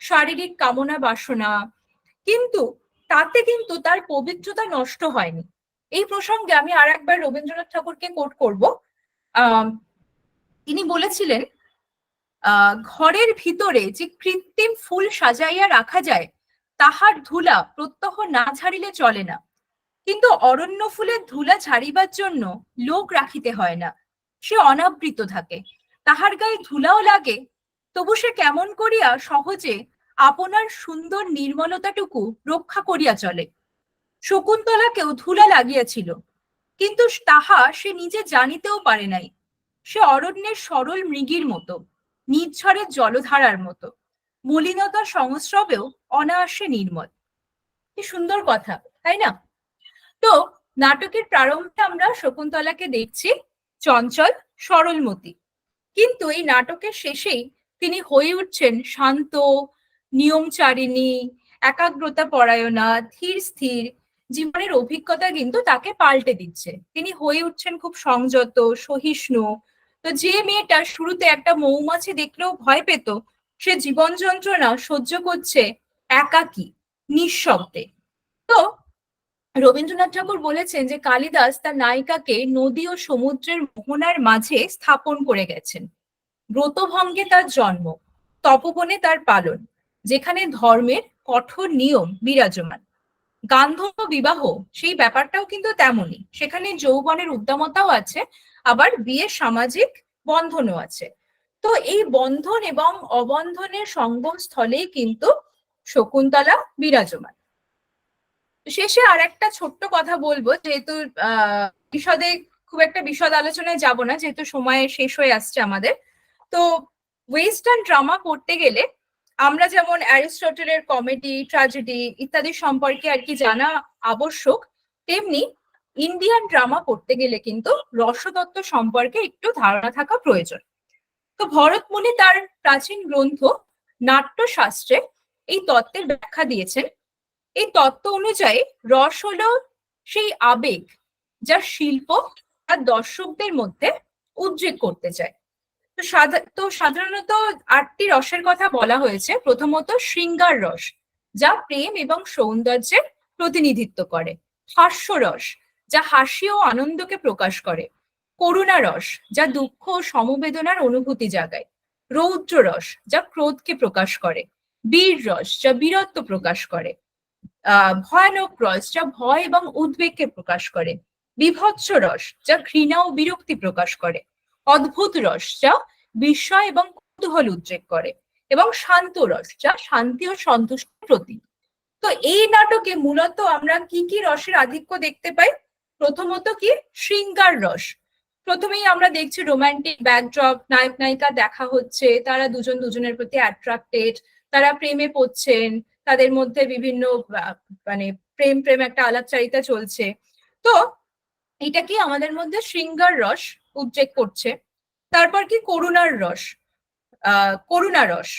শারীরিক কামনা বাসনা, কিন্তু তাতে কিন্তু তার পবিত্রতা নষ্ট হয়নি। এই প্রসঙ্গে আমি আর একবার রবীন্দ্রনাথ ঠাকুরকে কোট করব। তিনি বলেছিলেন, ঘরের ভিতরে যে কৃত্রিম ফুল সাজাইয়া রাখা যায়, তাহার ধুলা প্রত্যহ না ঝাড়িলে চলে না, কিন্তু অরণ্য ফুলের ধুলা ঝাড়িবার জন্য লোক রাখিতে হয় না, সে অনাবৃত থাকে, তাহার গায়ে ধুলাও লাগে, তবু সে কেমন করিয়া সহজে আপনার সুন্দর নির্মলতাটুকু রক্ষা করিয়া চলে। শকুন্তলাকেও ধুলা লাগিয়াছিল, কিন্তু তাহা সে নিজে জানিতেও পারে নাই। সে অরণ্যের সরল মৃগীর মতো, নিঝড়ের জলধারার মতো, মলিনতার সংস্রবেও অনায়াসে নির্মল। কি সুন্দর কথা, তাই না? তো নাটকের প্রারম্ভে আমরা শকুন্তলাকে দেখছি চঞ্চল, সরলমতি, কিন্তু এই নাটকের শেষেই তিনি হয়ে উঠছেন শান্ত, নিয়মচারিণী, একাগ্রতা পরায়ণা, ধীর স্থির। জীবনের অভিজ্ঞতা কিন্তু তাকে পাল্টে দিচ্ছে, তিনি হয়ে উঠছেন খুব সংযত, সহিষ্ণু। তো যে মেয়েটা শুরুতে একটা মৌমাছি দেখলেও ভয় পেত, সে জীবন যন্ত্রণা সহ্য করছে একাকী, নিঃশব্দে। তো রবীন্দ্রনাথ ঠাকুর বলেছেন যে কালিদাস তার নায়িকাকে নদী ও সমুদ্রের মোহনার মাঝে স্থাপন করে গেছেন। ব্রতভঙ্গে তার জন্ম, তপবনে তার পালন, যেখানে ধর্মের কঠোর নিয়ম বিরাজমান। গান্ধর্ব বিবাহ, সেই ব্যাপারটাও কিন্তু তেমনই, সেখানে যৌবনের উদ্দামতাও আছে, আবার বিয়ের সামাজিক বন্ধনও আছে। তো এই বন্ধন এবং অবন্ধনের সঙ্গম স্থলেই কিন্তু শকুন্তলা বিরাজমান। শেষে আর একটা ছোট্ট কথা বলবো, যেহেতু বিশদে খুব একটা বিশদ আলোচনায় যাব না, যেহেতু সময় শেষ হয়ে আসছে আমাদের। তো ওয়েস্টার্ন ড্রামা পড়তে গেলে আমরা যেমন অ্যারিস্টটলের কমেডি, ট্র্যাজেডি ইত্যাদি সম্পর্কে আর কি জানা আবশ্যক, তেমনি ইন্ডিয়ান ড্রামা পড়তে গেলে কিন্তু রসতত্ত্ব সম্পর্কে একটু ধারণা থাকা প্রয়োজন। তো ভরতমুনি তার প্রাচীন গ্রন্থ নাট্যশাস্ত্রে এই তত্ত্বের ব্যাখ্যা দিয়েছেন। এই তত্ত্ব অনুযায়ী রস হলো সেই আবেগ যা শিল্প আর দর্শকদের মধ্যে উদ্রেক করতে চায়। তো সাধারণত 8টি রসের কথা বলা হয়েছে। প্রথমত শৃঙ্গার রস, যা প্রেম এবং সৌন্দর্যের প্রতিনিধিত্ব করে। হাস্যরস, যা হাসি ও আনন্দকে প্রকাশ করে। করুণা রস, যা দুঃখ ও সমবেদনার অনুভূতি জাগায়। রৌদ্র রস, যা ক্রোধকে প্রকাশ করে। বীর রস, যা বীরত্ব প্রকাশ করে। ভয়ানক রস, যা ভয় এবং উদ্বেগকে প্রকাশ করে। বীভৎস রস, যা ঘৃণা ও বিরক্তি প্রকাশ করে। অদ্ভুত রস, যা বিস্ময় এবং কৌতূহল উদ্রেক করে। এবং শান্ত রস, যা শান্তি ও সন্তুষ্টির প্রতীক। তো এই নাটকে মূলত আমরা কি কি রসের আধিক্য দেখতে পাই? প্রথমত কি, শৃঙ্গার রস। প্রথমেই আমরা দেখছি রোমান্টিক ব্যাকড্রপ, নায়ক নায়িকা দেখা হচ্ছে, তারা দুজন দুজনের প্রতি অ্যাট্রাক্টেড, তারা প্রেমে পড়ছেন, তাদের মধ্যে বিভিন্ন মানে প্রেম প্রেম একটা আলাপচারিতা চলছে। তো এটা কি আমাদের মধ্যে শৃঙ্গার রস উদ্রেক করছে। তারপর কি, করুণার রস, করুণা রস।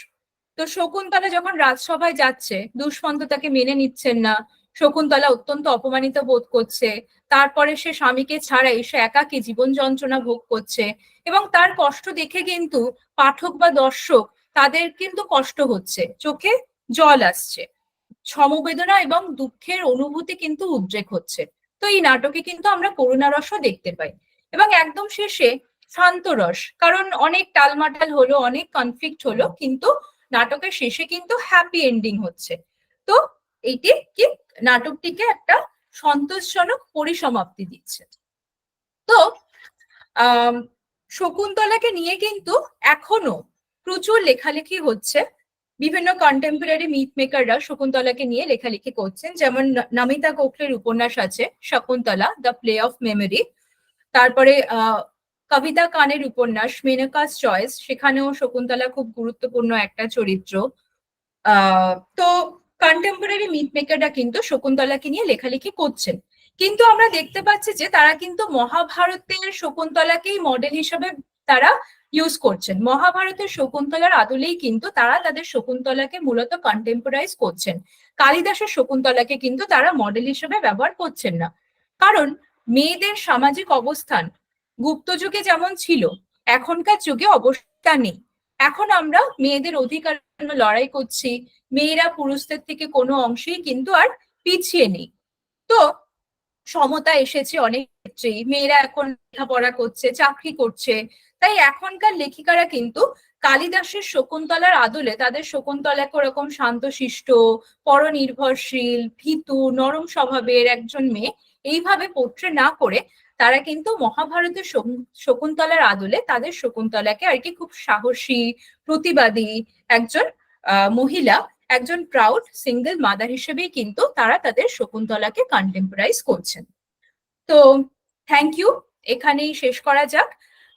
তো শকুন্তলা যখন রাজসভায় যাচ্ছে, দুষ্মন্ত তাকে মেনে নিচ্ছেন না, শকুন্তলা অত্যন্ত অপমানিত বোধ করছে। তারপরে সে স্বামীকে ছাড়াই সে একাকী জীবন যন্ত্রণা ভোগ করছে, এবং তার কষ্ট দেখে কিন্তু পাঠক বা দর্শক তাদের কিন্তু কষ্ট হচ্ছে, চোখে জল আসছে, সমবেদনা এবং দুঃখের অনুভূতি কিন্তু উদ্রেক হচ্ছে। তো এই নাটকে কিন্তু আমরা করুণা রসও দেখতে পাই। এবং একদম শেষে শান্ত রস, কারণ অনেক টালমাটাল হলো, অনেক কনফ্লিক্ট হলো, কিন্তু নাটকের শেষে কিন্তু হ্যাপি এন্ডিং হচ্ছে। তো এইটি কি নাটকটিকে একটা সন্তোষজনক পরিসমাপ্তি দিচ্ছে। তো শকুন্তলাকে নিয়ে কিন্তু এখনো প্রচুর লেখালেখি হচ্ছে। বিভিন্ন কন্টেম্পোরারি মিথ মেকাররা শকুন্তলাকে নিয়ে লেখালেখি করছেন, যেমন নমিতা গোখলের উপন্যাস আছে Shakuntala the play of memory. তারপরে কবিতা কানের উপন্যাস মেনকাস চয়েস, সেখানেও শকুন্তলা খুব গুরুত্বপূর্ণ একটা চরিত্র। তো কন্টেম্পোরারি মিথ মেকাররা কিন্তু শকুন্তলাকে নিয়ে লেখালেখি করছেন, কিন্তু আমরা দেখতে পাচ্ছি যে তারা কিন্তু মহাভারতের শকুন্তলাকেই মডেল হিসেবে তারা ইউজ করছেন। মহাভারতের শকুন্তলার আদলেই কিন্তু তারা তাদের শকুন্তলাকে মূলত কন্টেম্পোরাইজ করছেন। কালিদাসের শকুন্তলাকে কিন্তু তারা মডেল হিসেবে ব্যবহার করছেন না, কারণ মেয়েদের সামাজিক অবস্থান গুপ্ত যুগে যেমন ছিল এখনকার যুগে অবস্থা নেই। এখন আমরা মেয়েদের অধিকার জন্য লড়াই করছি, মেয়েরা পুরুষদের থেকে কোনো অংশেই কিন্তু আর পিছিয়ে নেই। তো সমতা এসেছে অনেক ক্ষেত্রেই, মেয়েরা এখন লেখাপড়া করছে, চাকরি করছে। তাই এখনকার লেখিকারা কিন্তু কালিদাসের শকুন্তলার আদলে তাদের শকুন্তলাকে ওরকম শান্তশিষ্ট, পরনির্ভরশীল, ভীতু, নরম স্বভাবের একজন মেয়ে এইভাবে পোট্রে না করে তারা কিন্তু মহাভারতের শকুন্তলার আদলে তাদের শকুন্তলাকে আর কি খুব সাহসী, প্রতিবাদী একজন মহিলা, একজন প্রাউড সিঙ্গেল মাদার হিসেবেই কিন্তু তারা তাদের শকুন্তলাকে কন্টেম্পোরাইজ করছেন। তো থ্যাংক ইউ, এখানেই শেষ করা যাক।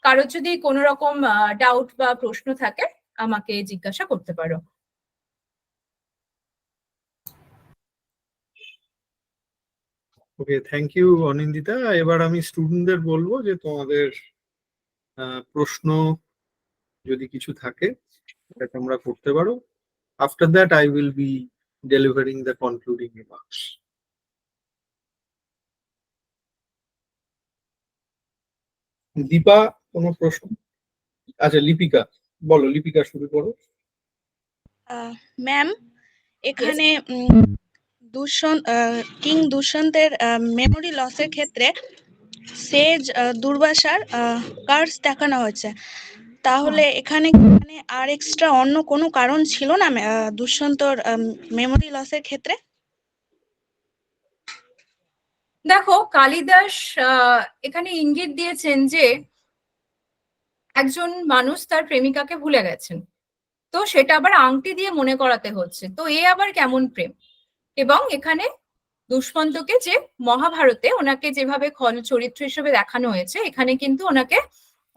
কারোর যদি কোনো রকম ডাউট বা প্রশ্ন থাকে আমাকে জিজ্ঞাসা করতে পারো। ওকে, থ্যাংক ইউ অনিন্দিতা। এবার আমি স্টুডেন্টদের বলবো যে তোমাদের প্রশ্ন যদি কিছু থাকে সেটা তোমরা করতে পারো। After that I will be delivering the concluding remarks. Deepa, কোনো প্রশ্ন? আচ্ছা, লিপিকা বলো, লিপিকা শুরু করো। ম্যাম, এখানে কিং দুষ্যন্তের মেমোরি লসের ক্ষেত্রে সেজ দুর্বাসার কার্স দেখানো হয়েছে, তাহলে এখানে আর এক্সট্রা অন্য কোনো কারণ ছিল না দুষ্যন্তর মেমোরি লসের ক্ষেত্রে? দেখো, কালিদাস এখানে ইঙ্গিত দিয়েছেন যে একজন মানুষ তার প্রেমিকাকে ভুলে গেছেন, তো সেটা আবার আংটি দিয়ে মনে করাতে হচ্ছে, তো এ আবার কেমন প্রেম। এবং এখানে দুষ্মন্তকে যে মহাভারতে ওনাকে যেভাবে খল চরিত্র হিসেবে দেখানো হয়েছে, এখানে কিন্তু ওনাকে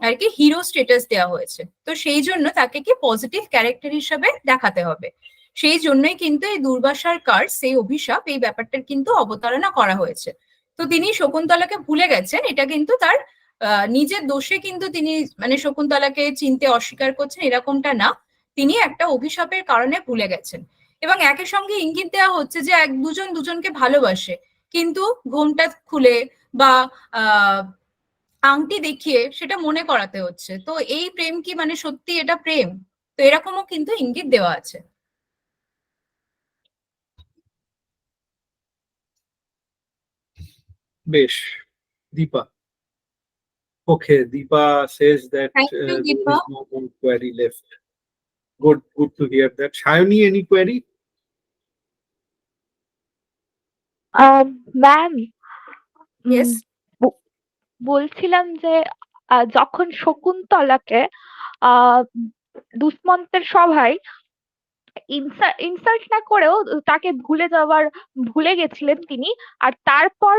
আর কি হিরো স্ট্যাটাস দেওয়া হয়েছে, তো সেই জন্য তাকে কি পজিটিভ ক্যারেক্টার হিসেবে দেখাতে হবে। সেই জন্যই কিন্তু এই দুর্বাসার কার্স, এই অভিশাপ, এই ব্যাপারটার কিন্তু অবতারণা করা হয়েছে। তো তিনি শকুন্তলাকে ভুলে গেছেন, এটা কিন্তু তার নিজের দোষে কিন্তু তিনি মানে শকুন্তলাকে চিনতে অস্বীকার করছেন এরকমটা না, তিনি একটা অভিশাপের কারণে ভুলে গেছেন। এবং একই সঙ্গে ইঙ্গিত দেওয়া হচ্ছে যে দুজন দুজনকে ভালোবাসে, কিন্তু ঘোমটা খুলে বা আংটি দেখিয়ে সেটা মনে করাতে হচ্ছে। তো এই প্রেম কি মানে সত্যি এটা প্রেম? তো এরকমও কিন্তু ইঙ্গিত দেওয়া আছে। বেশ, Deepa. Okay, Deepa says that thank you there Deepa. is no more query left. Good to hear that. Shayoni, any query? Ma'am, yes. বলছিলাম যে যখন শকুন্তলাকে আহ দুষ্মন্তের সভায় ইনসাল্ট না করেও তাকে ভুলে গেছিলেন তিনি, আর তারপর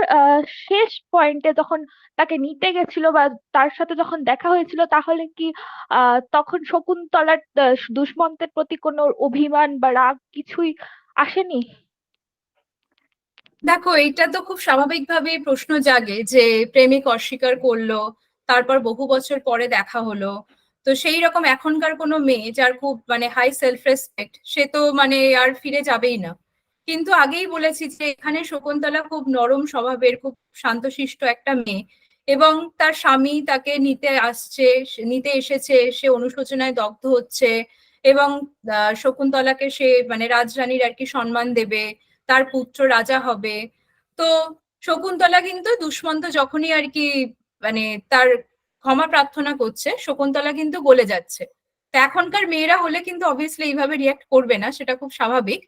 শেষ পয়েন্টে যখন তাকে নিতে গেছিল বা তার সাথে যখন দেখা হয়েছিল, তাহলে কি তখন শকুন্তলার দুষ্মন্তের প্রতি কোনো অভিমান বা রাগ কিছুই আসেনি? দেখো, এইটা তো খুব স্বাভাবিকভাবেই প্রশ্ন জাগে যে প্রেমিক অস্বীকার করলো, তারপর বহু বছর পরে দেখা হলো। তো সেই রকম এখনকার কোনো মেয়ে যার খুব মানে হাই সেলফ রেসপেক্ট, সে তো মানে আর ফিরে যাবেই না। কিন্তু আগেই বলেছি যে এখানে শকুন্তলা খুব নরম স্বভাবের, খুব শান্তশিষ্ট একটা মেয়ে, এবং তার স্বামী তাকে নিতে এসেছে, সে অনুশোচনায় দগ্ধ হচ্ছে, এবং শকুন্তলাকে সে মানে রাজরানীর আর কি সম্মান দেবে, তার পুত্র রাজা হবে। তো শকুন্তলা কিন্তু দুষ্মন্ত যখনই আর কি মানে তার ক্ষমা প্রার্থনা করছে, শকুন্তলা কিন্তু গলে যাচ্ছে। তো এখনকার মেয়েরা হলে কিন্তু অবভিয়াসলি এইভাবে রিয়াক্ট করবে না, সেটা খুব স্বাভাবিক।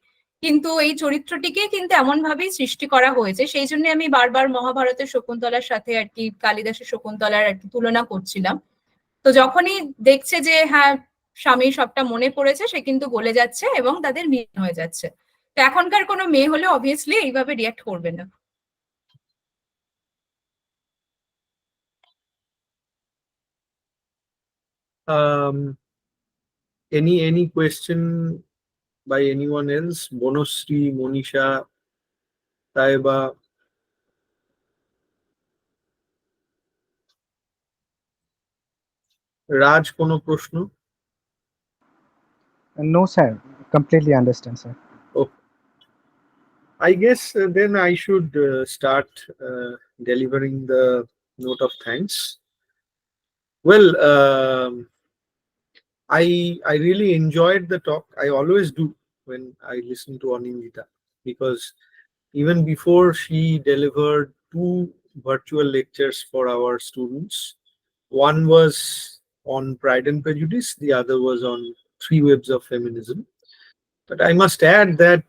কিন্তু এই চরিত্রটিকে কিন্তু এমন ভাবেই সৃষ্টি করা হয়েছে, সেই জন্য আমি বারবার মহাভারতের শকুন্তলার সাথে আর কি কালিদাসের শকুন্তলার আর কি তুলনা করছিলাম। তো যখনই দেখছে যে হ্যাঁ স্বামীর সবটা মনে পড়েছে, সে কিন্তু বলে যাচ্ছে এবং তাদের মিলন হয়ে যাচ্ছে। তো এখনকার কোনো মেয়ে হলে অবভিয়াসলি এইভাবে রিয়াক্ট করবে না। Any question by anyone else? Bonusri, Monisha, Taiba. Raj, কোনো প্রশ্ন? No, sir. Completely understand, sir. Oh, I guess then I should start delivering the note of thanks. Well, I really enjoyed the talk. I always do when I listen to Anindita, because even before she delivered 2 virtual lectures for our students, one was on Pride and Prejudice, the other was on 3 Webs of Feminism. But I must add that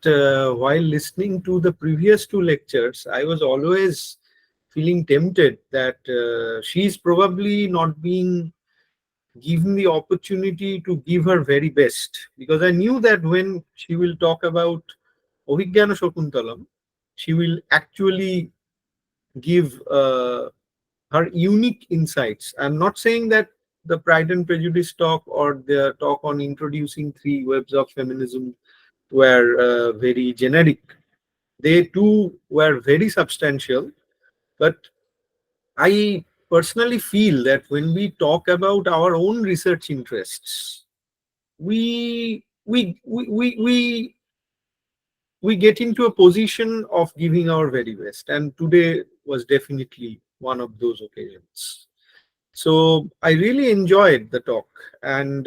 while listening to the previous 2 lectures, I was always feeling tempted that she's probably not being given the opportunity to give her very best, because I knew that when she will talk about Abhigyana Shakuntalam, she will actually give her unique insights. I'm not saying that the Pride and Prejudice talk or the talk on introducing 3 Webs of Feminism were very generic. They too were very substantial, but I personally feel that when we talk about our own research interests, we we we we we, we get into a position of giving our very best, and today was definitely one of those occasions. So I really enjoyed the talk, and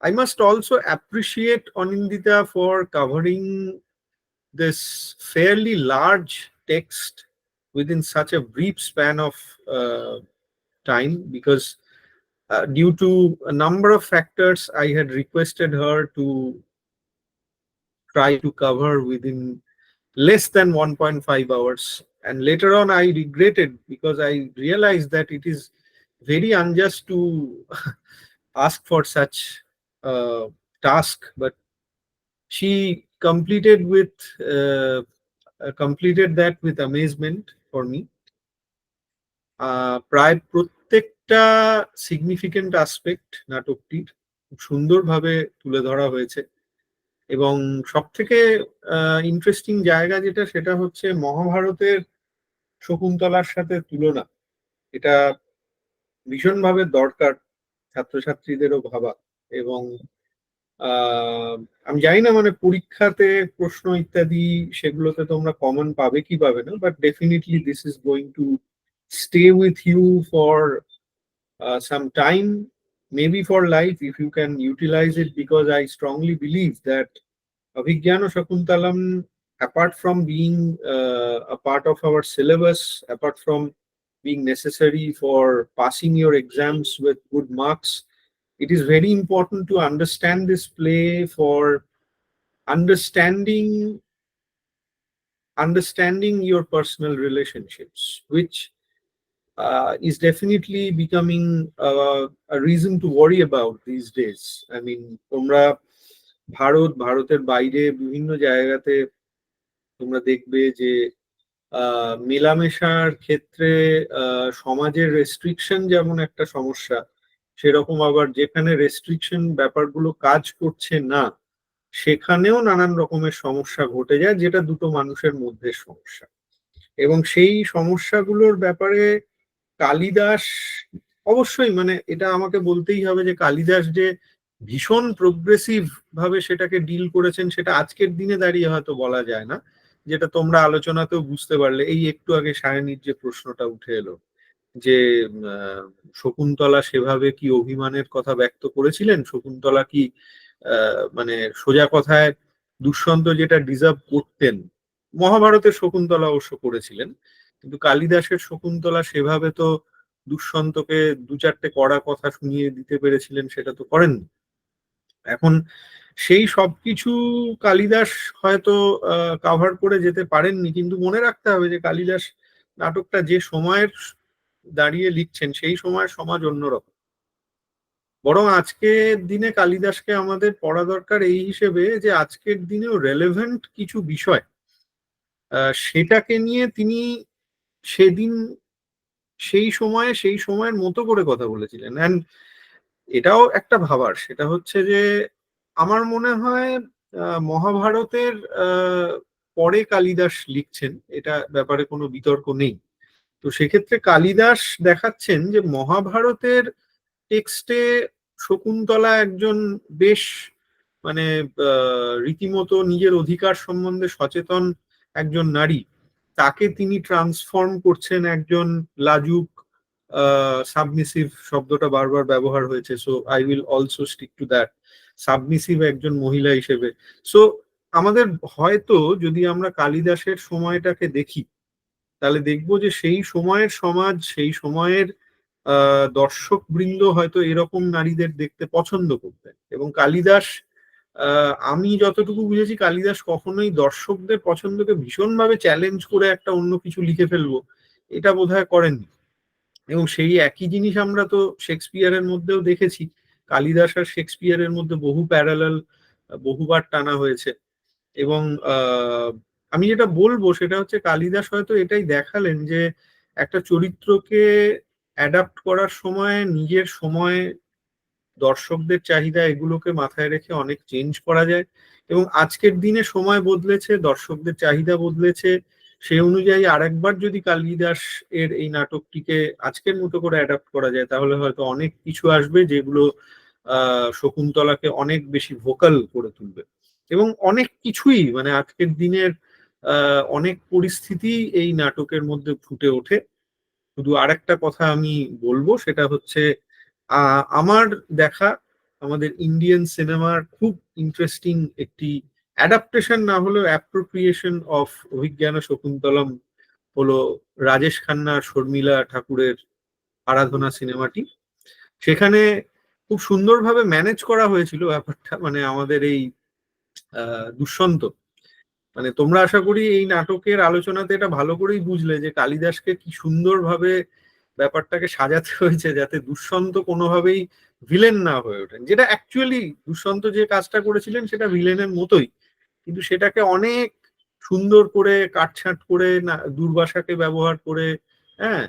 I must also appreciate Anindita for covering this fairly large text within such a brief span of time, because due to a number of factors, I had requested her to try to cover within less than 1.5 hours. And later on, I regretted, because I realized that it is very unjust to ask for such a task. But she completed that with amazement for me. প্রায় প্রত্যেকটা significant aspect নাটকটির খুব সুন্দরভাবে তুলে ধরা হয়েছে, এবং সব থেকে ইন্টারেস্টিং জায়গা যেটা, সেটা হচ্ছে মহাভারতের শকুন্তলার সাথে তুলনা। এটা ভীষণভাবে দরকার ছাত্রছাত্রীদেরও ভাবা। এবং আমি জানি না মানে পরীক্ষাতে প্রশ্ন ইত্যাদি সেগুলোতে তোমরা কমন পাবে কি পাবে না, but definitely this is going to stay with you for some time, maybe for life, if you can utilize it, because I strongly believe that Abhigyana Shakuntalam, apart from being a part of our syllabus, apart from being necessary for passing your exams with good marks, it is very important to understand this play for understanding your personal relationships, which is definitely becoming a reason to worry about these days. I mean, তোমরা ভারতের বাইরে বিভিন্ন জায়গাতে তোমরা দেখবে যে মেলামেশার ক্ষেত্রে সমাজের রেস্ট্রিকশন যেমন একটা সমস্যা, সেরকম আবার যেখানে রেস্ট্রিকশন ব্যাপারগুলো কাজ করছে না, সেখানেও নানান রকমের সমস্যা ঘটে যায়, যেটা দুটো মানুষের মধ্যে সমস্যা। এবং সেই সমস্যাগুলোর ব্যাপারে কালিদাস অবশ্যই, মানে এটা আমাকে বলতেই হবে যে কালিদাস যে ভীষণ প্রোগ্রেসিভ ভাবে সেটাকে ডিল করেছেন, সেটা আজকের দিনে দাঁড়িয়ে হয়তো বলা যায় না, যেটা তোমরা আলোচনাতেও বুঝতে পারলে। এই একটু আগে সায়নীর যে প্রশ্নটা উঠে এলো, যে শকুন্তলা সেভাবে কি অভিমানের কথা ব্যক্ত করেছিলেন, শকুন্তলা কি মানে সোজা কথায় দুষ্যন্ত যেটা ডিজার্ভ করতেন, মহাভারতের শকুন্তলা অবশ্য করেছিলেন, কিন্তু কালিদাসের শকুন্তলা সেভাবে তো দুষ্যন্তকে 2-4টে কড়া কথা শুনিয়ে দিতে পেরেছিলেন, সেটা তো করেননি। এখন সেই সবকিছু কালিদাস হয়তো কাভার করে যেতে পারেননি, কিন্তু মনে রাখতে হবে যে কালিদাস নাটকটা যে সময়ের দাঁড়িয়ে লিখছেন, সেই সময়ের সমাজ অন্যরকম। বরং আজকের দিনে কালিদাসকে আমাদের পড়া দরকার এই হিসেবে যে আজকের দিনেও রেলেভেন্ট কিছু বিষয় সেটাকে নিয়ে তিনি সেদিন সেই সময়ের মতো করে কথা বলেছিলেন। অ্যান্ড এটাও একটা ভাবার, সেটা হচ্ছে যে আমার মনে হয় মহাভারতের পরে কালিদাস লিখছেন, এটা ব্যাপারে কোনো বিতর্ক নেই। তো সেক্ষেত্রে কালিদাস দেখাচ্ছেন যে মহাভারতের টেক্সটে শকুন্তলা একজন বেশ মানে রীতিমতো নিজের অধিকার সম্বন্ধে সচেতন একজন নারী, তাকে তিনি ট্রান্সফর্ম করছেন একজন লাজুক সাবমিসিভ, শব্দটা বারবার ব্যবহার হয়েছে, so I will also stick to that, submissive একজন মহিলা হিসেবে। সো আমাদের হয়তো যদি আমরা কালিদাসের সময়টাকে দেখি তাহলে দেখবো যে সেই সময়ের সমাজ, সেই সময়ের দর্শক বৃন্দ হয়তো এরকম নারীদের দেখতে পছন্দ করতেন। এবং কালিদাস, আমি যতটুকু বুঝেছি, কালিদাস কখনোই দর্শকদের পছন্দকে ভীষণভাবে চ্যালেঞ্জ করে একটা অন্য কিছু লিখে ফেলবো এটা বোধহয় করেননি। এবং সেই একই জিনিস আমরা তো শেক্সপিয়ারের মধ্যেও দেখেছি, কালিদাস আর শেক্সপিয়ারের মধ্যে বহু প্যারালাল বহুবার টানা হয়েছে। এবং আমি যেটা বলবো সেটা হচ্ছে কালিদাস হয়তো এটাই দেখালেন যে একটা চরিত্রকে অ্যাডাপ্ট করার সময় নিজের সময়, দর্শকদের চাহিদা, এগুলোকে মাথায় রেখে অনেক চেঞ্জ করা যায়। এবং আজকের দিনে সময় বদলেছে, দর্শকদের চাহিদা বদলেছে, সেই অনুযায়ী আরেকবার যদি কালিদাস এর এই নাটকটিকে আজকের মতো করে অ্যাডাপ্ট করা যায় তাহলে হয়তো অনেক কিছু আসবে যেগুলো শকুন্তলাকে অনেক বেশি ভোকাল করে তুলবে। এবং অনেক কিছুই মানে আজকের দিনের অনেক পরিস্থিতি এই নাটকের মধ্যে ফুটে ওঠে। শুধু আরেকটা কথা আমি বলবো, সেটা হচ্ছে আমার দেখা আমাদের ইন্ডিয়ান সিনেমার খুব ইন্টারেস্টিং একটি অ্যাডাপ্টেশন না হলেও অ্যাপ্রোপ্রিয়েশন অফ অভিজ্ঞান শকুন্তলম হলো রাজেশ খান্নার শর্মিলা ঠাকুরের আরাধনা সিনেমাটি। সেখানে খুব সুন্দরভাবে ম্যানেজ করা হয়েছিল ব্যাপারটা, মানে আমাদের এই দুষ্যন্ত, মানে তোমরা আশা করি এই নাটকের আলোচনাতে এটা ভালো করেই বুঝলে যে কালিদাসকে কি সুন্দরভাবে ব্যাপারটাকে সাজাতে হয়েছে যাতে দুষ্যন্ত কোনোভাবেই ভিলেন না হয়ে ওঠেন। যেটা অ্যাকচুয়ালি দুষ্যন্ত যে কাজটা করেছিলেন সেটা ভিলেনের মতোই, কিন্তু সেটাকে অনেক সুন্দর করে কাটছাঁট করে দুর্বাসাকে ব্যবহার করে হ্যাঁ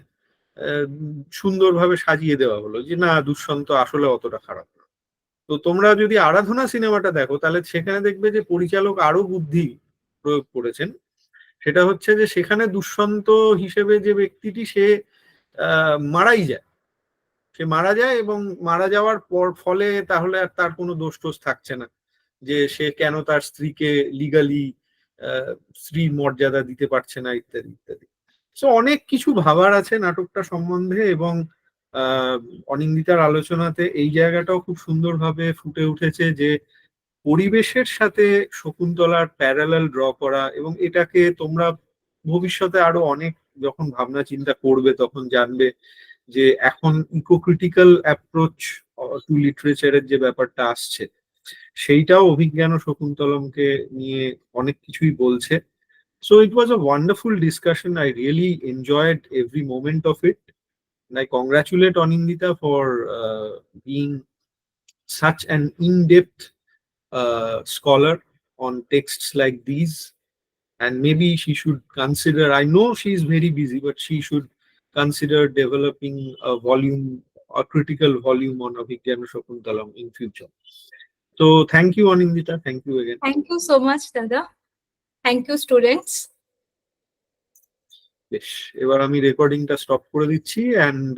সুন্দরভাবে সাজিয়ে দেওয়া হলো যে না, দুষ্যন্ত আসলে অতটা খারাপ না। তো তোমরা যদি আরাধনা সিনেমাটা দেখো তাহলে সেখানে দেখবে যে পরিচালক আরো বুদ্ধি প্রয়োগ করেছেন। সেটা হচ্ছে যে সেখানে দুষ্যন্ত হিসেবে যে ব্যক্তিটি সে মারাই যায়, সে মারা যায় এবং মারা যাওয়ার ফলে তাহলে আর তার কোনো দোষ টোষ থাকছে না যে সে কেন তার স্ত্রীকে লিগালি স্ত্রীর মর্যাদা দিতে পারছে না ইত্যাদি ইত্যাদি। সো অনেক কিছু ভাবার আছে নাটকটা সম্বন্ধে। এবং অনিন্দিতার আলোচনাতে এই জায়গাটাও খুব সুন্দরভাবে ফুটে উঠেছে যে পরিবেশের সাথে শকুন্তলার প্যারালাল ড্র করা। এবং এটাকে তোমরা ভবিষ্যতে আরো অনেক যখন ভাবনা চিন্তা করবে তখন জানবে যে এখন ইকোক্রিটিক্যাল অ্যাপ্রোচ টু লিটারেচারের যে ব্যাপারটা আসছে সেইটাও অভিজ্ঞান শকুন্তলমকে নিয়ে অনেক কিছুই বলছে। So it was a wonderful discussion. I really enjoyed every moment of it. And I congratulate Anindita for being such an in-depth scholar on texts like these. And maybe she should consider, I know she is very busy, but she should consider developing a volume, a critical volume on Abhigyana Shakuntalam in future. So thank you, Anindita. Thank you again. Thank you so much, Dada. Thank you, students. বেশ, এবার আমি রেকর্ডিংটা stop করে দিচ্ছি। And